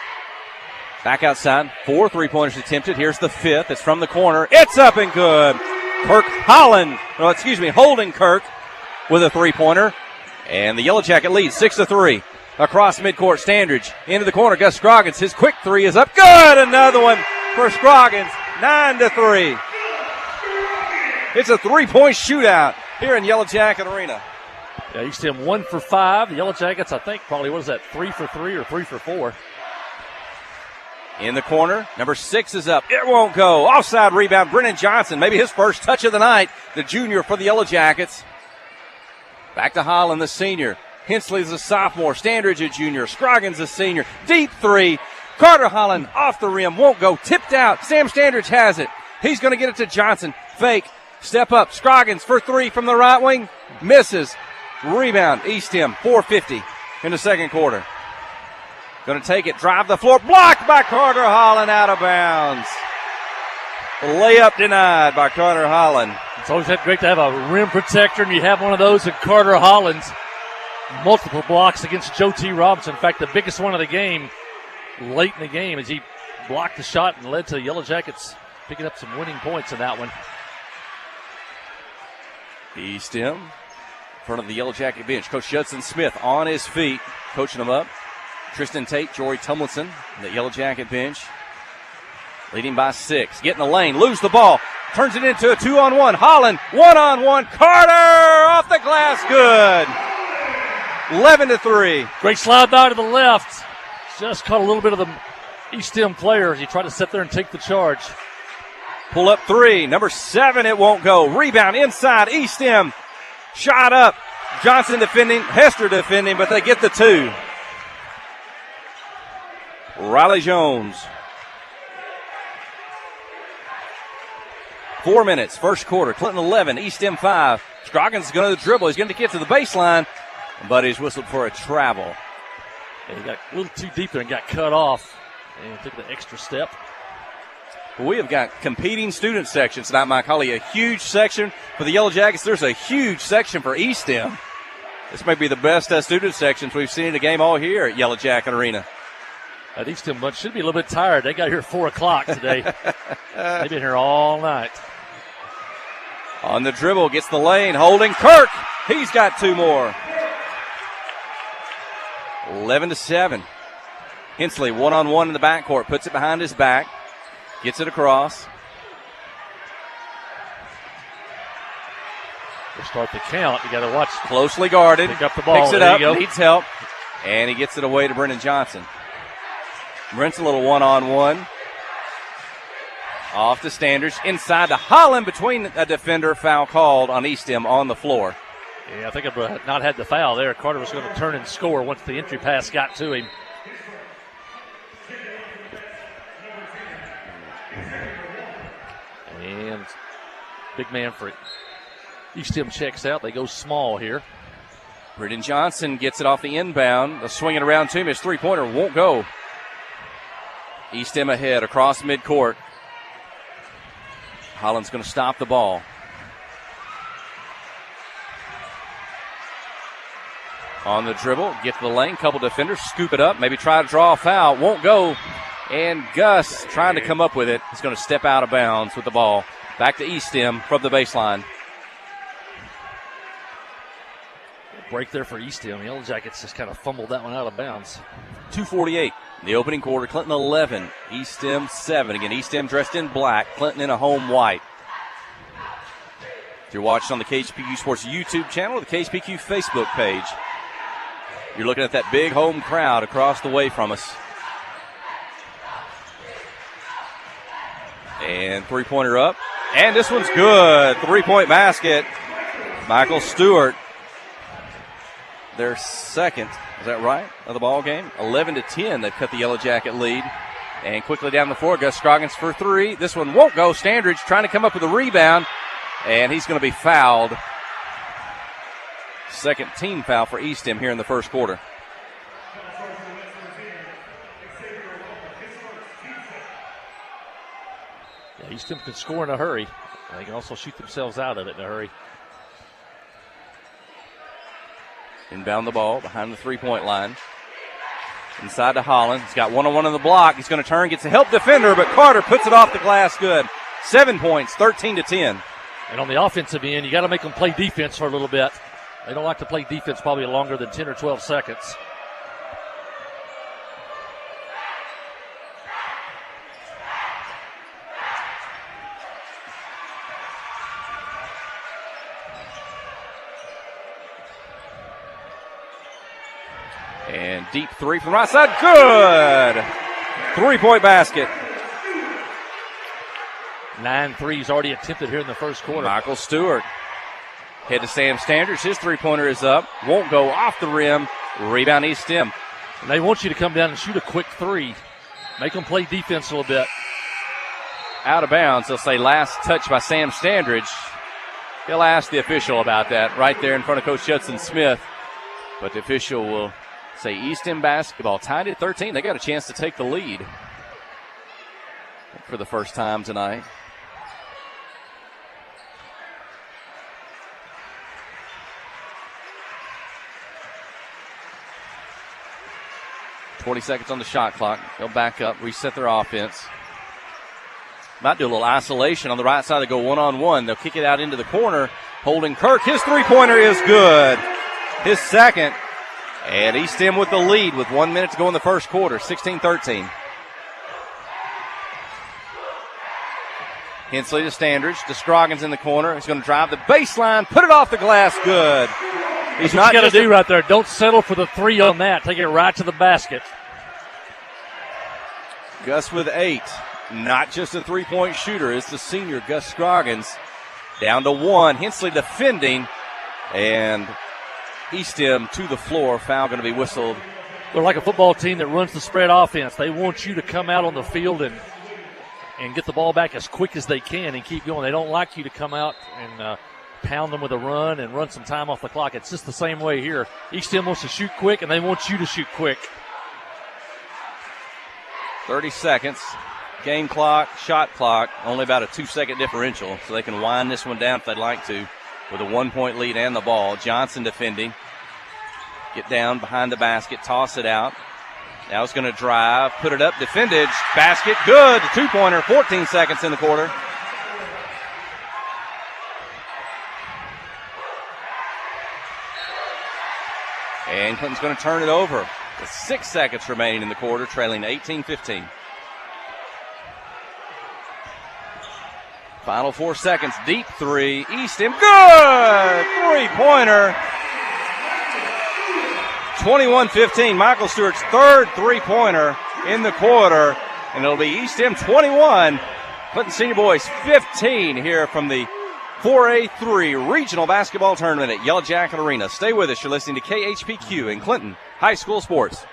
Back outside. 4 3-pointers attempted. Here's the fifth. It's from the corner. It's up and good. Holden Kirk with a 3-pointer. And the Yellow Jacket leads 6-3. Across midcourt, Standridge into the corner. Gus Scroggins, his quick three is up. Good! Another one for Scroggins, 9-3. It's a 3-point shootout here in Yellow Jacket Arena. Yeah, East Tim 1 for 5. The Yellow Jackets, I think, probably, 3 for 3 or 3 for 4. In the corner, number 6 is up. It won't go. Offside rebound, Brennan Johnson, maybe his first touch of the night, the junior for the Yellow Jackets. Back to Holland, the senior. Hensley's a sophomore. Standridge a junior. Scroggins a senior. Deep three. Carter Holland off the rim. Won't go. Tipped out. Sam Standridge has it. He's going to get it to Johnson. Fake. Step up. Scroggins for 3 from the right wing. Misses. Rebound. East Tim. 4:50 in the second quarter. Going to take it. Drive the floor. Blocked by Carter Holland, out of bounds. Layup denied by Carter Holland. It's always great to have a rim protector, and you have one of those in Carter Holland's multiple blocks against Joe T. Robinson. In fact, the biggest one of the game late in the game as he blocked the shot and led to the Yellow Jackets picking up some winning points in that one. East Tim in front of the Yellow Jacket bench. Coach Judson Smith on his feet, coaching them up. Tristan Tate, Jory Tumlinson, the Yellow Jacket bench. Leading by 6. Get in the lane, lose the ball. Turns it into a 2-on-1. Holland, 1-on-1. Carter off the glass, good. 11-3. Great slide by to the left. Just caught a little bit of the East Tim player as he tried to sit there and take the charge. Pull up 3. Number 7, it won't go. Rebound inside, East Tim. Shot up. Johnson defending, Hester defending, but they get the 2. Riley Jones. 4 minutes, first quarter. Clinton 11, East Tim 5. Scroggins is going to dribble. He's going to get to the baseline, but he's whistled for a travel. And he got a little too deep there and got cut off and took the extra step. We have got competing student sections tonight, Mike Holly. A huge section for the Yellow Jackets. There's a huge section for East Tim. This may be the best student sections we've seen in a game all here at Yellow Jacket Arena. That East Tim bunch should be a little bit tired. They got here at 4 o'clock today. They've been here all night. On the dribble, gets the lane, holding Kirk. He's got 2 more. 11-7. Hensley, 1-on-1 in the backcourt, puts it behind his back, gets it across. We'll start the count. You got to watch. Closely guarded. Pick up the ball. Picks it up, needs help, and he gets it away to Brennan Johnson. Brent's a little 1-on-1. Off to Standards. Inside to Holland between a defender. Foul called on East Tim on the floor. Yeah, I think if I not had the foul there, Carter was going to turn and score once the entry pass got to him. And big man for it. East Tim checks out. They go small here. Brennan Johnson gets it off the inbound. A swinging around to him. His three-pointer won't go. East Tim ahead across midcourt. Holland's going to stop the ball. On the dribble, get to the lane, couple defenders, scoop it up, maybe try to draw a foul, won't go. And Gus trying to come up with it. He's going to step out of bounds with the ball. Back to East Tim from the baseline. Break there for East Tim. The Yellow Jackets just kind of fumbled that one out of bounds. 2:48. The opening quarter, Clinton 11, East Tim 7. Again, East Tim dressed in black, Clinton in a home white. If you're watching on the KHPQ Sports YouTube channel or the KHPQ Facebook page, you're looking at that big home crowd across the way from us. And three-pointer up. And this one's good. 3-point basket. Michael Stewart, their second. Is that right, of the ball game? 11-10, they've cut the Yellow Jacket lead. And quickly down the floor, Gus Scroggins for 3. This one won't go. Standridge trying to come up with a rebound, and he's going to be fouled. Second team foul for East Tim here in the first quarter. Yeah, East Tim can score in a hurry. They can also shoot themselves out of it in a hurry. Inbound the ball behind the three-point line. Inside to Holland. He's got 1-on-1 on the block. He's going to turn, gets a help defender, but Carter puts it off the glass good. 7 points, 13-10. And on the offensive end, you got to make them play defense for a little bit. They don't like to play defense probably longer than 10 or 12 seconds. And deep three from the right side. Good. 3-point basket. 9 threes already attempted here in the first quarter. Michael Stewart. Head to Sam Standards. His three-pointer is up. Won't go off the rim. Rebound East Stem. And they want you to come down and shoot a quick three. Make them play defense a little bit. Out of bounds. They'll say last touch by Sam Standridge. He'll ask the official about that right there in front of Coach Judson Smith. But the official will say East End basketball tied at 13. They got a chance to take the lead for the first time tonight. .20 seconds on the shot clock. They'll back up, reset their offense. Might do a little isolation on the right side. They go one-on-one. They'll kick it out into the corner. Holding Kirk. His three-pointer is good. His second. And East End with the lead with 1 minute to go in the first quarter. 16-13. Hensley to Standridge. To Scroggins in the corner. He's going to drive the baseline. Put it off the glass. Good. He's not going to do right there. Don't settle for the three on that. Take it right to the basket. Gus with 8. Not just a three-point shooter. It's the senior, Gus Scroggins. Down to 1. Hensley defending. And Eastham to the floor. Foul going to be whistled. They're like a football team that runs the spread offense. They want you to come out on the field and get the ball back as quick as they can and keep going. They don't like you to come out and pound them with a run and run some time off the clock. It's just the same way here. Eastham wants to shoot quick, and they want you to shoot quick. 30 seconds. Game clock, shot clock, only about a 2-second differential, so they can wind this one down if they'd like to with a 1-point lead and the ball. Johnson defending. Get down behind the basket, toss it out. Now he's going to drive, put it up, defended, basket, good. The two-pointer, 14 seconds in the quarter. And Clinton's going to turn it over with 6 seconds remaining in the quarter, trailing 18-15. Final 4 seconds, deep three, Eastham, good! Three-pointer. 21-15, Michael Stewart's third three-pointer in the quarter, and it'll be Eastham 21, Clinton Senior Boys 15 here from the 4A3 Regional Basketball Tournament at Yellow Jacket Arena. Stay with us. You're listening to KHPQ in Clinton High School Sports.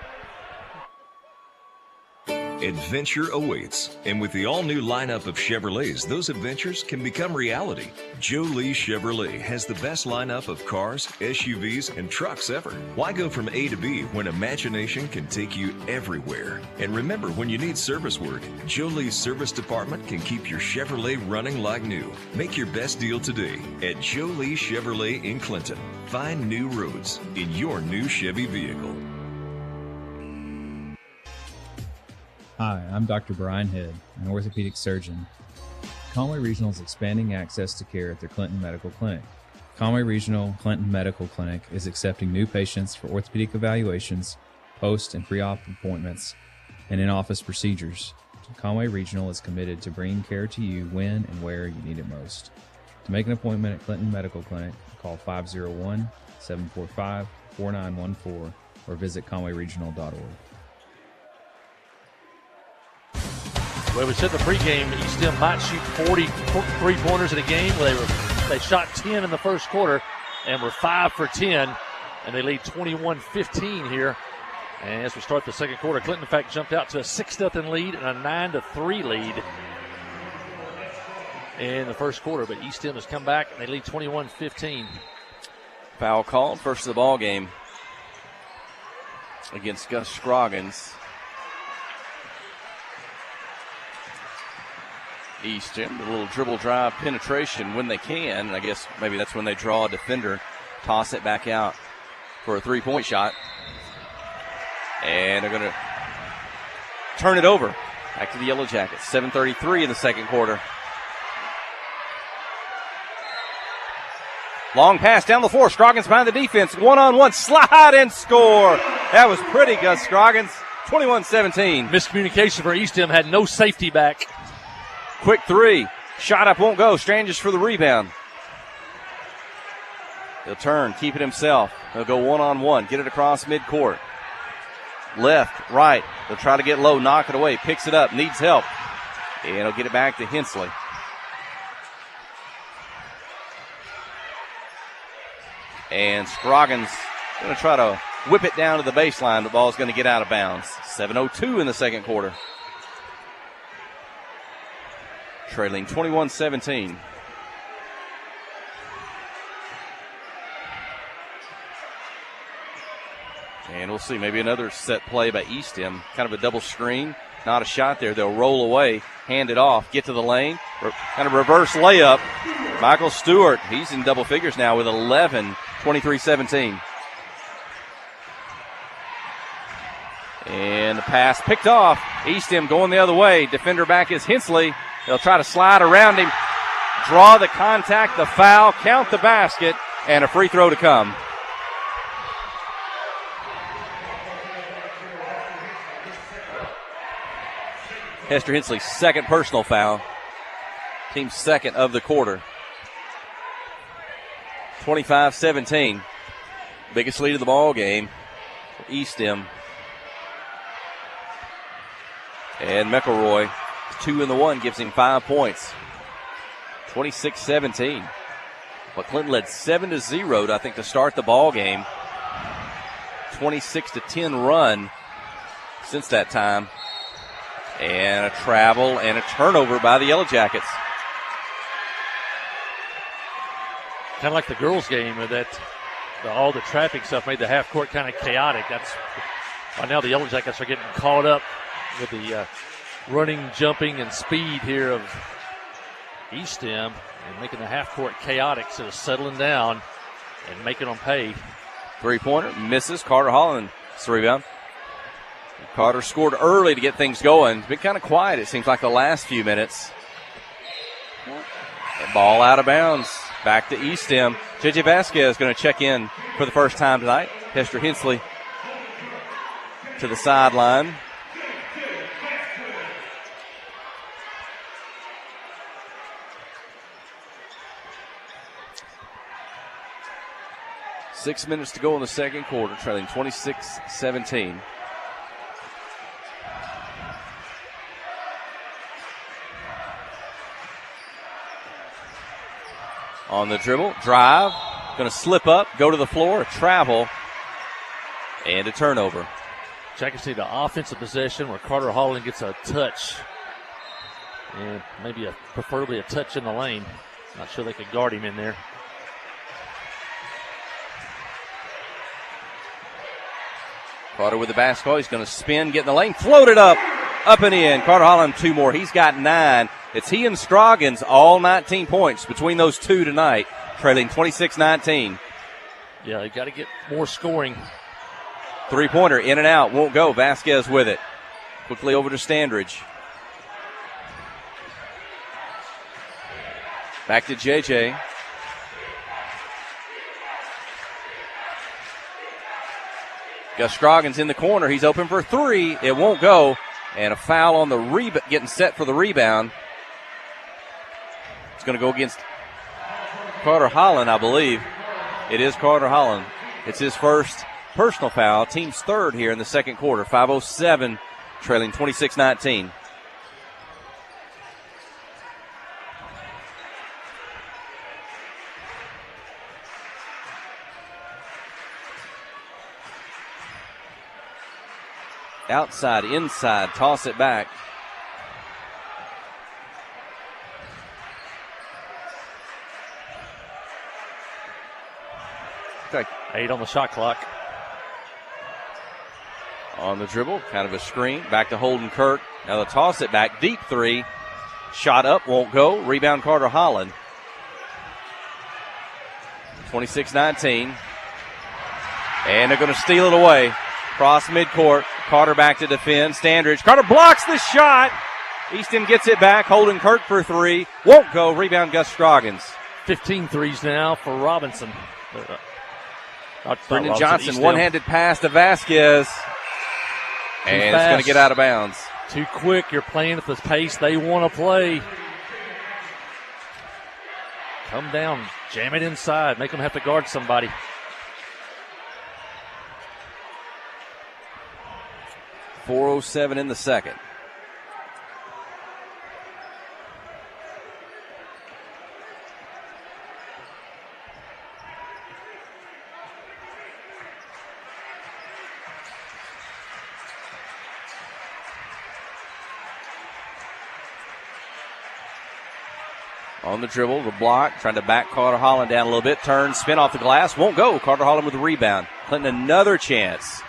Adventure awaits, and with the all-new lineup of Chevrolets, those adventures can become reality. Joe Lee Chevrolet has the best lineup of cars, SUVs, and trucks ever. Why go from A to B when imagination can take you everywhere? And remember, when you need service work, Joe Lee's service department can keep your Chevrolet running like new. Make your best deal today at Joe Lee Chevrolet in Clinton. Find new roads in your new Chevy vehicle. Hi, I'm Dr. Brian Head, an orthopedic surgeon. Conway Regional is expanding access to care at their Clinton Medical Clinic. Conway Regional Clinton Medical Clinic is accepting new patients for orthopedic evaluations, post and pre-op appointments, and in-office procedures. Conway Regional is committed to bringing care to you when and where you need it most. To make an appointment at Clinton Medical Clinic, call 501-745-4914 or visit conwayregional.org. Well, we said the pregame, Eastham might shoot 40 three-pointers in a game. They shot 10 in the first quarter and were 5 for 10, and they lead 21-15 here. And as we start the second quarter, Clinton, in fact, jumped out to a 6-0 lead and a 9-3 lead in the first quarter. But Eastham has come back, and they lead 21-15. Foul called, first of the ball game against Gus Scroggins. Eastham, a little dribble drive penetration when they can. And I guess maybe that's when they draw a defender, toss it back out for a three-point shot. And they're going to turn it over back to the Yellow Jackets. 7:33 in the second quarter. Long pass down the floor. Scroggins behind the defense. One-on-one slide and score. That was pretty, Gus Scroggins. 21-17. Miscommunication for Eastham, had no safety back. Quick three. Shot up, won't go. Strange for the rebound. He'll turn, keep it himself. He'll go one-on-one, get it across midcourt. left, right. They'll try to get low, knock it away, picks it up, needs help. And he'll get it back to Hensley. And Scroggins going to try to whip it down to the baseline. The ball's going to get out of bounds. 7:02 in the second quarter. Trailing 21-17. And we'll see maybe another set play by Eastham. Kind of a double screen. Not a shot there. They'll roll away, hand it off, get to the lane. Kind of reverse layup. Michael Stewart, he's in double figures now with 11, 23-17. And the pass picked off. Eastham going the other way. Defender back is Hensley. They'll try to slide around him, draw the contact, the foul, count the basket, and a free throw to come. Hester Hensley's second personal foul. Team's second of the quarter. 25-17. Biggest lead of the ball game for Eastham. And McElroy, 2 in the 1, gives him 5 points. 26-17. But Clinton led 7-0, I think, to start the ball game. 26-10 run since that time. And a travel and a turnover by the Yellow Jackets. Kind of like the girls' game, that all the traffic stuff made the half court kind of chaotic. That's why now the Yellow Jackets are getting caught up with the running, jumping, and speed here of Eastham and making the half court chaotic instead of settling down and making them pay. Three-pointer misses. Carter Holland, rebound. Carter scored early to get things going. It's been kind of quiet, it seems like, the last few minutes. Ball out of bounds. Back to Eastham. J.J. Vasquez going to check in for the first time tonight. Hester Hensley to the sideline. Six minutes to go in the second quarter, trailing 26-17. On the dribble, drive, going to slip up, go to the floor, a travel, and a turnover. Jackets need an offensive possession where Carter Holland gets a touch, and maybe preferably a touch in the lane. Not sure they could guard him in there. Carter with the basketball. He's going to spin, get in the lane, float it up and in. Carter Holland, 2 more. He's got 9. It's he and Scroggins, all 19 points between those two tonight, trailing 26-19. Yeah, they got to get more scoring. Three-pointer, in and out, won't go. Vasquez with it. Quickly over to Standridge. Back to JJ. Gus Scroggins in the corner. He's open for 3. It won't go. And a foul on the getting set for the rebound. It's going to go against Carter Holland, I believe. It is Carter Holland. It's his first personal foul. Team's third here in the second quarter. 5:07, trailing 26-19. Outside, inside, toss it back. Okay. 8 on the shot clock. On the dribble, kind of a screen. Back to Holden Kirk. Now they'll toss it back. Deep 3. Shot up, won't go. Rebound Carter Holland. 26-19. And they're going to steal it away. Cross midcourt. Carter back to defend. Standridge. Carter blocks the shot. Eastham gets it back. Holden Kirk for 3. Won't go. Rebound Gus Scroggins. 15 threes now for Robinson. Brendan Johnson, one-handed pass to Vasquez. And it's going to get out of bounds. Too quick. You're playing at the pace they want to play. Come down. Jam it inside. Make them have to guard somebody. 4:07 in the second. On the dribble, the block, trying to back Carter Holland down a little bit. Turn, spin off the glass, won't go. Carter Holland with the rebound. Clinton another chance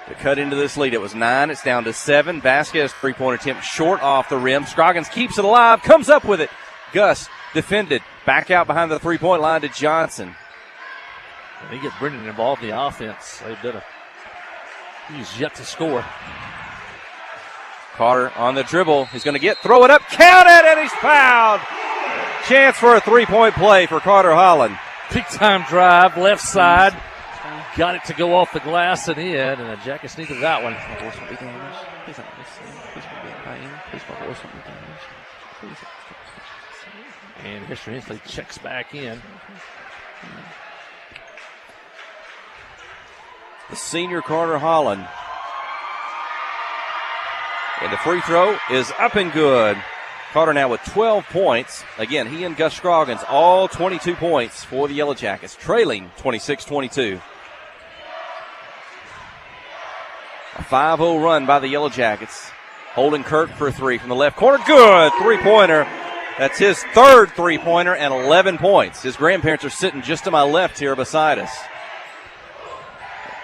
to cut into this lead. It was 9, it's down to 7. Vasquez three-point attempt short off the rim. Scroggins keeps it alive, comes up with it. Gus defended, back out behind the three-point line to Johnson. They get Brendan involved in the offense. He's yet to score. Carter on the dribble. He's going to throw it up, count it, and he's fouled. Chance for a three-point play for Carter Holland. Big time drive, left side. Got it to go off the glass and in, and the Jackets needed that one. And Mr. Hensley checks back in. The senior Carter Holland. And the free throw is up and good. Carter now with 12 points. Again, he and Gus Scroggins, all 22 points for the Yellow Jackets, trailing 26-22. A 5-0 run by the Yellow Jackets. Holding Kirk for a three from the left corner. Good three-pointer. That's his third three-pointer and 11 points. His grandparents are sitting just to my left here beside us.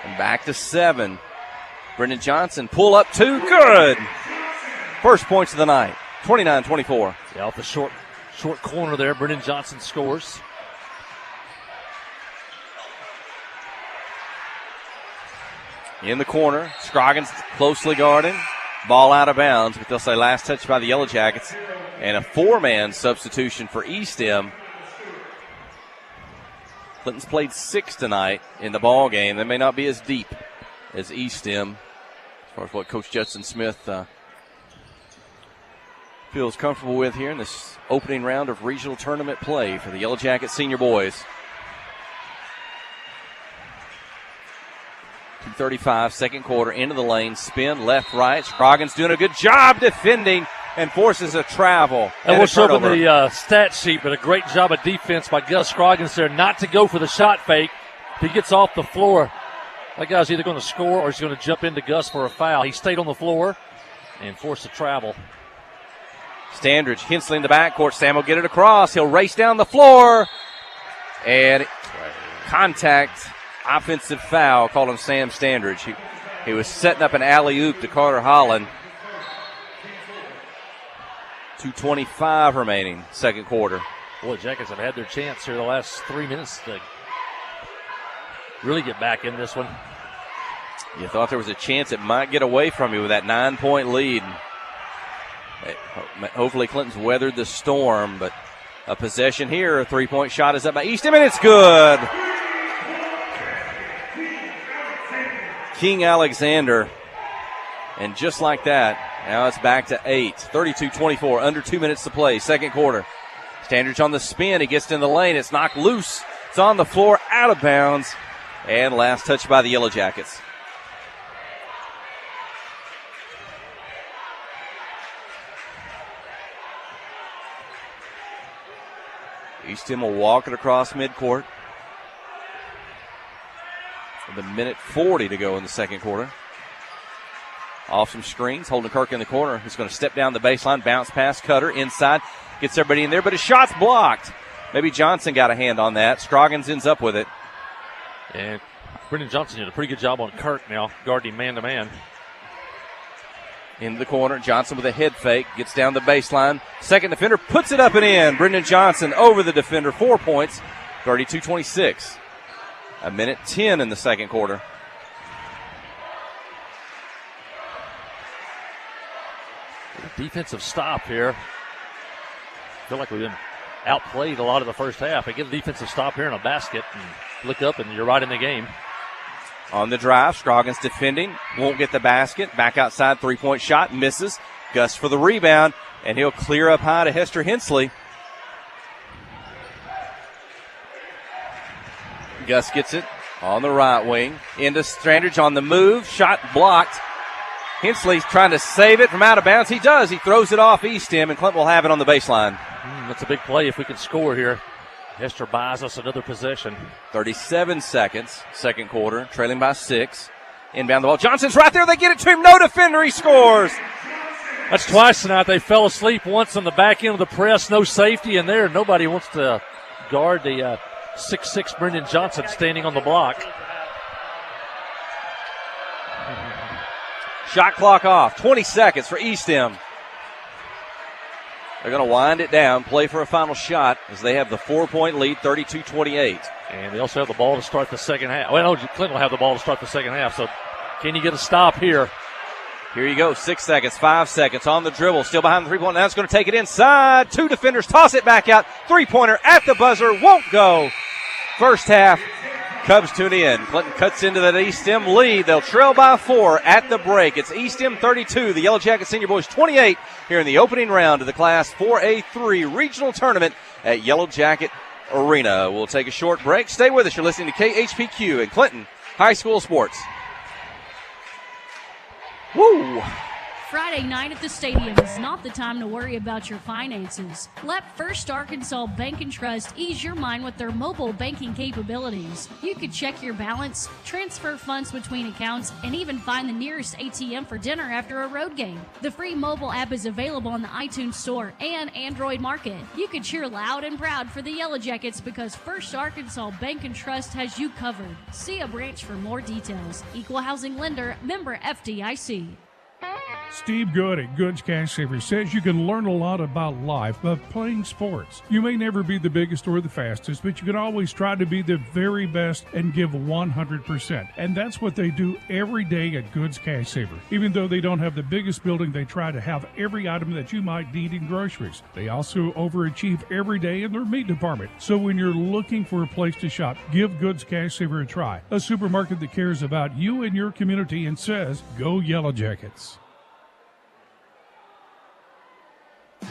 And back to 7. Brendan Johnson, pull up 2, good. First points of the night, 29-24. Yeah, off the short corner there, Brendan Johnson scores. In the corner, Scroggins closely guarded. Ball out of bounds, but they'll say last touch by the Yellow Jackets. And a 4-man substitution for Eastham. Clinton's played 6 tonight in the ball game. They may not be as deep as Eastham, as far as what Coach Judson Smith feels comfortable with here in this opening round of regional tournament play for the Yellow Jacket senior boys. 2:35, second quarter, into the lane, spin left, right. Scroggins doing a good job defending and forces a travel. And we'll show them the stat sheet, but a great job of defense by Gus Scroggins there not to go for the shot fake. If he gets off the floor, that guy's either going to score or he's going to jump into Gus for a foul. He stayed on the floor and forced a travel. Standridge, Hensley in the backcourt. Sam will get it across. He'll race down the floor. And contact, offensive foul, called him Sam Standridge. He was setting up an alley-oop to Carter Holland. 2:25 remaining, second quarter. Boy, Jackets have had their chance here the last 3 minutes to really get back in this one. You thought there was a chance it might get away from you with that 9-point lead. Hopefully Clinton's weathered the storm, but a possession here. A three-point shot is up by Eastham, and it's good. King Alexander. And just like that, now it's back to 8. 32-24, under 2 minutes to play, second quarter. Standridge on the spin. He gets in the lane. It's knocked loose. It's on the floor, out of bounds. And last touch by the Yellow Jackets. Eastham will walk it across midcourt. With a minute 40 to go in the second quarter. Off some screens, holding Kirk in the corner. He's going to step down the baseline, bounce pass, Cutter inside, gets everybody in there, but his shot's blocked. Maybe Johnson got a hand on that. Scroggins ends up with it. And Brendan Johnson did a pretty good job on Kirk now, guarding man-to-man. Into the corner, Johnson with a head fake, gets down the baseline. Second defender puts it up and in. Brendan Johnson over the defender, 4 points, 32-26. A minute 10 in the second quarter. Defensive stop here. I feel like we've been outplayed a lot of the first half. I get a defensive stop here in a basket and look up and you're right in the game. On the drive, Scroggins defending, won't get the basket. Back outside, three-point shot, misses. Gus for the rebound, and he'll clear up high to Hester Hensley. Gus gets it on the right wing. Into Standridge on the move. Shot blocked. Hensley's trying to save it from out of bounds. He does. He throws it off Eastham, and Clinton will have it on the baseline. That's a big play if we can score here. Hester buys us another possession. 37 seconds, second quarter, trailing by 6. Inbound the ball. Johnson's right there. They get it to him. No defender. He scores. That's twice tonight. They fell asleep once on the back end of the press. No safety in there. Nobody wants to guard the 6'6" Brendan Johnson standing on the block. Shot clock off. 20 seconds for Eastham. They're going to wind it down, play for a final shot as they have the 4-point lead, 32-28. And they also have the ball to start the second half. Well, no, Clinton will have the ball to start the second half. So can you get a stop here? Here you go. 6 seconds, 5 seconds on the dribble. Still behind the three-point. Now it's going to take it inside. 2 defenders toss it back out. Three-pointer at the buzzer. Won't go. First half comes to an end. Clinton cuts into that Eastham lead. They'll trail by 4 at the break. It's Eastham 32, the Yellow Jacket Senior Boys 28 here in the opening round of the Class 4A3 regional tournament at Yellow Jacket Arena. We'll take a short break. Stay with us. You're listening to KHPQ and Clinton High School Sports. Woo! Friday night at the stadium is not the time to worry about your finances. Let First Arkansas Bank and Trust ease your mind with their mobile banking capabilities. You can check your balance, transfer funds between accounts, and even find the nearest ATM for dinner after a road game. The free mobile app is available on the iTunes Store and Android Market. You can cheer loud and proud for the Yellow Jackets because First Arkansas Bank and Trust has you covered. See a branch for more details. Equal housing lender, member FDIC. Steve Good at Goods Cash Savers says you can learn a lot about life by playing sports. You may never be the biggest or the fastest, but you can always try to be the very best and give 100%. And that's what they do every day at Goods Cash Saver. Even though they don't have the biggest building, they try to have every item that you might need in groceries. They also overachieve every day in their meat department. So when you're looking for a place to shop, give Goods Cash Saver a try. A supermarket that cares about you and your community and says, go Yellow Jackets.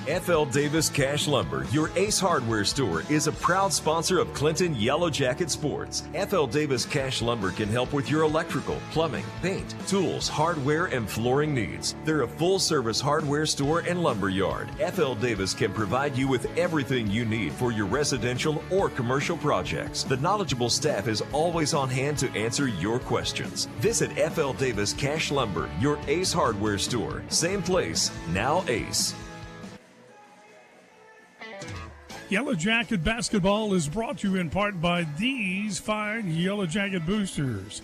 FL Davis Cash Lumber, your Ace Hardware store, is a proud sponsor of Clinton Yellow Jacket Sports. FL Davis Cash Lumber can help with your electrical, plumbing, paint, tools, hardware, and flooring needs. They're a full-service hardware store and lumber yard. FL Davis can provide you with everything you need for your residential or commercial projects. The knowledgeable staff is always on hand to answer your questions. Visit FL Davis Cash Lumber, your Ace Hardware store. Same place, now Ace. Yellow Jacket Basketball is brought to you in part by these fine Yellow Jacket boosters.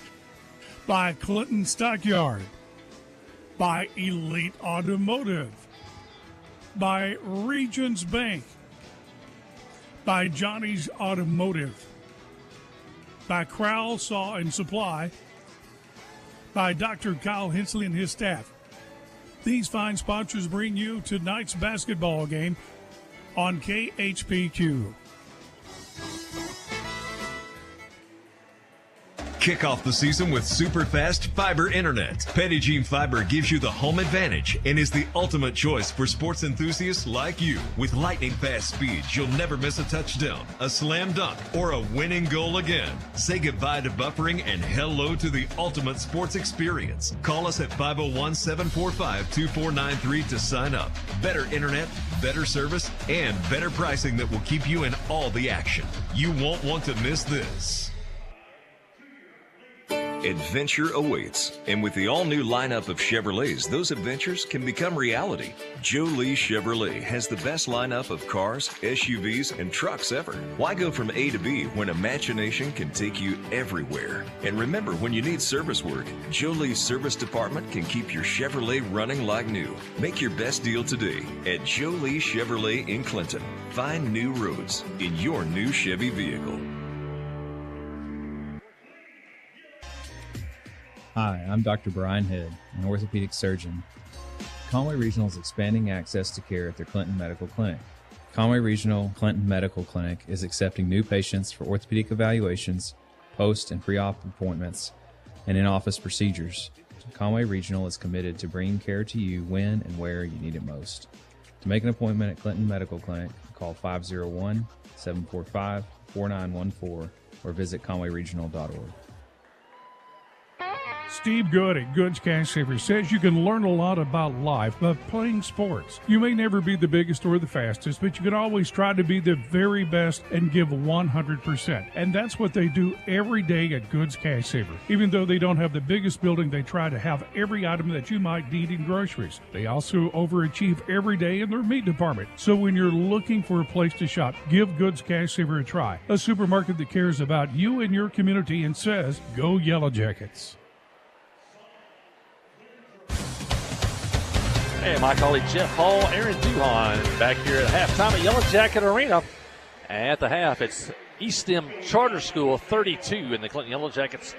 By Clinton Stockyard. By Elite Automotive. By Regions Bank. By Johnny's Automotive. By Crowell Saw and Supply. By Dr. Kyle Hensley and his staff. These fine sponsors bring you tonight's basketball game on KHPQ. Kick off the season with super fast fiber internet. Petit Jean Fiber gives you the home advantage and is the ultimate choice for sports enthusiasts like you. With lightning fast speeds, you'll never miss a touchdown, a slam dunk, or a winning goal again. Say goodbye to buffering and hello to the ultimate sports experience. Call us at 501-745-2493 to sign up. Better internet, better service, and better pricing that will keep you in all the action. You won't want to miss this. Adventure awaits, and with the all-new lineup of Chevrolets, those adventures can become reality. Joe Lee Chevrolet has the best lineup of cars, SUVs, and trucks ever. Why go from A to B when imagination can take you everywhere? And remember, when you need service work, Joe Lee's service department can keep your Chevrolet running like new. Make your best deal today at Joe Lee Chevrolet in Clinton. Find new roads in your new Chevy vehicle. Hi, I'm Dr. Brian Head, an orthopedic surgeon. Conway Regional is expanding access to care at their Clinton Medical Clinic. Conway Regional Clinton Medical Clinic is accepting new patients for orthopedic evaluations, post and pre-op appointments, and in-office procedures. Conway Regional is committed to bringing care to you when and where you need it most. To make an appointment at Clinton Medical Clinic, call 501-745-4914 or visit conwayregional.org. Steve Good at Goods Cash Savers says you can learn a lot about life by playing sports. You may never be the biggest or the fastest, but you can always try to be the very best and give 100%. And that's what they do every day at Goods Cash Saver. Even though they don't have the biggest building, they try to have every item that you might need in groceries. They also overachieve every day in their meat department. So when you're looking for a place to shop, give Goods Cash Saver a try. A supermarket that cares about you and your community and says, go Yellow Jackets. Hey, my colleague Jeff Hall, Aaron Duhon back here at halftime at Yellow Jacket Arena. At the half, it's East End Charter School 32 and the Clinton Yellow Jackets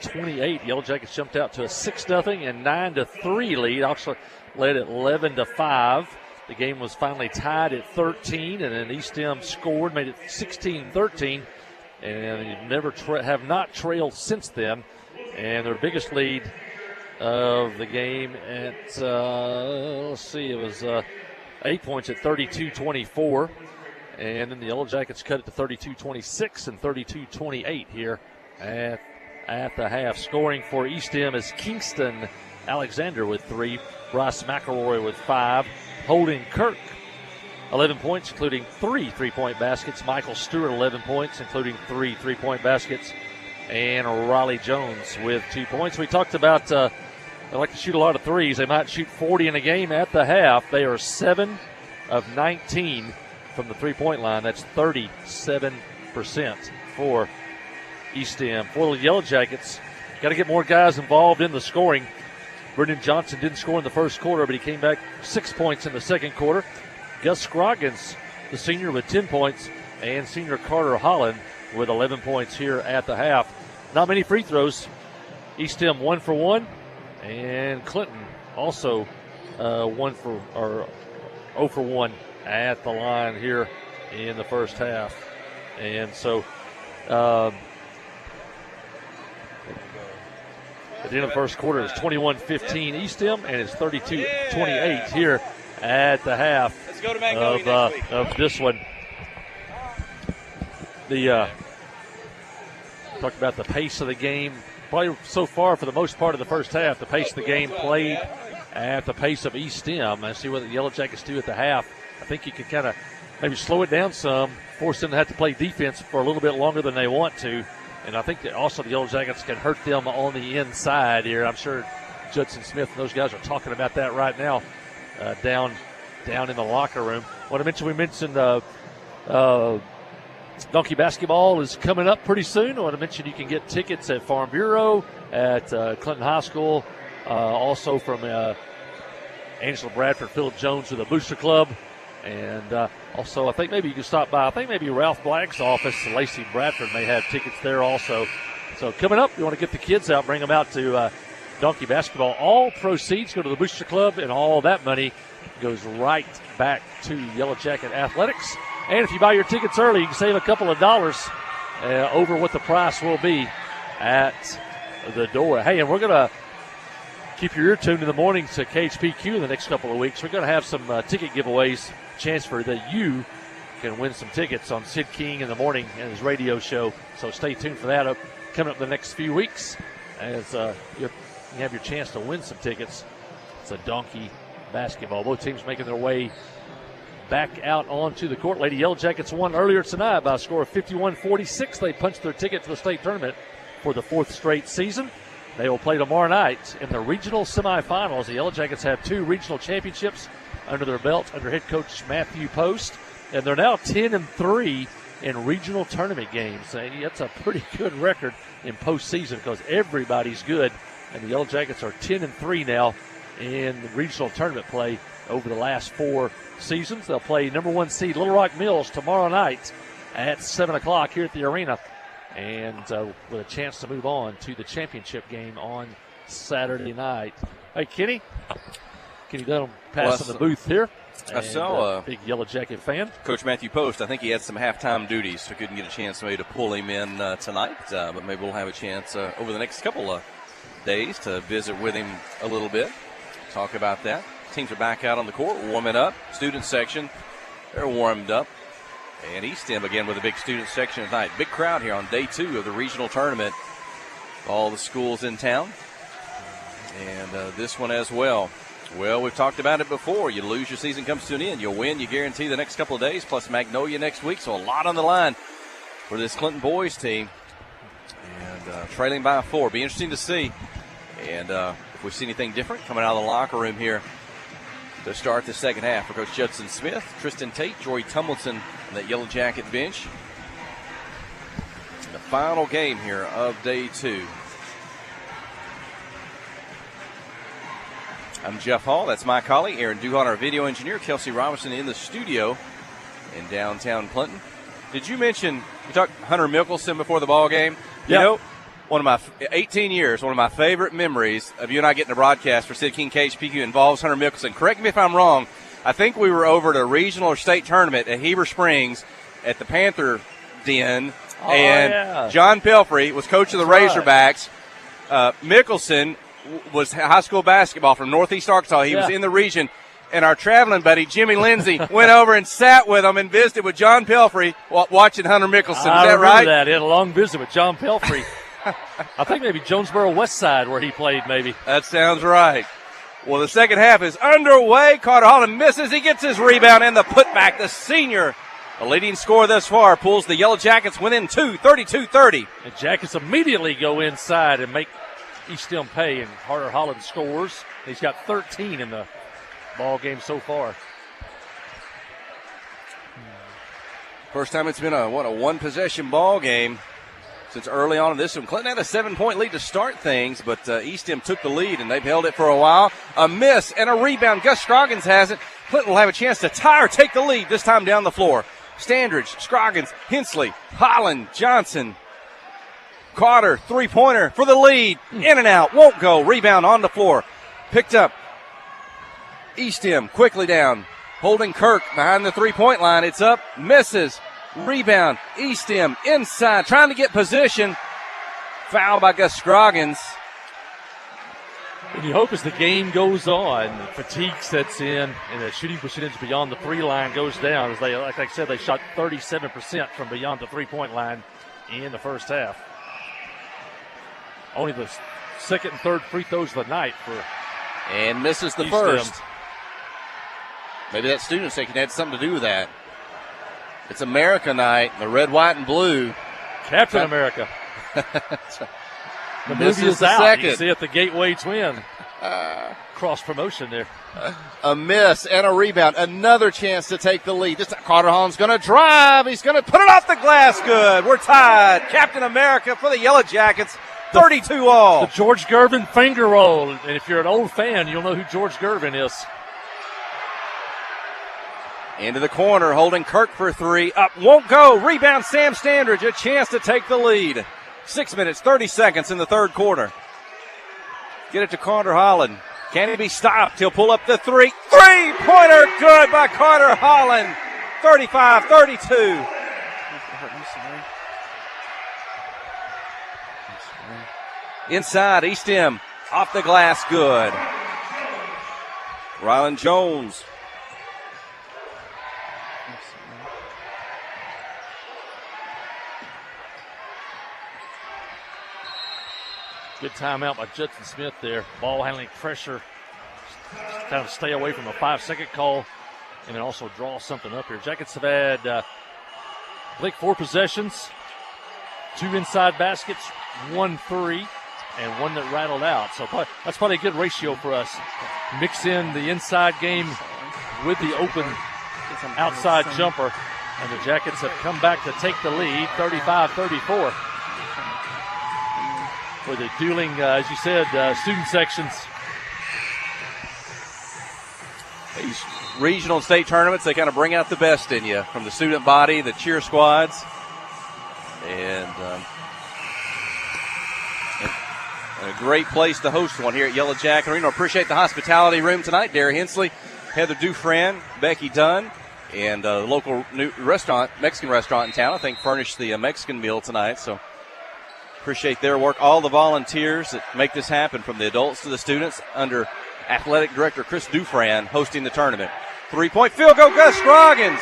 28. Yellow Jackets jumped out to a 6-0 and 9-3 lead. Actually led at 11-5. The game was finally tied at 13, and then East End scored, made it 16-13, and have not trailed since then. And their biggest lead of the game at, it was 8 points at 32-24. And then the Yellow Jackets cut it to 32-26 and 32-28 here at the half. Scoring for East End is Kingston Alexander with 3, Bryce McElroy with 5, Holden Kirk 11 points, including 3 3-point baskets. Michael Stewart 11 points, including 3 3-point baskets. And Riley Jones with 2 points. We talked about they like to shoot a lot of threes. They might shoot 40 in a game at the half. They are 7 of 19 from the 3-point line. That's 37% for East End. For the Yellow Jackets, got to get more guys involved in the scoring. Brendan Johnson didn't score in the first quarter, but he came back 6 points in the second quarter. Gus Scroggins, the senior, with 10 points, and senior Carter Holland with 11 points here at the half. Not many free throws. East End 1 for 1, and Clinton also 0 for 1 at the line here in the first half. And so at the end of the first quarter, it's 21-15 East End, and it's 32-28 here at the half of this one. Talked about the pace of the game. Probably so far, for the most part of the first half, the pace of the game played at the pace of East End. I see what the Yellow Jackets do at the half. I think you can kind of maybe slow it down some, force them to have to play defense for a little bit longer than they want to. And I think that also the Yellow Jackets can hurt them on the inside here. I'm sure Judson Smith and those guys are talking about that right now down in the locker room. We mentioned Donkey Basketball is coming up pretty soon. I want to mention you can get tickets at Farm Bureau, at Clinton High School, also from Angela Bradford, Philip Jones with the Booster Club. And also, I think maybe you can stop by. I think maybe Ralph Black's office, Lacey Bradford, may have tickets there also. So coming up, you want to get the kids out, bring them out to Donkey Basketball. All proceeds go to the Booster Club, and all that money goes right back to Yellow Jacket Athletics. And if you buy your tickets early, you can save a couple of dollars over what the price will be at the door. Hey, and we're going to keep your ear tuned in the morning to KHPQ in the next couple of weeks. We're going to have some ticket giveaways, chance for that you can win some tickets on Sid King in the morning and his radio show. So stay tuned for that coming up the next few weeks as you have your chance to win some tickets. It's a Donkey Basketball. Both teams making their way back out onto the court. Lady Yellow Jackets won earlier tonight by a score of 51-46. They punched their ticket to the state tournament for the 4th straight season. They will play tomorrow night in the regional semifinals. The Yellow Jackets have 2 regional championships under their belt under head coach Matthew Post, and they're now 10-3 in regional tournament games. And that's a pretty good record in postseason because everybody's good, and the Yellow Jackets are 10-3 now in the regional tournament play over the last 4 seasons. They'll play number 1 seed Little Rock Mills tomorrow night at 7 o'clock here at the arena, and with a chance to move on to the championship game on Saturday night. Hey, Kenny Dunham passing the booth here. I saw a big Yellow Jacket fan. Coach Matthew Post, I think he had some halftime duties, so couldn't get a chance maybe to pull him in tonight, but maybe we'll have a chance over the next couple of days to visit with him a little bit, talk about that. Teams are back out on the court, warming up. Student section, they're warmed up. And East End again with a big student section tonight. Big crowd here on day 2 of the regional tournament. All the schools in town. And this one as well. Well, we've talked about it before. You lose, your season comes to an end. You'll win, you guarantee the next couple of days, plus Magnolia next week. So a lot on the line for this Clinton boys team. And trailing by 4. Be interesting to see. And if we see anything different coming out of the locker room here to start the second half for Coach Judson Smith, Tristan Tate, Jory Tumbleton on that Yellow Jacket bench. The final game here of day 2. I'm Jeff Hall. That's my colleague, Aaron Duhon, our video engineer. Kelsey Robinson in the studio in downtown Clinton. Did you mention, you talked Hunter Mickelson before the ball game? You know, one of my 18 years, one of my favorite memories of you and I getting a broadcast for Sid King KHPQ involves Hunter Mickelson. Correct me if I'm wrong. I think we were over at a regional or state tournament at Heber Springs at the Panther Den, John Pelfrey was coach of the Razorbacks. Mickelson was high school basketball from Northeast Arkansas. He was in the region. And our traveling buddy, Jimmy Lindsay, went over and sat with him and visited with John Pelfrey watching Hunter Mickelson. Is that right? I remember that. He had a long visit with John Pelfrey. I think maybe Jonesboro West Side where he played maybe. That sounds right. Well, the second half is underway. Carter Holland misses. He gets his rebound and the putback. The senior, the leading scorer thus far, pulls the Yellow Jackets within 2, 32-30. And Jackets immediately go inside and make East Elm pay, and Carter Holland scores. He's got 13 in the ball game so far. First time it's been a one-possession ball game since early on in this one. Clinton had a 7-point lead to start things, but East Elm took the lead, and they've held it for a while. A miss and a rebound. Gus Scroggins has it. Clinton will have a chance to tie or take the lead, this time down the floor. Standridge, Scroggins, Hensley, Holland, Johnson, Carter, three-pointer for the lead. In and out, won't go. Rebound on the floor. Picked up. East Elm quickly down. Holding Kirk behind the three-point line. It's up, misses. Rebound, East Elm inside, trying to get position. Foul by Gus Scroggins. And you hope as the game goes on, fatigue sets in, and the shooting percentage beyond the 3 line goes down. As they, like I said, they shot 37% from beyond the 3-point line in the first half. Only the second and third free throws of the night for and misses the East first. Elm. Maybe that student saying had something to do with that. It's America night, the red, white, and blue. Captain America. The movie is out. Second. You see it, the Gateway Twin. Cross promotion there. A miss and a rebound. Another chance to take the lead. This time Carter Holland's going to drive. He's going to put it off the glass. Good. We're tied. Captain America for the Yellow Jackets. 32 all. The George Gervin finger roll. And if you're an old fan, you'll know who George Gervin is. Into the corner, holding Kirk for 3. Up, won't go. Rebound, Sam Standridge. A chance to take the lead. 6 minutes, 30 seconds in the third quarter. Get it to Carter Holland. Can he be stopped? He'll pull up the 3. Three-pointer good by Carter Holland. 35-32. Inside, East Elm. Off the glass, good. Rylan Jones. Good timeout by Judson Smith there. Ball handling pressure. Just kind of stay away from a 5-second call and then also draw something up here. Jackets have had, I think, 4 possessions, 2 inside baskets, 1 3, and 1 that rattled out. So that's probably a good ratio for us. Mix in the inside game with the open outside jumper, and the Jackets have come back to take the lead, 35-34. For the dueling, as you said, student sections. These regional and state tournaments, they kind of bring out the best in you from the student body, the cheer squads. And a great place to host one here at Yellow Jacket Arena. Appreciate the hospitality room tonight. Darren Hensley, Heather Dufran, Becky Dunn, and the local new restaurant, Mexican restaurant in town, I think, furnished the Mexican meal tonight. So appreciate their work. All the volunteers that make this happen, from the adults to the students, under athletic director Chris Dufran hosting the tournament. 3-point field goal, Gus Scroggins.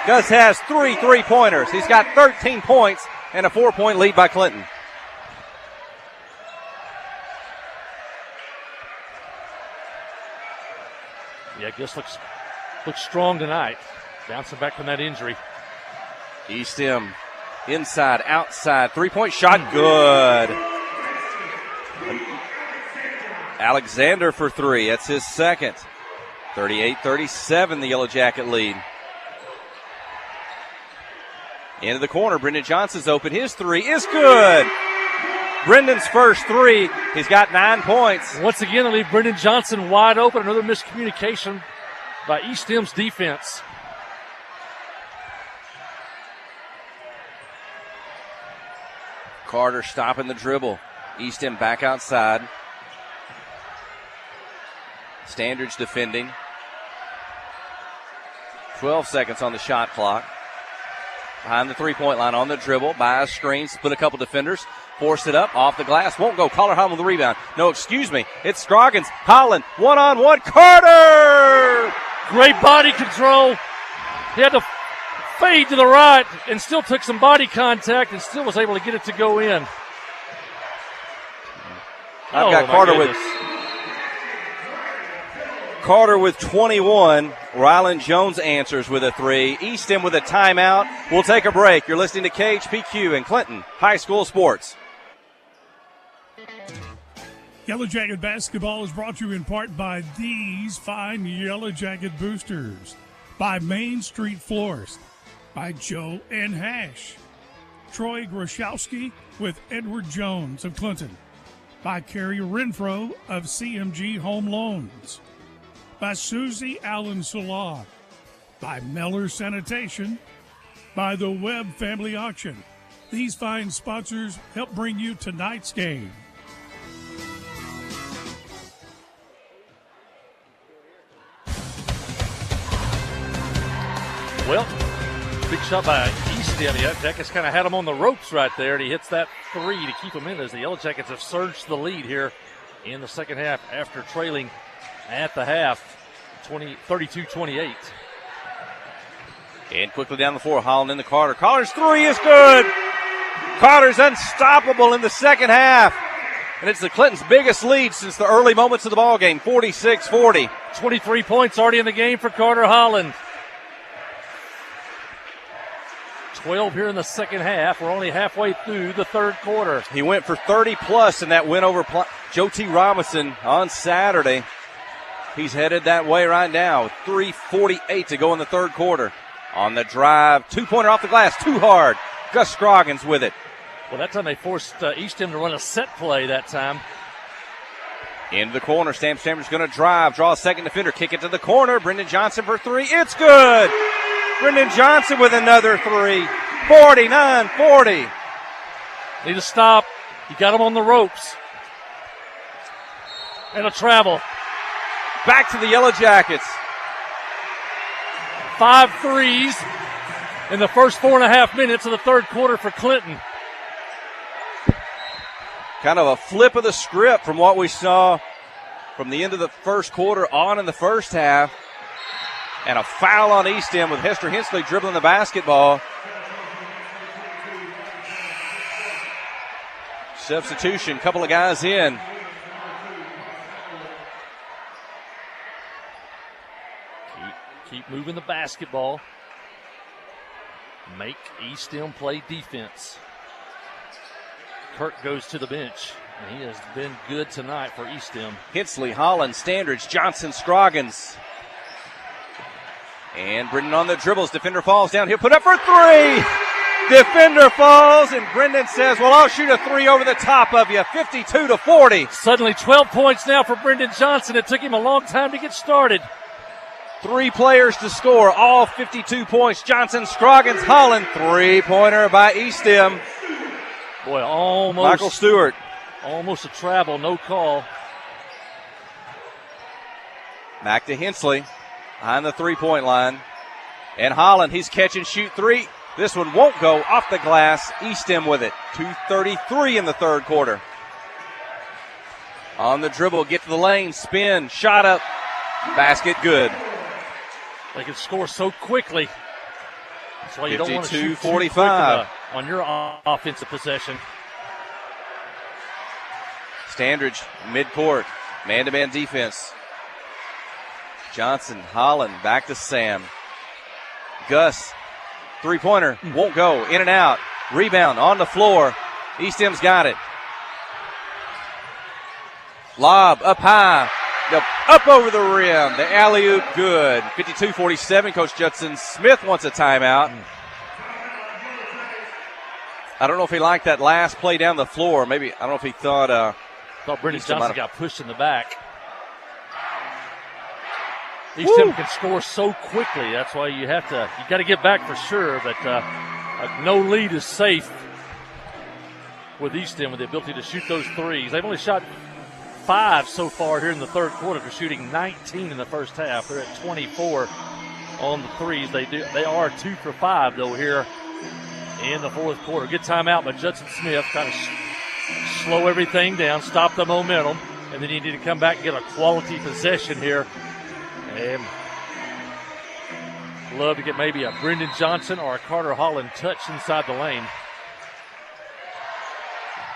Gus has 3 3-pointers. He's got 13 points and a 4-point lead by Clinton. Yeah, Giss looks strong tonight. Bouncing back from that injury. Eastham inside, outside, 3-point shot, good. Alexander for three. That's his second. 38-37, the Yellow Jacket lead. Into the corner, Brendan Johnson's open. His three is good. Brendan's first three. He's got 9 points. Once again, they leave Brendan Johnson wide open. Another miscommunication by Eastham's defense. Carter stopping the dribble. Eastham back outside. Standridge defending. 12 seconds on the shot clock. Behind the three-point line on the dribble. By a screen. Split a couple defenders. Forced it up. Off the glass. Won't go. Collar-Holland with the rebound. No, excuse me. It's Scroggins. Holland. One-on-one. Carter! Great body control. He had to fade to the right and still took some body contact and still was able to get it to go in. I've got Carter with 21. Rylan Jones answers with a three. Eastham with a timeout. We'll take a break. You're listening to KHPQ and Clinton High School Sports. Yellow Jacket basketball is brought to you in part by these fine Yellow Jacket boosters. By Main Street Florist. By Joe and Hash. Troy Groszowski with Edward Jones of Clinton. By Carrie Renfro of CMG Home Loans. By Susie Allen Salon. By Meller Sanitation. By the Webb Family Auction. These fine sponsors help bring you tonight's game. Well, big shot by Eastham. The Jackets kind of had him on the ropes right there, and he hits that three to keep him in as the Yellow Jackets have surged the lead here in the second half after trailing at the half, 32-28. And quickly down the floor, Holland in the Carter. Carter's three is good. Carter's unstoppable in the second half. And it's the Clinton's biggest lead since the early moments of the ball game, 46-40. 23 points already in the game for Carter Holland. 12 here in the second half. We're only halfway through the third quarter. He went for 30-plus in that win over Joe T. Robinson on Saturday. He's headed that way right now. 3:48 to go in the third quarter. On the drive, two-pointer off the glass, too hard. Gus Scroggins with it. Well, that time they forced Eastham to run a set play that time. Into the corner, Stammer's going to drive, draw a second defender, kick it to the corner. Brendan Johnson for three. It's good. Brendan Johnson with another three. 49-40. Need to stop. You got him on the ropes. And a travel. Back to the Yellow Jackets. 5 threes in the first 4.5 minutes of the third quarter for Clinton. Kind of a flip of the script from what we saw from the end of the first quarter on in the first half. And a foul on Eastham with Hester Hensley dribbling the basketball. Substitution, couple of guys in. Keep moving the basketball. Make Eastham play defense. Kirk goes to the bench, and he has been good tonight for Eastham. Hensley, Holland, Standridge, Johnson, Scroggins. And Brendan on the dribbles. Defender falls down. He'll put up for three. Defender falls, and Brendan says, well, I'll shoot a three over the top of you. 52-40. Suddenly 12 points now for Brendan Johnson. It took him a long time to get started. 3 players to score, all 52 points. Johnson, Scroggins, Holland. Three-pointer by Eastham. Boy, almost. Michael Stewart. Almost a travel, no call. Back to Hensley. Behind the three-point line. And Holland, he's catch and shoot three. This one won't go off the glass. Eastham with it. 2:33 in the third quarter. On the dribble, get to the lane, spin, shot up. Basket good. They can score so quickly. That's why you don't want to shoot 52-45 on your offensive possession. Standridge, midcourt, man-to-man defense. Johnson, Holland, back to Sam. Gus, three-pointer, won't go. In and out. Rebound on the floor. East M's got it. Lob up high. Up over the rim. The alley-oop good. 52-47. Coach Judson Smith wants a timeout. I don't know if he liked that last play down the floor. Maybe, I don't know if he thought Brendan Johnson got pushed in the back. Eastham can score so quickly. That's why you got to get back for sure. But no lead is safe with Eastham with the ability to shoot those threes. They've only shot 5 so far here in the third quarter. They're shooting 19 in the first half. They're at 24 on the threes. They are 2 for 5 though here in the fourth quarter. Good timeout by Judson Smith. Kind of slow everything down, stop the momentum, and then you need to come back and get a quality possession here. And love to get maybe a Brendan Johnson or a Carter Holland touch inside the lane.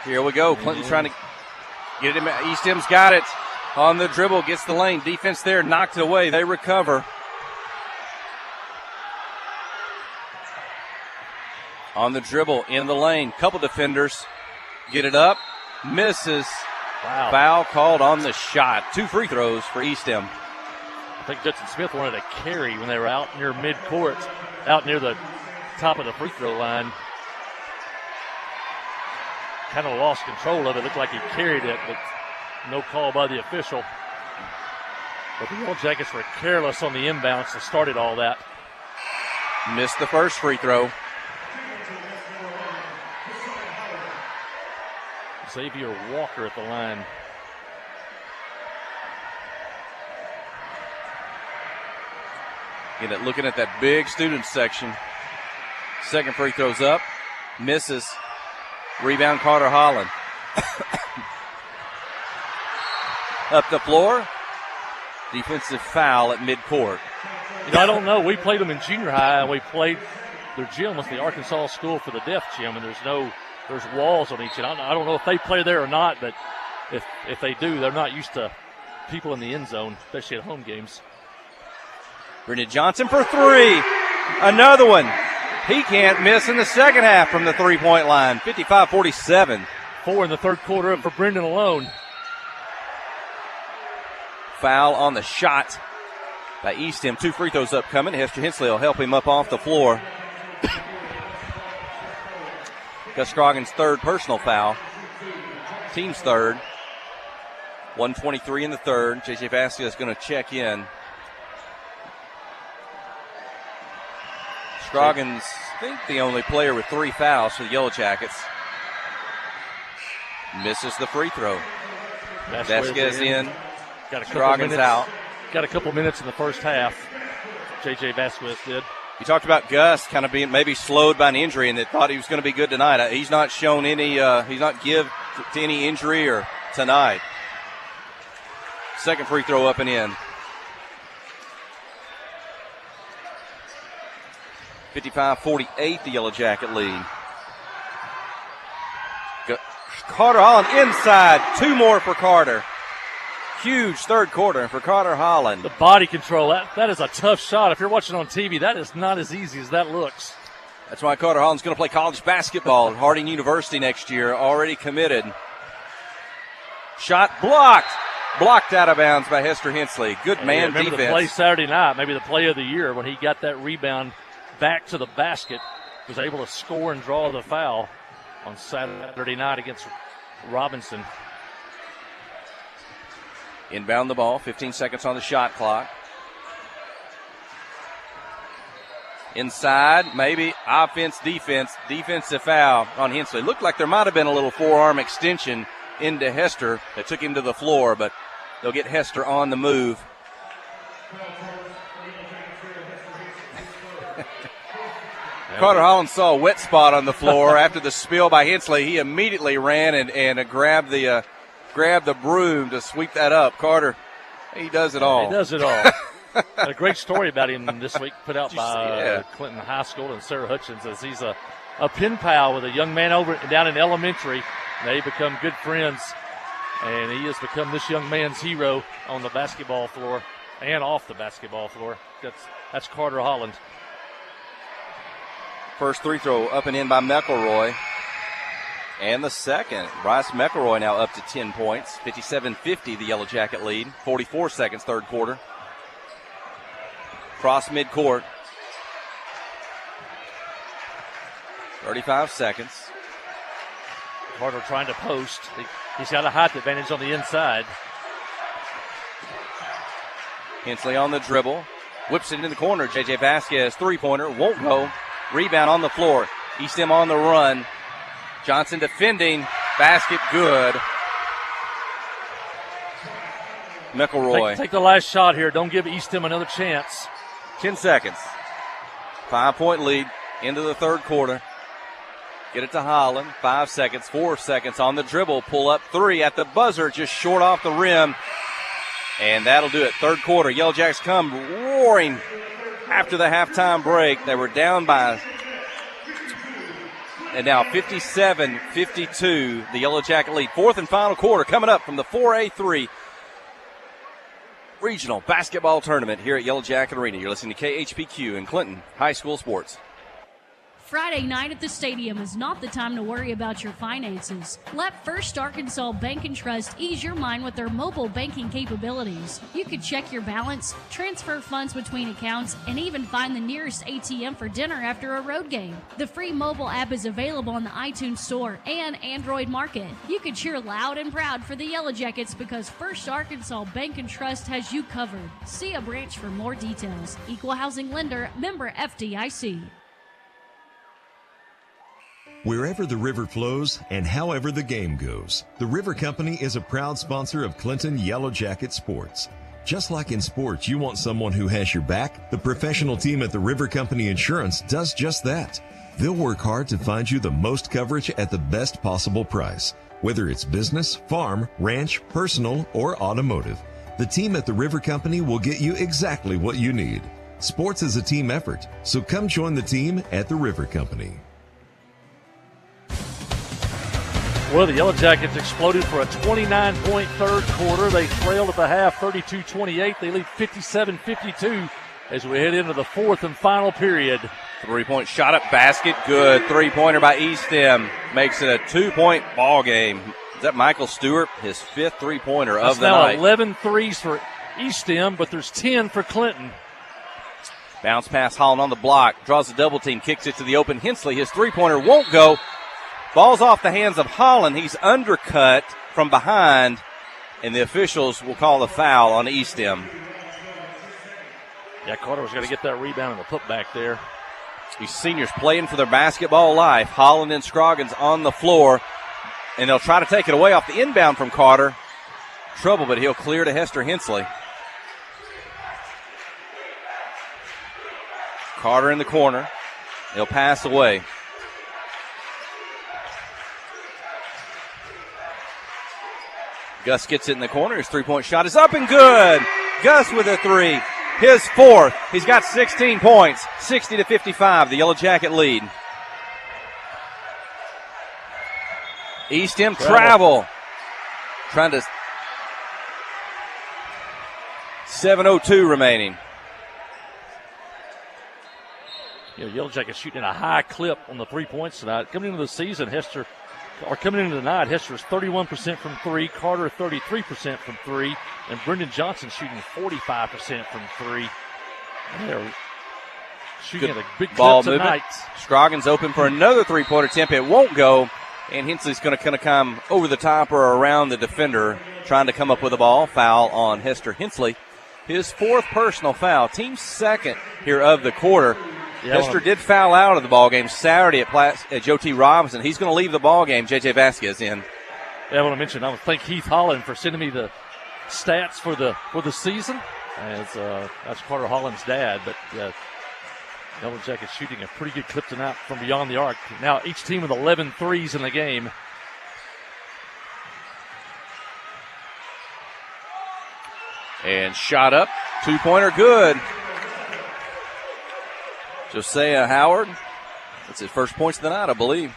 Here we go. Clinton trying to get it. East M's got it on the dribble, gets the lane. Defense there, knocked it away. They recover. On the dribble, in the lane. Couple defenders. Get it up. Misses. Wow. Foul called on the shot. 2 free throws for East M. I think Judson Smith wanted a carry when they were out near midcourt, out near the top of the free throw line. Kind of lost control of it. Looked like he carried it, but no call by the official. But the Yellow Jackets were careless on the inbounds that started all that. Missed the first free throw. Xavier Walker at the line. Looking at that big student section. Second free throw's up. Misses. Rebound Carter Holland. Up the floor. Defensive foul at midcourt. I don't know. We played them in junior high, and we played their gym was the Arkansas School for the Deaf gym, and there's walls on each end. I don't know if they play there or not, but if they do, they're not used to people in the end zone, especially at home games. Brendan Johnson for 3. Another one. He can't miss in the second half from the three-point line. 55-47. 4 in the third quarter for Brendan alone. Foul on the shot by Eastham. 2 free throws upcoming. Hester Hensley will help him up off the floor. Gus Scroggins' third personal foul. Team's third. 1:23 in the third. J.J. Vasquez is going to check in. Scroggins, I think the only player with 3 fouls for the Yellow Jackets. Misses the free throw. Vasquez in. Scroggins out. Got a couple minutes in the first half. J.J. Vasquez did. You talked about Gus kind of being maybe slowed by an injury and that thought he was going to be good tonight. He's not shown any, he's not give to any injury or tonight. Second free throw up and in. 55-48, the Yellow Jacket lead. Carter Holland inside. 2 more for Carter. Huge third quarter for Carter Holland. The body control, that is a tough shot. If you're watching on TV, that is not as easy as that looks. That's why Carter Holland's going to play college basketball at Harding University next year, already committed. Shot blocked. Blocked out of bounds by Hester Hensley. Good man defense. Remember the play Saturday night, maybe the play of the year when he got that rebound back to the basket, was able to score and draw the foul on Saturday night against Robinson. Inbound the ball, 15 seconds on the shot clock. Inside, maybe offense, defense, defensive foul on Hensley. Looked like there might have been a little forearm extension into Hester that took him to the floor, but they'll get Hester on the move. Carter Holland saw a wet spot on the floor after the spill by Hensley. He immediately ran and grabbed the broom to sweep that up. Carter, he does it all. He does it all. A great story about him this week put out by Clinton High School and Sarah Hutchins, as he's a pen pal with a young man down in elementary. They become good friends, and he has become this young man's hero on the basketball floor. and off the basketball floor. That's Carter Holland. First free throw up and in by McElroy. And the second. Bryce McElroy now up to 10 points. 57-50, the Yellow Jacket lead. 44 seconds, third quarter. Cross midcourt. 35 seconds. Carter trying to post. He's got a height advantage on the inside. Hensley on the dribble. Whips it in the corner. J.J. Vasquez, three-pointer. Won't go. Rebound on the floor. Eastham on the run. Johnson defending. Basket good. McElroy. Take the last shot here. Don't give Eastham another chance. 10 seconds. 5-point lead into the third quarter. Get it to Holland. 5 seconds. 4 seconds on the dribble. Pull up three at the buzzer. Just short off the rim. And that'll do it. Third quarter. Yellow Jacks come roaring after the halftime break. They were down by, and now 57-52, the Yellow Jacket lead. Fourth and final quarter coming up from the 4A3 Regional Basketball Tournament here at Yellow Jacket Arena. You're listening to KHPQ in Clinton High School Sports. Friday night at the stadium is not the time to worry about your finances. Let First Arkansas Bank and Trust ease your mind with their mobile banking capabilities. You can check your balance, transfer funds between accounts, and even find the nearest ATM for dinner after a road game. The free mobile app is available on the iTunes Store and Android Market. You can cheer loud and proud for the Yellow Jackets because First Arkansas Bank and Trust has you covered. See a branch for more details. Equal housing lender, member FDIC. Wherever the river flows and however the game goes, the River Company is a proud sponsor of Clinton Yellow Jacket Sports. Just like in sports, you want someone who has your back. The professional team at the River Company Insurance does just that. They'll work hard to find you the most coverage at the best possible price, whether it's business, farm, ranch, personal, or automotive. The team at the River Company will get you exactly what you need. Sports is a team effort, so come join the team at the River Company. Well, the Yellow Jackets exploded for a 29-point third quarter. They trailed at the half 32-28. They lead 57-52 as we head into the fourth and final period. Three-point shot up, basket good. Three-pointer by Eastham makes it a 2-point ball game. Is that Michael Stewart? His fifth three-pointer of the night. 11 threes for Eastham, but there's 10 for Clinton. Bounce pass, Holland on the block. Draws a double team, kicks it to the open Hensley. His three-pointer won't go. Ball's off the hands of Holland. He's undercut from behind, and the officials will call a foul on Eastham. Yeah, Carter was going to get that rebound and the putback there. These seniors playing for their basketball life. Holland and Scroggins on the floor, and they'll try to take it away off the inbound from Carter. Trouble, but he'll clear to Hester Hensley. Carter in the corner. He'll pass away. Gus gets it in the corner. His three-point shot is up and good. Gus with a three. His fourth. He's got 16 points. 60-55, the Yellow Jacket lead. Eastham travel. Trying to. 7:02 remaining. Yeah, Yellow Jackets shooting at a high clip on the 3 points tonight. Coming into the season, coming into the night, Hester is 31% from three, Carter 33% from three, and Brendan Johnson shooting 45% from three. They're shooting at a big ball clip tonight. Movement. Scroggins open for another three-pointer attempt. It won't go, and Hensley's going to kind of come over the top or around the defender, trying to come up with a ball. Foul on Hester Hensley. His fourth personal foul, team second here of the quarter. Yeah, Hester did foul out of the ball game Saturday at Joe T. Robinson. He's going to leave the ball game. J.J. Vasquez in. Yeah, I want to mention, I want to thank Heath Holland for sending me the stats for the season. That's Carter Holland's dad, but Yellow Jackets shooting a pretty good clip tonight from beyond the arc. Now each team with 11 threes in the game. And shot up, two-pointer good. Josiah Howard, that's his first points of the night, I believe.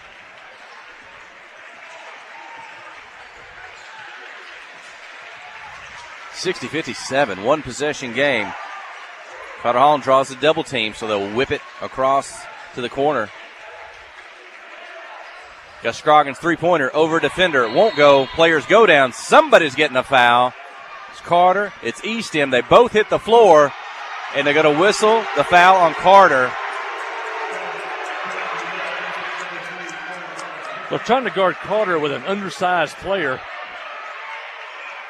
60-57, one possession game. Carter Holland draws a double team, so they'll whip it across to the corner. Gus Scroggins three-pointer over defender. It won't go. Players go down. Somebody's getting a foul. It's Carter. It's Eastham. They both hit the floor, and they're going to whistle the foul on Carter. They're trying to guard Carter with an undersized player.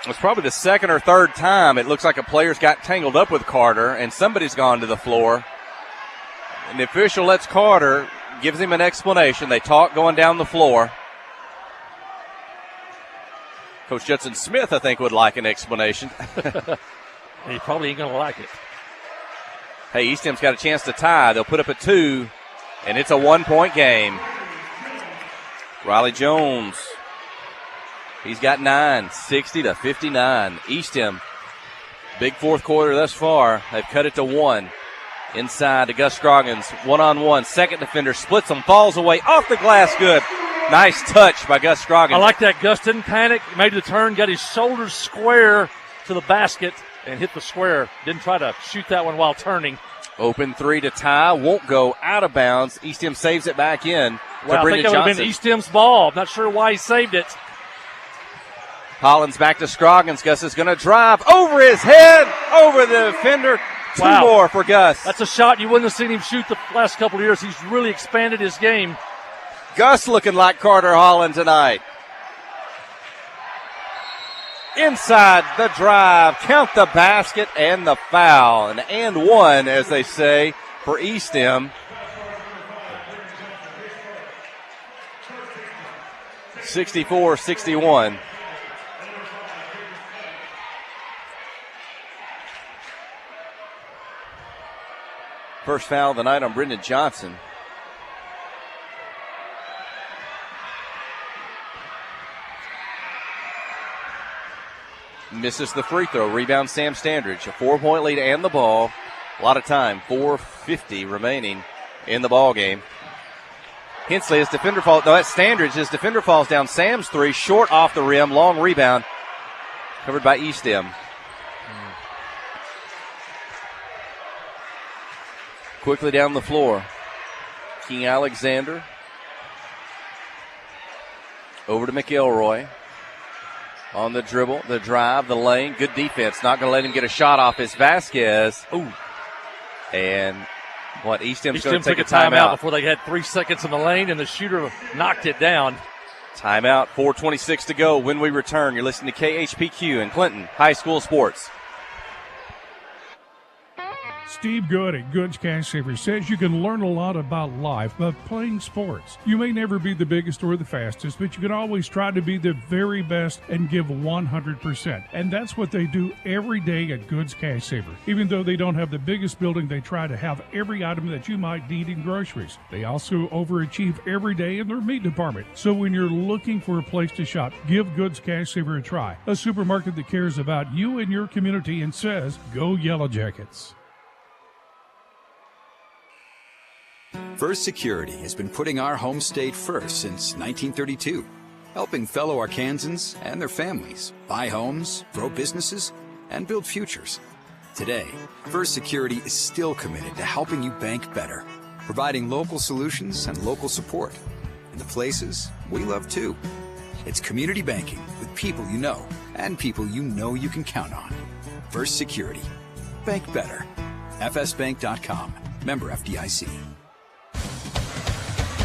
It's probably the second or third time it looks like a player's got tangled up with Carter, and somebody's gone to the floor. And the official lets Carter, gives him an explanation. They talk going down the floor. Coach Judson Smith, I think, would like an explanation. He probably ain't going to like it. Hey, Eastham's got a chance to tie. They'll put up a 2, and it's a 1-point game. Riley Jones, he's got 9, 60-59. Eastham, big fourth quarter thus far. They've cut it to 1. Inside to Gus Scroggins, one-on-one. Second defender splits him, falls away, off the glass, good. Nice touch by Gus Scroggins. I like that. Gus didn't panic, made the turn, got his shoulders square to the basket, and hit the square. Didn't try to shoot that one while turning. Open 3 to tie, won't go, out of bounds. Eastham saves it back in. Well, I think that would have been Eastham's ball. I'm not sure why he saved it. Hollins back to Scroggins. Gus is going to drive over his head, over the defender. Two more for Gus. That's a shot you wouldn't have seen him shoot the last couple of years. He's really expanded his game. Gus looking like Carter Holland tonight. Inside the drive, count the basket and the foul. And one, as they say, for Eastham. 64-61. First foul of the night on Brendan Johnson. Misses the free throw. Rebound Sam Standridge. A 4-point lead and the ball. A lot of time. 4:50 remaining in the ball game. Hensley, his defender falls. No, that's Standridge. His defender falls down. Sam's three, short off the rim. Long rebound. Covered by Eastham. Quickly down the floor. King Alexander. Over to McElroy. On the dribble, the drive, the lane. Good defense. Not going to let him get a shot off. It's Vasquez. Ooh. And Eastham's going to take a timeout. Before they had 3 seconds in the lane, and the shooter knocked it down. Timeout, 4:26 to go. When we return, you're listening to KHPQ and Clinton High School Sports. Steve Good at Goods Cash Savers says you can learn a lot about life by playing sports. You may never be the biggest or the fastest, but you can always try to be the very best and give 100%. And that's what they do every day at Goods Cash Saver. Even though they don't have the biggest building, they try to have every item that you might need in groceries. They also overachieve every day in their meat department. So when you're looking for a place to shop, give Goods Cash Saver a try. A supermarket that cares about you and your community and says, go Yellow Jackets. First Security has been putting our home state first since 1932, helping fellow Arkansans and their families buy homes, grow businesses, and build futures. Today, First Security is still committed to helping you bank better, providing local solutions and local support in the places we love too. It's community banking with people you know and people you know you can count on. First Security. Bank better. FSBank.com. Member FDIC.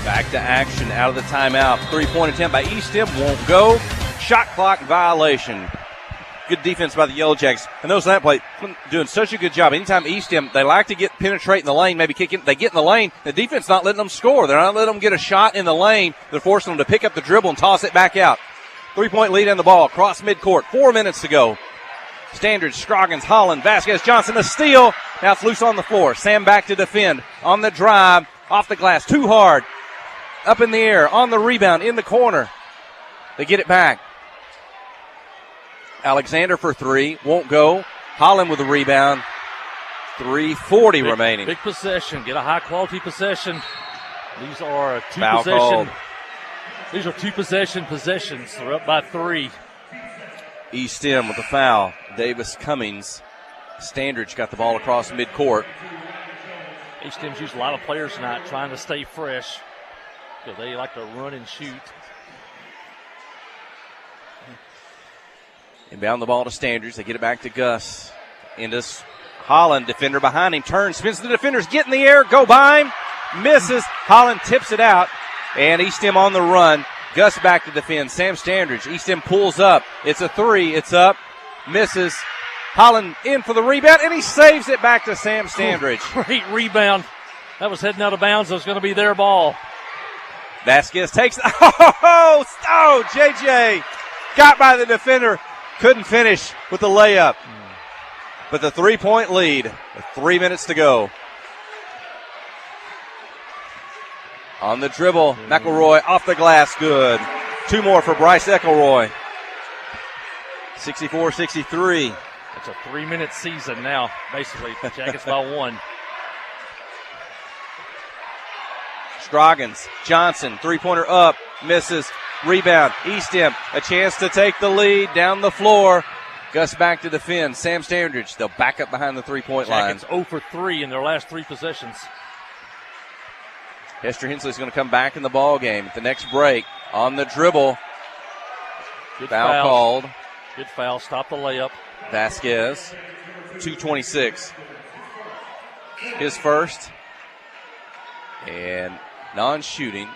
Back to action out of the timeout. 3-point attempt by Eastham. Won't go. Shot clock violation. Good defense by the Yellow Jackets. And those on that play doing such a good job. Anytime Eastham, they like to penetrate in the lane, maybe kick in. They get in the lane. The defense not letting them score. They're not letting them get a shot in the lane. They're forcing them to pick up the dribble and toss it back out. 3-point lead in the ball. Across midcourt. 4 minutes to go. Standard, Scroggins, Holland, Vasquez, Johnson, a steal. Now it's loose on the floor. Sam back to defend. On the drive. Off the glass. Too hard. Up in the air, on the rebound, in the corner. They get it back. Alexander for three, won't go. Holland with the rebound. 3:40 remaining. Big possession, get a high-quality possession. These are Foul called. These are two possessions. They're up by 3. East Stem with the foul. Davis Cummings. Standridge got the ball across midcourt. East Stem's used a lot of players tonight trying to stay fresh because they like to run and shoot. Inbound the ball to Standridge. They get it back to Gus. Into Holland, defender behind him, turns, spins the defenders, get in the air, go by him, misses. Holland tips it out, and East Stem on the run. Gus back to defend. Sam Standridge. East Stem pulls up. It's a three. It's up. Misses. Holland in for the rebound, and he saves it back to Sam Standridge. Great rebound. That was heading out of bounds. It was going to be their ball. Vasquez takes it. Oh, JJ got by the defender. Couldn't finish with the layup. But the 3-point lead, with 3 minutes to go. On the dribble, McElroy off the glass, good. 2 more for Bryce Eckelroy. 64-63. It's a 3-minute season now, basically. Jackets by 1. Scroggins, Johnson, 3-pointer up, misses. Rebound, East Stem, a chance to take the lead down the floor. Gus back to defend. Sam Standridge, they'll back up behind the 3-point line. Jackets 0 for 3 in their last 3 possessions. Hester Hensley's going to come back in the ball game at the next break. On the dribble. Good foul called. Good foul. Stop the layup. Vasquez, 2:26. His first. And non-shooting.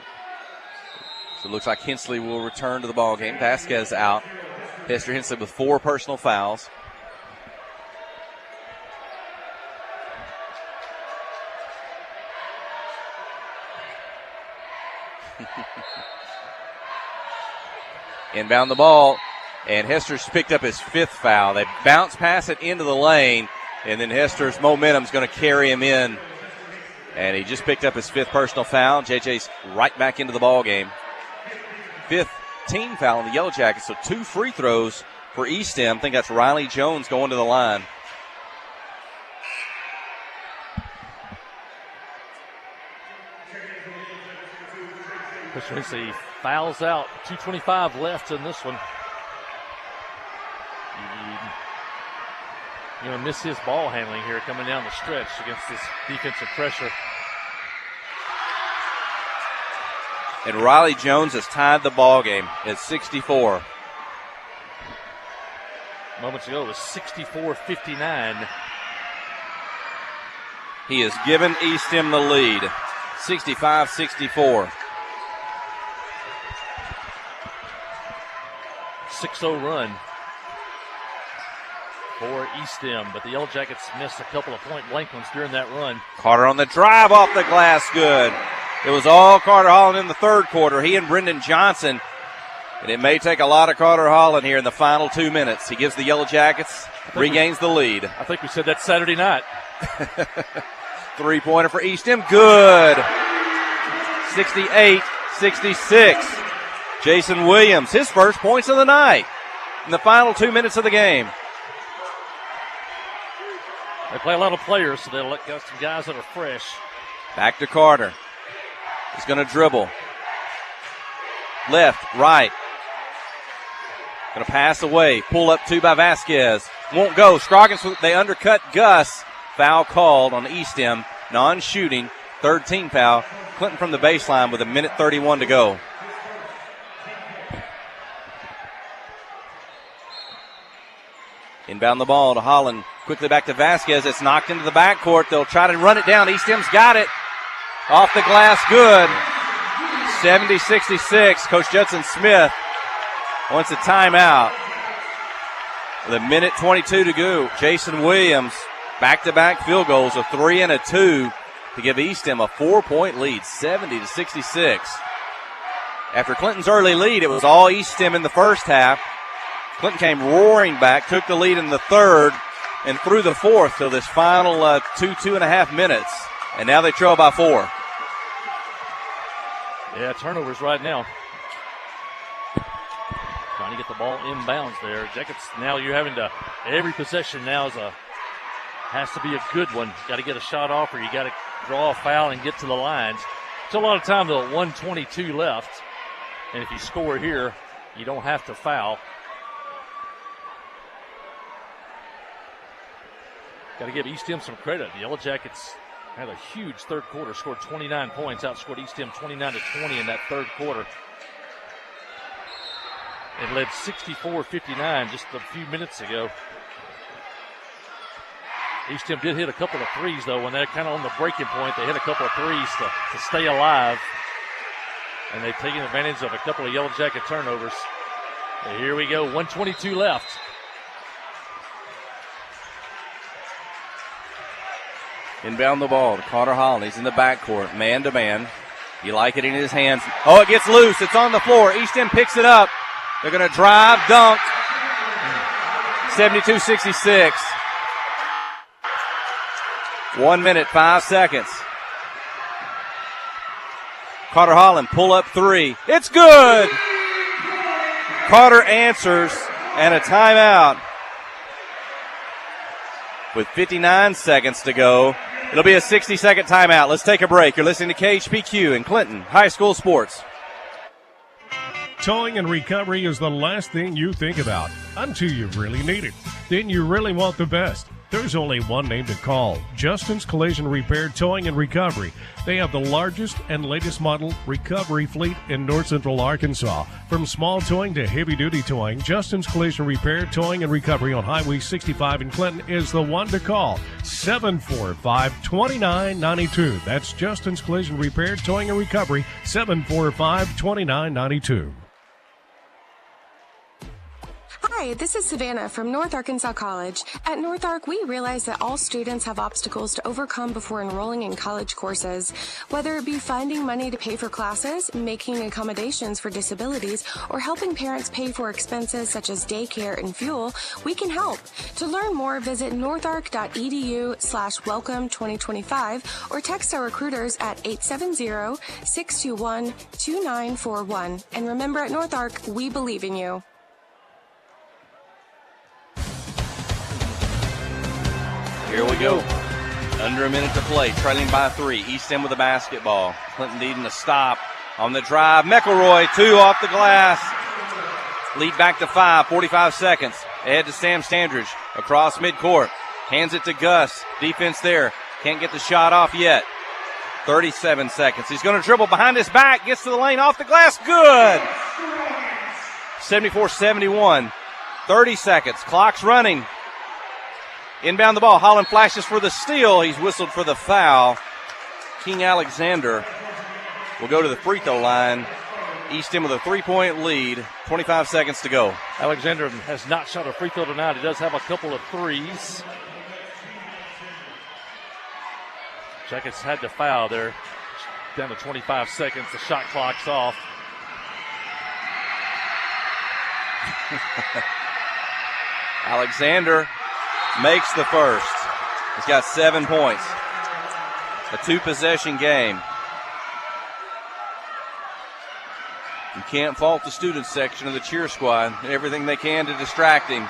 So it looks like Hensley will return to the ball game. Vasquez out. Hester Hensley with 4 personal fouls. Inbound the ball, and Hester's picked up his 5th foul. They bounce pass it into the lane, and then Hester's momentum's going to carry him in. And he just picked up his 5th personal foul. JJ's right back into the ball game. 5th team foul on the Yellow Jackets, so 2 free throws for East Stem. I think that's Riley Jones going to the line. He fouls out. 2:25 left in this one. You're going to miss his ball handling here coming down the stretch against this defensive pressure. And Riley Jones has tied the ball game at 64. Moments ago it was 64-59. He has given East Stem the lead, 65-64. 6-0 run for East Stem, but the Yellow Jackets missed a couple of point-blank ones during that run. Carter on the drive off the glass, good. It was all Carter Holland in the third quarter. He and Brendan Johnson. And it may take a lot of Carter Holland here in the final 2 minutes. He gives the Yellow Jackets, regains the lead. I think we said that Saturday night. 3-pointer for East Stem, good. 68-66. Jason Williams, his first points of the night in the final 2 minutes of the game. They play a lot of players, so they'll let go some guys that are fresh. Back to Carter. He's going to dribble. Left, right. Going to pass away. Pull up 2 by Vasquez. Won't go. Scroggins, they undercut Gus. Foul called on East Stem. Non-shooting. 3rd team foul. Clinton from the baseline with 1:31 to go. Inbound the ball to Holland. Quickly back to Vasquez. It's knocked into the backcourt. They'll try to run it down. East Stem's got it. Off the glass, good. 70-66. Coach Judson Smith wants a timeout. With 1:22 to go. Jason Williams, back-to-back field goals, a 3 and a 2 to give East Stem a 4-point lead, 70-66. After Clinton's early lead, it was all East Stem in the first half. Clinton came roaring back, took the lead in the third, and through the fourth till this final 2.5 minutes. And now they trail by 4. Yeah, turnovers right now. Trying to get the ball inbounds there. Jackets, now you're having to, every possession now has to be a good one. Got to get a shot off or you got to draw a foul and get to the lines. It's a lot of time, though, 1:22 left. And if you score here, you don't have to foul. Got to give East End some credit. The Yellow Jackets had a huge third quarter, scored 29 points, outscored East End 29-20 in that third quarter. And led 64-59 just a few minutes ago. East End did hit a couple of threes, though, when they're kind of on the breaking point. They hit a couple of threes to stay alive. And they've taken advantage of a couple of Yellow Jacket turnovers. And here we go, 1:22 left. Inbound the ball to Carter Holland. He's in the backcourt, man to man. You like it in his hands. Oh, it gets loose. It's on the floor. East End picks it up. They're going to drive, dunk. 72-66. 1 minute, 5 seconds. Carter Holland, pull up three. It's good. Carter answers, and a timeout. With 59 seconds to go, it'll be a 60-second timeout. Let's take a break. You're listening to KHPQ in Clinton High School Sports. Towing and recovery is the last thing you think about until you really need it. Then you really want the best. There's only one name to call, Justin's Collision Repair Towing and Recovery. They have the largest and latest model recovery fleet in North Central Arkansas. From small towing to heavy-duty towing, Justin's Collision Repair Towing and Recovery on Highway 65 in Clinton is the one to call, 745-2992. That's Justin's Collision Repair Towing and Recovery, 745-2992. Hi, this is Savannah from North Arkansas College. At North Ark, we realize that all students have obstacles to overcome before enrolling in college courses. Whether it be finding money to pay for classes, making accommodations for disabilities, or helping parents pay for expenses such as daycare and fuel, we can help. To learn more, visit northark.edu/welcome2025 or text our recruiters at 870-621-2941. And remember, at North Ark, we believe in you. Here we go. Under a minute to play, trailing by 3. East End with the basketball. Clinton needing a stop on the drive. McElroy, 2 off the glass. Lead back to 5, 45 seconds. Ahead to Sam Standridge across midcourt. Hands it to Gus. Defense there. Can't get the shot off yet. 37 seconds. He's going to dribble behind his back. Gets to the lane, off the glass. Good. 74-71. 30 seconds. Clock's running. Inbound the ball. Holland flashes for the steal. He's whistled for the foul. King Alexander will go to the free throw line. East End with a 3-point lead. 25 seconds to go. Alexander has not shot a free throw tonight. He does have a couple of threes. Jackets had to foul there. Down to 25 seconds. The shot clock's off. Alexander makes the first. He's got 7 points. A 2-possession game. You can't fault the student section of the cheer squad. Everything they can to distract him.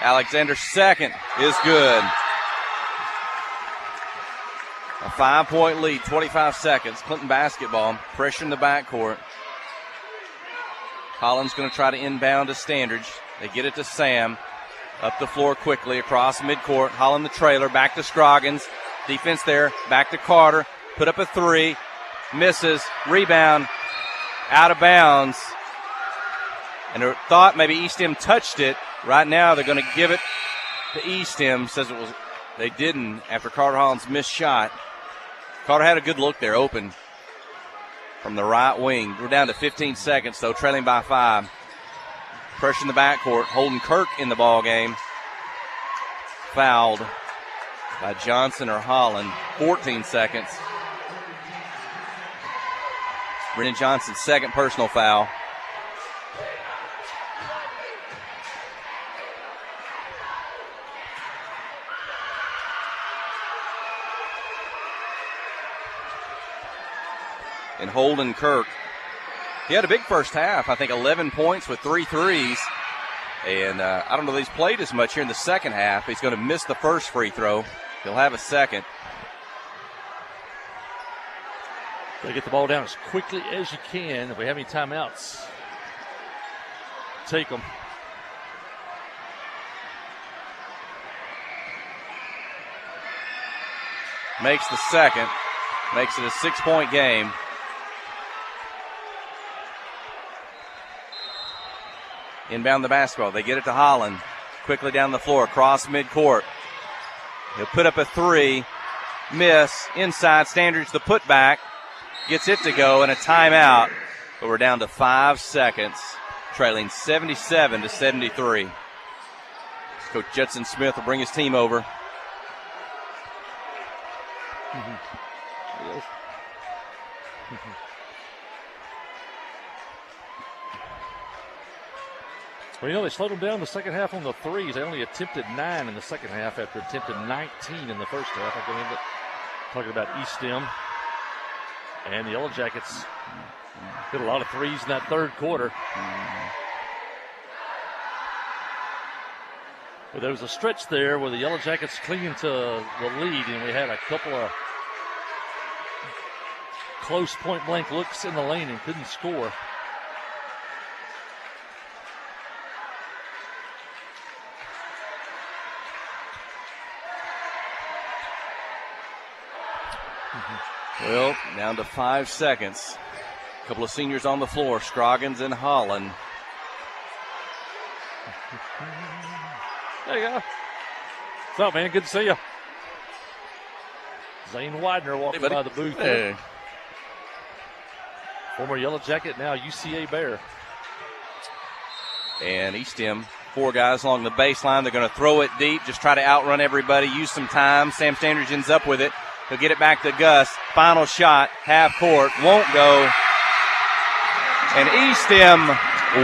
Alexander's second is good. A 5-point lead, 25 seconds. Clinton basketball, pressure in the backcourt. Collins going to try to inbound to Standridge. They get it to Sam. Up the floor quickly across midcourt. Holland the trailer. Back to Scroggins. Defense there. Back to Carter. Put up a 3. Misses. Rebound. Out of bounds. And they thought maybe East End touched it. Right now they're going to give it to East End. Says it was. They didn't after Carter Holland's missed shot. Carter had a good look there. Open from the right wing. We're down to 15 seconds though. Trailing by 5. Pressure in the backcourt. Holden Kirk in the ball game. Fouled by Johnson or Holland. 14 seconds. Brennan Johnson's second personal foul. And Holden Kirk, he had a big first half. I think 11 points with 3 threes. And I don't know that he's played as much here in the second half. He's going to miss the first free throw. He'll have a second. Got to get the ball down as quickly as you can. If we have any timeouts, take them. makes the second. Makes it a 6-point game. Inbound the basketball. They get it to Holland. Quickly down the floor, across midcourt. He'll put up a three. Miss. Inside. Standards the putback. Gets it to go, and a timeout. But we're down to 5 seconds. Trailing 77-73. Coach Judson Smith will bring his team over. Well, they slowed them down the second half on the threes. They only attempted 9 in the second half after attempting 19 in the first half. Talking about Eastham and the Yellow Jackets hit a lot of threes in that third quarter. But there was a stretch there where the Yellow Jackets clinging to the lead, and we had a couple of close point-blank looks in the lane and couldn't score. Well, down to 5 seconds. A couple of seniors on the floor, Scroggins and Holland. There you go. What's up, man? Good to see you. Zane Widener walking by the booth. Hey. Former Yellow Jacket, now UCA Bear. And Eastham, 4 guys along the baseline. They're going to throw it deep, just try to outrun everybody, use some time. Sam Standridge ends up with it. He'll get it back to Gus. Final shot, half court, won't go. And Eastham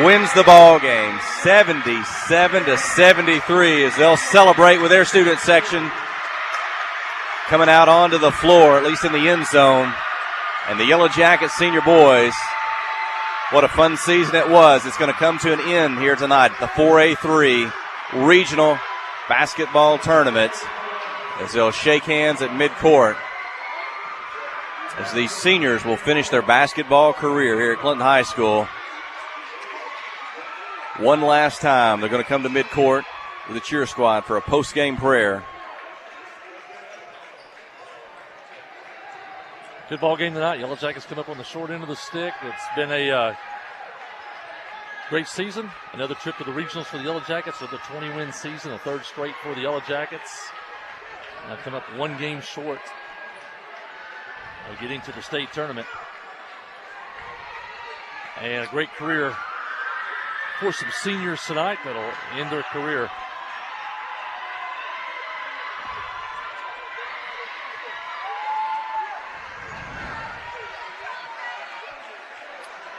wins the ball game, 77-73, as they'll celebrate with their student section coming out onto the floor, at least in the end zone. And the Yellow Jackets senior boys, what a fun season it was. It's going to come to an end here tonight at the 4A3 Regional Basketball Tournament, as they'll shake hands at midcourt, as these seniors will finish their basketball career here at Clinton High School. One last time, they're going to come to midcourt with a cheer squad for a post-game prayer. Good ball game tonight. Yellow Jackets come up on the short end of the stick. It's been a great season. Another trip to the regionals for the Yellow Jackets with a 20-win season, a third straight for the Yellow Jackets. And come up one game short of getting to the state tournament. And a great career for some seniors tonight that'll end their career.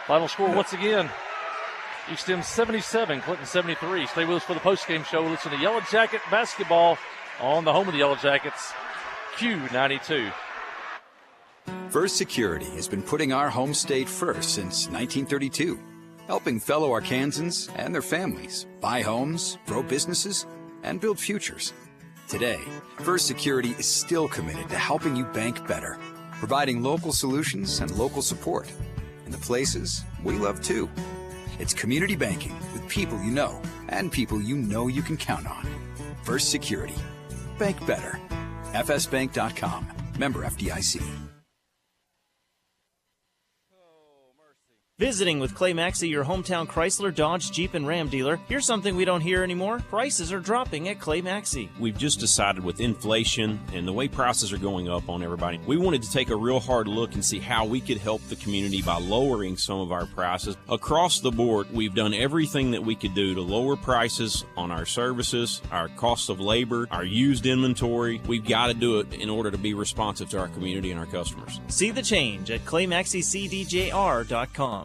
Final score once again, Eastham 77, Clinton 73. Stay with us for the postgame show. Listen to Yellow Jacket basketball on the home of the Yellow Jackets, Q92. First Security has been putting our home state first since 1932, helping fellow Arkansans and their families buy homes, grow businesses, and build futures. Today, First Security is still committed to helping you bank better, providing local solutions and local support in the places we love too. It's community banking with people you know and people you know you can count on. First Security. Bank better. FSbank.com. Member FDIC. Visiting with Clay Maxey, your hometown Chrysler, Dodge, Jeep, and Ram dealer. Here's something we don't hear anymore. Prices are dropping at Clay Maxey. We've just decided with inflation and the way prices are going up on everybody, we wanted to take a real hard look and see how we could help the community by lowering some of our prices. Across the board, we've done everything that we could do to lower prices on our services, our costs of labor, our used inventory. We've got to do it in order to be responsive to our community and our customers. See the change at ClayMaxeyCDJR.com.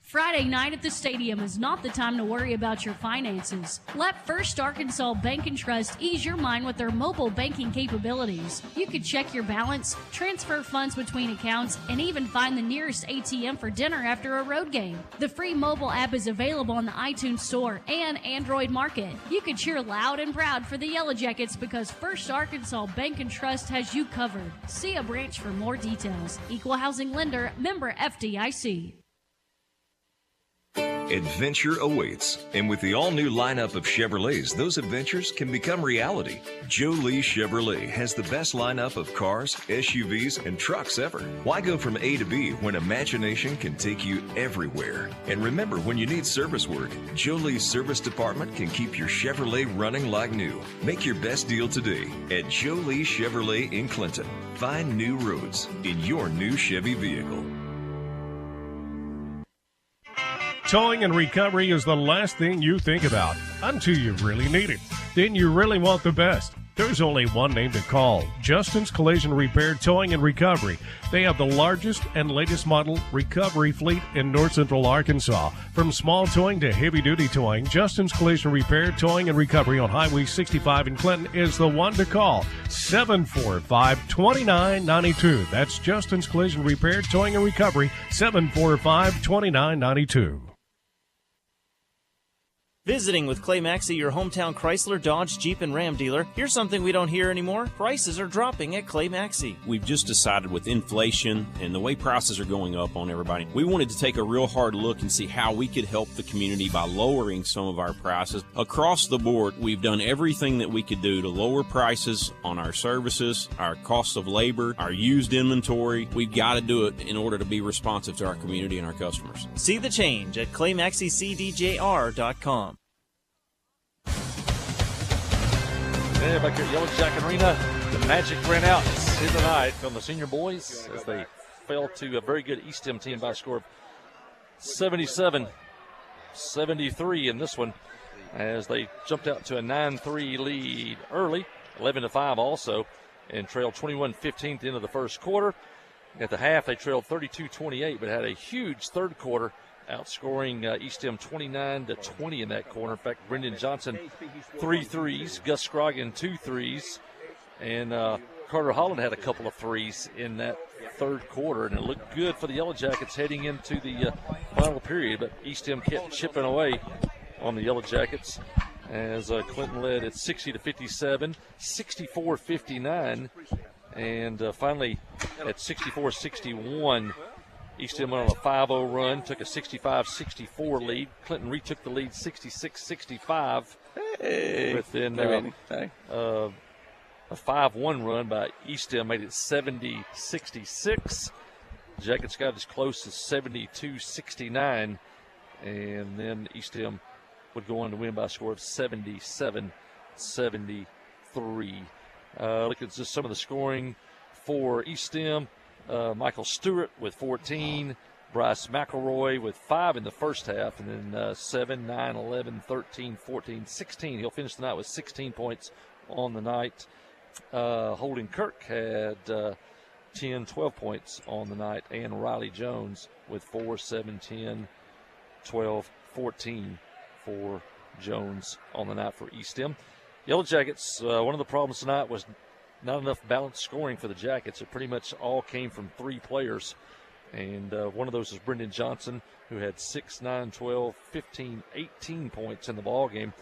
Friday night at the stadium is not the time to worry about your finances. Let First Arkansas Bank and Trust ease your mind with their mobile banking capabilities. You can check your balance, transfer funds between accounts, and even find the nearest ATM for dinner after a road game. The free mobile app is available on the iTunes Store and Android Market. You can cheer loud and proud for the Yellow Jackets because First Arkansas Bank and Trust has you covered. See a branch for more details. Equal housing lender, member FDIC. Adventure awaits. And with the all-new lineup of Chevrolets, those adventures can become reality. Joe Lee Chevrolet has the best lineup of cars, SUVs, and trucks ever. Why go from A to B when imagination can take you everywhere? And remember, when you need service work, Joe Lee's service department can keep your Chevrolet running like new. Make your best deal today at Joe Lee Chevrolet in Clinton. Find new roads in your new Chevy vehicle. Towing and recovery is the last thing you think about until you really need it. Then you really want the best. There's only one name to call, Justin's Collision Repair Towing and Recovery. They have the largest and latest model recovery fleet in north central Arkansas. From small towing to heavy-duty towing, Justin's Collision Repair Towing and Recovery on Highway 65 in Clinton is the one to call, 745-2992. That's Justin's Collision Repair Towing and Recovery, 745-2992. Visiting with Clay Maxey, your hometown Chrysler, Dodge, Jeep, and Ram dealer. Here's something we don't hear anymore. Prices are dropping at Clay Maxey. We've just decided with inflation and the way prices are going up on everybody, we wanted to take a real hard look and see how we could help the community by lowering some of our prices. Across the board, we've done everything that we could do to lower prices on our services, our cost of labor, our used inventory. We've got to do it in order to be responsive to our community and our customers. See the change at ClayMaxeyCDJR.com. Yeah, back here at Yellow Jacket Arena, the Magic ran out here tonight from the senior boys as they fell to a very good East End team by a score of 77-73 in this one as they jumped out to a 9-3 lead early, 11-5 also, and trailed 21-15 at the end of the first quarter. At the half, they trailed 32-28, but had a huge third quarter, outscoring East End 29-20 in that corner. In fact, Brendan Johnson 3 threes, Gus Scroggin 2 threes, and Carter Holland had a couple of threes in that third quarter, and it looked good for the Yellow Jackets heading into the final period, but East End kept chipping away on the Yellow Jackets as Clinton led at 60-57, 64-59, and finally at 64-61, East End went on a 5-0 run, took a 65-64 lead. Clinton retook the lead 66-65. Within a 5-1 run by East End made it 70-66. Jackets got as close as 72-69. And then East End would go on to win by a score of 77-73. Look at just some of the scoring for East End. Michael Stewart with 14, Bryce McElroy with 5 in the first half, and then 7, 9, 11, 13, 14, 16. He'll finish the night with 16 points on the night. Holden Kirk had 10, 12 points on the night, and Riley Jones with 4, 7, 10, 12, 14 for Jones on the night for East End. Yellow Jackets, one of the problems tonight was not enough balanced scoring for the Jackets. It pretty much all came from 3 players. And one of those is Brendan Johnson, who had 6, 9, 12, 15, 18 points in the ball game.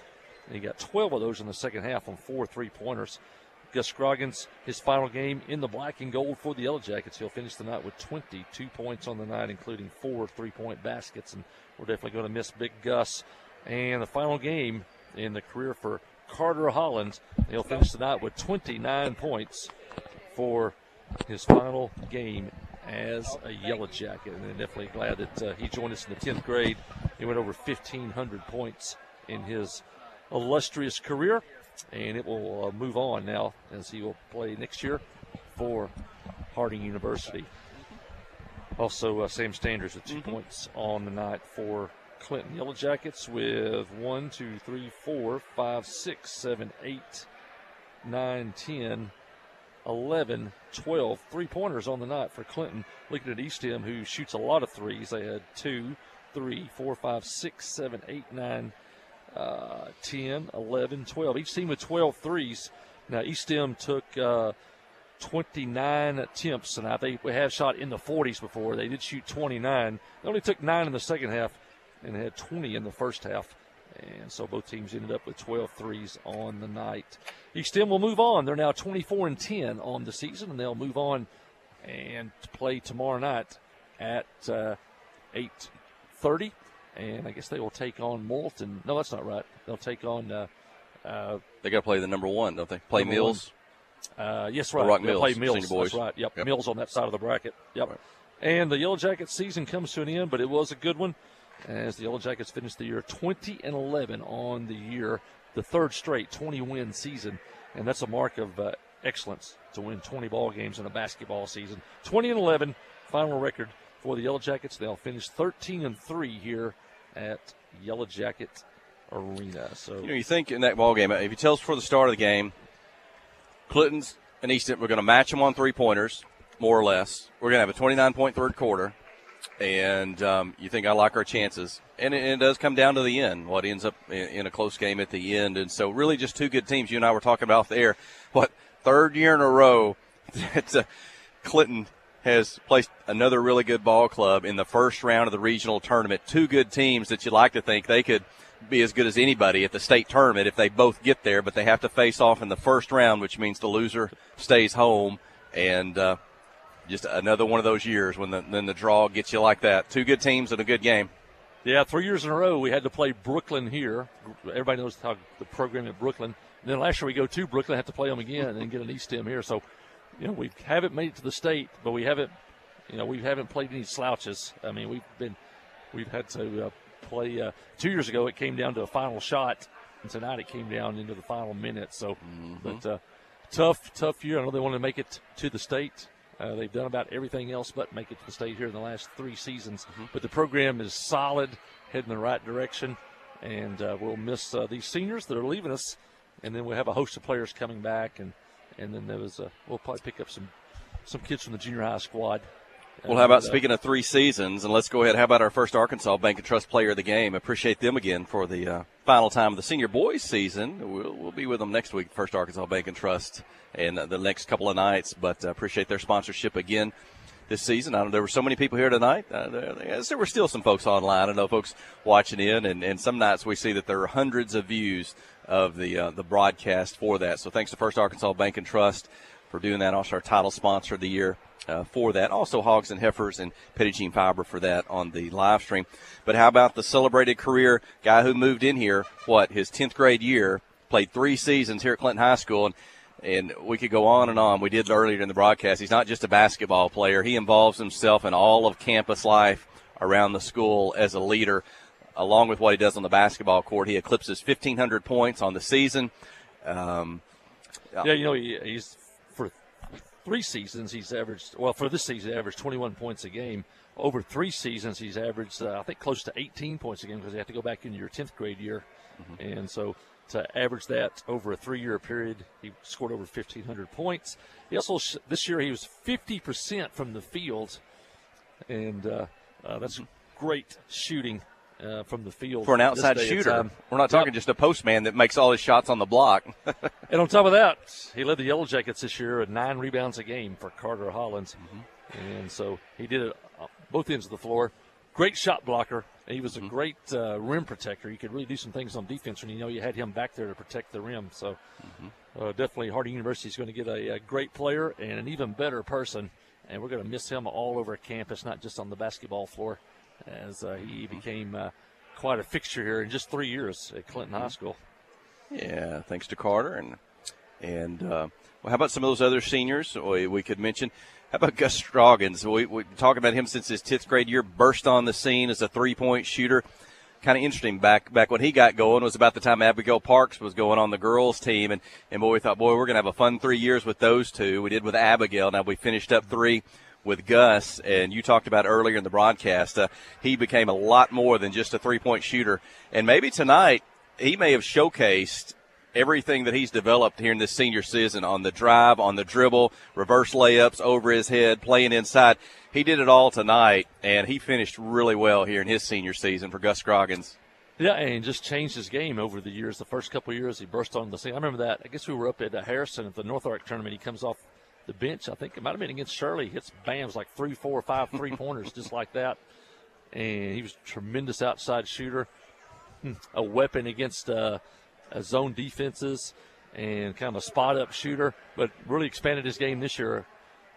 And he got 12 of those in the second half on 4 3-pointers. Gus Scroggins, his final game in the black and gold for the Yellow Jackets. He'll finish the night with 22 points on the night, including 4 3-point baskets. And we're definitely going to miss Big Gus. And the final game in the career for Carter Holland, he'll finish the night with 29 points for his final game as a Yellow Jacket. And I'm definitely glad that he joined us in the 10th grade. He went over 1,500 points in his illustrious career, and it will move on now as he will play next year for Harding University. Also, Sam Standers with 2 points on the night for Clinton. Yellow Jackets with 1, 2, 3, 4, 5, 6, 7, 8, 9, 10, 11, 12 3-pointers on the night for Clinton. Looking at East End, who shoots a lot of threes. They had 2, 3, 4, 5, 6, 7, 8, 9, 10, 11, 12. Each team with 12 threes. Now, East End took 29 attempts, and they have shot in the 40s before. They did shoot 29. They only took 9 in the second half and had 20 in the first half. And so both teams ended up with 12 threes on the night. East End will move on. They're now 24-10 on the season, and they'll move on and play tomorrow night at 8:30 and I guess they will take on Moulton. No, that's not right. They'll take on. They got to play the number 1, don't they? Play Mills. Yes, right. Rock They'll Mills, play Mills. Senior Boys. That's right. Yep. Yep. Mills on that side of the bracket. Yep. Right. And the Yellow Jackets season comes to an end, but it was a good one as the Yellow Jackets finished the year 20-11 on the year, the third straight 20-win season, and that's a mark of excellence to win 20 ball games in a basketball season. 20-11 final record for the Yellow Jackets. They'll finish 13-3 here at Yellow Jacket Arena. So you think in that ball game, if you tell us before the start of the game, Clinton's and Easton, we're going to match them on 3-pointers, more or less. We're going to have a 29-point third quarter, and you think I like our chances. And it does come down to the end, what ends up in a close game at the end. And so really just two good teams. You and I were talking about off the air. Third year in a row that Clinton has placed another really good ball club in the first round of the regional tournament. Two good teams that you'd like to think they could be as good as anybody at the state tournament if they both get there, but they have to face off in the first round, which means the loser stays home. And just another one of those years when the draw gets you like that. Two good teams and a good game. Yeah, 3 years in a row we had to play Brooklyn here. Everybody knows how the program at Brooklyn. And then last year we go to Brooklyn, have to play them again, and then get an East Tim here. So, we haven't made it to the state, but we haven't played any slouches. I mean, we've had to play 2 years ago. It came down to a final shot, and tonight it came down into the final minute. So, but tough year. I know they want to make it to the state. They've done about everything else but make it to the state here in the last 3 seasons. But the program is solid, heading in the right direction, and we'll miss these seniors that are leaving us, and then we'll have a host of players coming back, and then we'll probably pick up some kids from the junior high squad. Well, how about speaking of 3 seasons, and let's go ahead. How about our first Arkansas Bank and Trust player of the game? Appreciate them again for the final time of the senior boys season. We'll be with them next week, First Arkansas Bank and Trust, and the next couple of nights. But appreciate their sponsorship again this season. I know there were so many people here tonight. There were still some folks online. I know folks watching in, and some nights we see that there are hundreds of views of the broadcast for that. So thanks to First Arkansas Bank and Trust for doing that. Also our title sponsor of the year for that. Also Hogs and Heifers and Petit Jean Fiber for that on the live stream. But how about the celebrated career guy who moved in here, his 10th grade year, played 3 seasons here at Clinton High School, and we could go on and on. We did earlier in the broadcast. He's not just a basketball player. He involves himself in all of campus life around the school as a leader. Along with what he does on the basketball court, he eclipses 1,500 points on the season. He's for 3 seasons he's averaged. Well, for this season, he averaged 21 points a game. Over 3 seasons, he's averaged I think close to 18 points a game because you have to go back into your 10th grade year, and so to average that over a 3-year period, he scored over 1,500 points. He also this year he was 50% from the field, and that's great shooting. From the field for an outside shooter. We're not talking just a postman that makes all his shots on the block. And on top of that, he led the Yellow Jackets this year at 9 rebounds a game for Carter Hollins. And so he did it both ends of the floor. Great shot blocker. He was a great rim protector. You could really do some things on defense when you had him back there to protect the rim. So definitely Harding University is going to get a great player and an even better person. And we're going to miss him all over campus, not just on the basketball floor, as he became quite a fixture here in just 3 years at Clinton High School. Yeah, thanks to Carter. And how about some of those other seniors we could mention? How about Gus Stroggins? We talked about him since his 10th grade year, burst on the scene as a 3-point shooter. Kind of interesting, back when he got going was about the time Abigail Parks was going on the girls' team. And we thought, we're going to have a fun 3 years with those two. We did with Abigail. Now we finished up 3 with Gus, and you talked about earlier in the broadcast, he became a lot more than just a 3-point shooter. And maybe tonight he may have showcased everything that he's developed here in this senior season on the drive, on the dribble, reverse layups over his head, playing inside. He did it all tonight, and he finished really well here in his senior season for Gus Stroggins. Yeah, and just changed his game over the years. The first couple of years he burst on the scene. I remember that. I guess we were up at Harrison at the North Ark tournament. He comes off the bench, I think it might have been against Shirley, hits bams like 3, 4, 5 3-pointers just like that. And he was a tremendous outside shooter, a weapon against zone defenses, and kind of a spot-up shooter, but really expanded his game this year.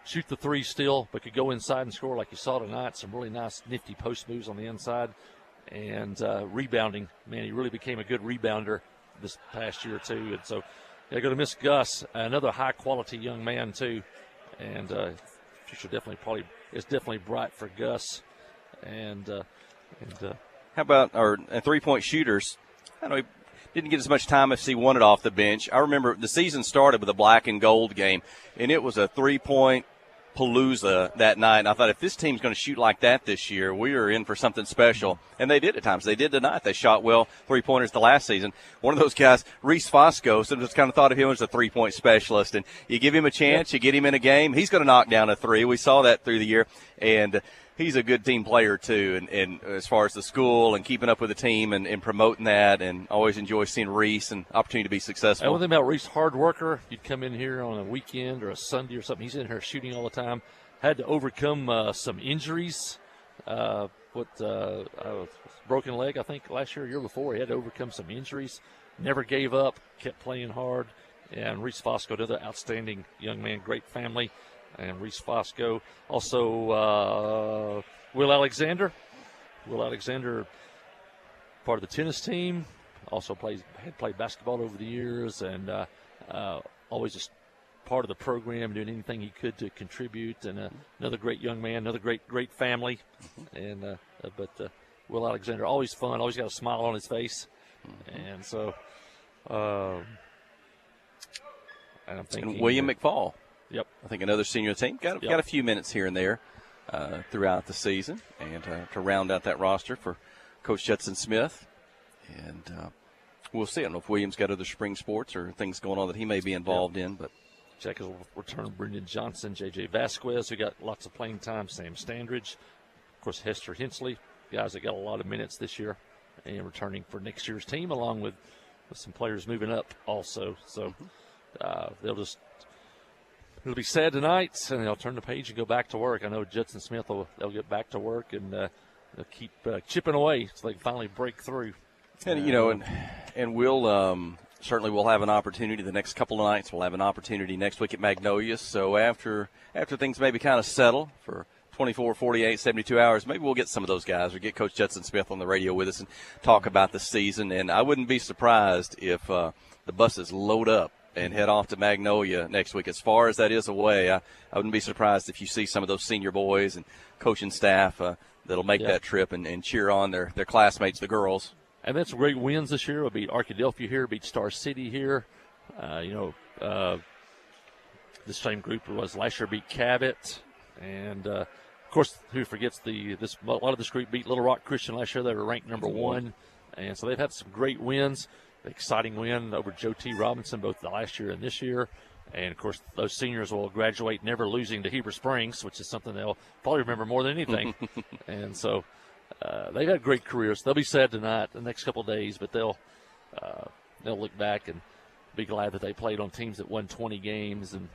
Shoot the 3 still, but could go inside and score like you saw tonight. Some really nice, nifty post moves on the inside. and rebounding. Man, he really became a good rebounder this past year, too. And so they're going to miss Gus, another high-quality young man, too. And future is definitely bright for Gus. And how about our three-point shooters? I don't know, he didn't get as much time as he wanted off the bench. I remember the season started with a black and gold game, and it was a three-point palooza that night. And I thought, if this team's going to shoot like that this year, we are in for something special. And they did at times. They did tonight. They shot well three-pointers the last season. One of those guys, Reese Fosco, so just kind of thought of him as a three-point specialist. And you give him a chance, you get him in a game, he's going to knock down a three. We saw that through the year. And he's a good team player, too, and as far as the school and keeping up with the team and promoting that, and always enjoy seeing Reese and opportunity to be successful. And one thing about Reese, hard worker. You'd come in here on a weekend or a Sunday or something. He's in here shooting all the time. Had to overcome some injuries. Broken leg, I think, last year, year before. He had to overcome some injuries. Never gave up, kept playing hard. And Reese Fosco, another outstanding young man, great family. And Reese Fosco. Also, Will Alexander. Will Alexander, part of the tennis team. Also had played basketball over the years, and always just part of the program, doing anything he could to contribute. And another great young man, another great family. And but Will Alexander, always fun, always got a smile on his face. And so, and I'm thinking, and William McFall. Yep. I think another senior team. Got a few minutes here and there throughout the season, and to round out that roster for Coach Judson Smith. And we'll see. I don't know if Williams got other spring sports or things going on that he may be involved in. But Jackets will return Brendan Johnson, J.J. Vasquez, who got lots of playing time, Sam Standridge, of course, Hester Hensley, guys that got a lot of minutes this year, and returning for next year's team, along with some players moving up also. So it'll be sad tonight, and they'll turn the page and go back to work. I know Judson Smith they'll get back to work, and they'll keep chipping away so they can finally break through. And and we'll certainly we'll have an opportunity the next couple of nights. We'll have an opportunity next week at Magnolia. So after things maybe kind of settle for 24, 48, 72 hours, maybe we'll get some of those guys or get Coach Judson Smith on the radio with us and talk about the season. And I wouldn't be surprised if the buses load up and head off to Magnolia next week. As far as that is away, I wouldn't be surprised if you see some of those senior boys and coaching staff that'll make that trip and cheer on their classmates, the girls. And that's great wins this year. We'll beat Arkadelphia here, beat Star City here. This same group was last year beat Cabot. And, of course, who forgets a lot of this group beat Little Rock Christian last year. They were ranked number 1. And so they've had some great wins. Exciting win over Joe T. Robinson both the last year and this year. And, of course, those seniors will graduate never losing to Heber Springs, which is something they'll probably remember more than anything. And so they've had great careers. They'll be sad tonight, the next couple of days, but they'll look back and be glad that they played on teams that won 20 games and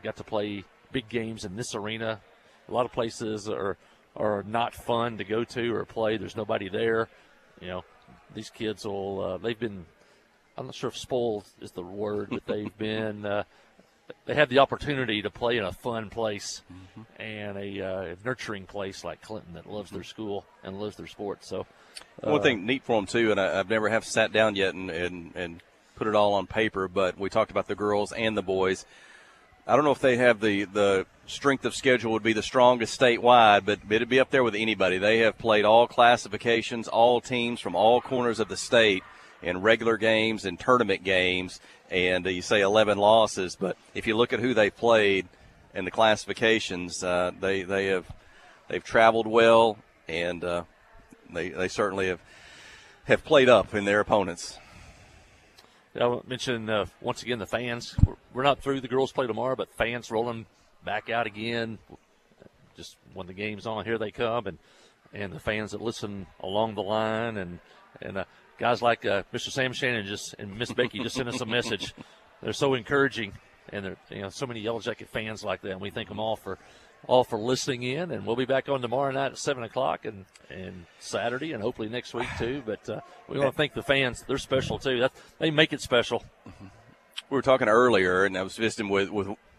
got to play big games in this arena. A lot of places are not fun to go to or play. There's nobody there. These kids they've been, I'm not sure if spoiled is the word, but they've been, they have the opportunity to play in a fun place and a nurturing place like Clinton that loves their school and loves their sports. So one thing neat for them, too, and I've never have sat down yet and put it all on paper, but we talked about the girls and the boys. I don't know if they have the strength of schedule would be the strongest statewide, but it'd be up there with anybody. They have played all classifications, all teams from all corners of the state in regular games and tournament games, and you say 11 losses, but if you look at who they played in the classifications, they've traveled well, and they certainly have played up in their opponents. I'll mention once again the fans. We're not through. The girls play tomorrow, but fans rolling back out again. Just when the game's on, here they come, and the fans that listen along the line, and guys like Mr. Sam Shannon and Miss Becky just sent us a message. They're so encouraging, and there's so many Yellow Jacket fans like that. And we thank them all for listening in, and we'll be back on tomorrow night at 7:00 and Saturday, and hopefully next week too. But we want to thank the fans; they're special too. They make it special. We were talking earlier, and I was visiting with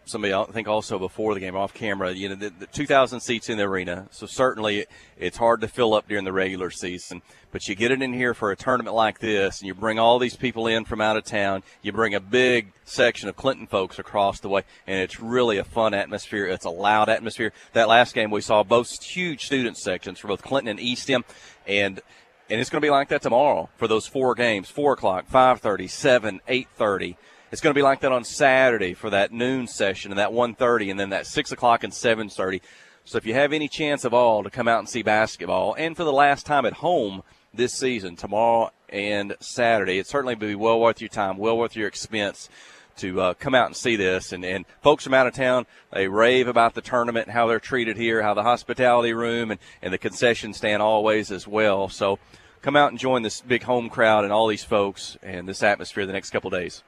somebody, I think also before the game off camera, you know, the 2,000 seats in the arena. So certainly it's hard to fill up during the regular season, but you get it in here for a tournament like this, and you bring all these people in from out of town. You bring a big section of Clinton folks across the way, and it's really a fun atmosphere. It's a loud atmosphere. That last game we saw both huge student sections for both Clinton and Eastham, and it's going to be like that tomorrow for those 4 games, 4 o'clock, 5:30, 7, 8:30. It's going to be like that on Saturday for that noon session and that 1:30, and then that 6 o'clock and 7:30. So if you have any chance of all to come out and see basketball, and for the last time at home this season, tomorrow and Saturday, it certainly will be well worth your time, well worth your expense to come out and see this. And folks from out of town, they rave about the tournament, how they're treated here, how the hospitality room and the concession stand always as well. So come out and join this big home crowd and all these folks and this atmosphere the next couple of days.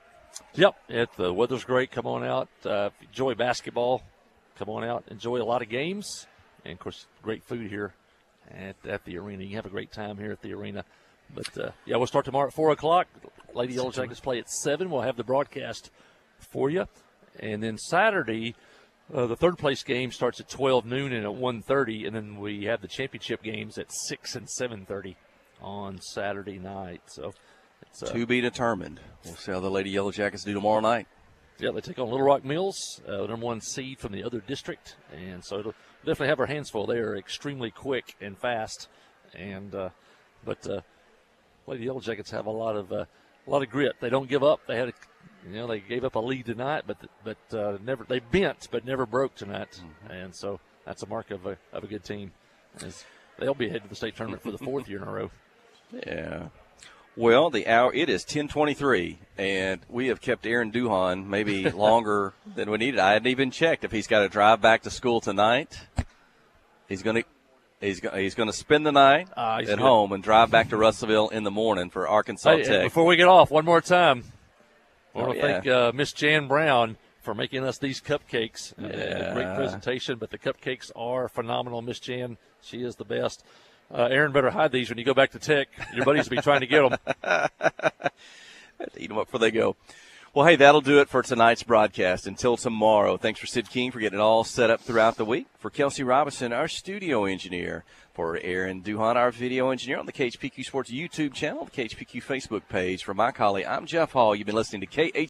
Yep, the weather's great. Come on out. Enjoy basketball. Come on out. Enjoy a lot of games. And, of course, great food here at the arena. You have a great time here at the arena. But, we'll start tomorrow at 4 o'clock. Lady Yellow Jackets play at 7. We'll have the broadcast for you. And then Saturday, the third-place game starts at 12 noon and at 1:30. And then we have the championship games at 6 and 7:30 on Saturday night. So it's to be determined. We'll see how the Lady Yellow Jackets do tomorrow night. Yeah, they take on Little Rock Mills, the number 1 seed from the other district. And so it'll definitely have our hands full. They are extremely quick and fast. And but Lady Yellow Jackets have a lot of grit. They don't give up. They gave up a lead tonight, but never they bent but never broke tonight. Mm-hmm. And so that's a mark of a good team. They'll be headed to the state tournament for the 4th year in a row. Yeah. Well, it is 10:23, and we have kept Aaron Duhon maybe longer than we needed. I hadn't even checked if he's got to drive back to school tonight. He's going to spend the night at home and drive back to Russellville in the morning for Arkansas Tech. Before we get off, one more time, I want to thank Miss Jan Brown for making us these cupcakes. A great presentation, but the cupcakes are phenomenal. Miss Jan, she is the best. Aaron, better hide these when you go back to Tech. Your buddies will be trying to get them. Eat them up before they go. Well, hey, that'll do it for tonight's broadcast. Until tomorrow, thanks for Sid King for getting it all set up throughout the week. For Kelsey Robinson, our studio engineer. For Aaron Duhon, our video engineer on the KHPQ Sports YouTube channel, the KHPQ Facebook page. For my colleague, I'm Jeff Hall. You've been listening to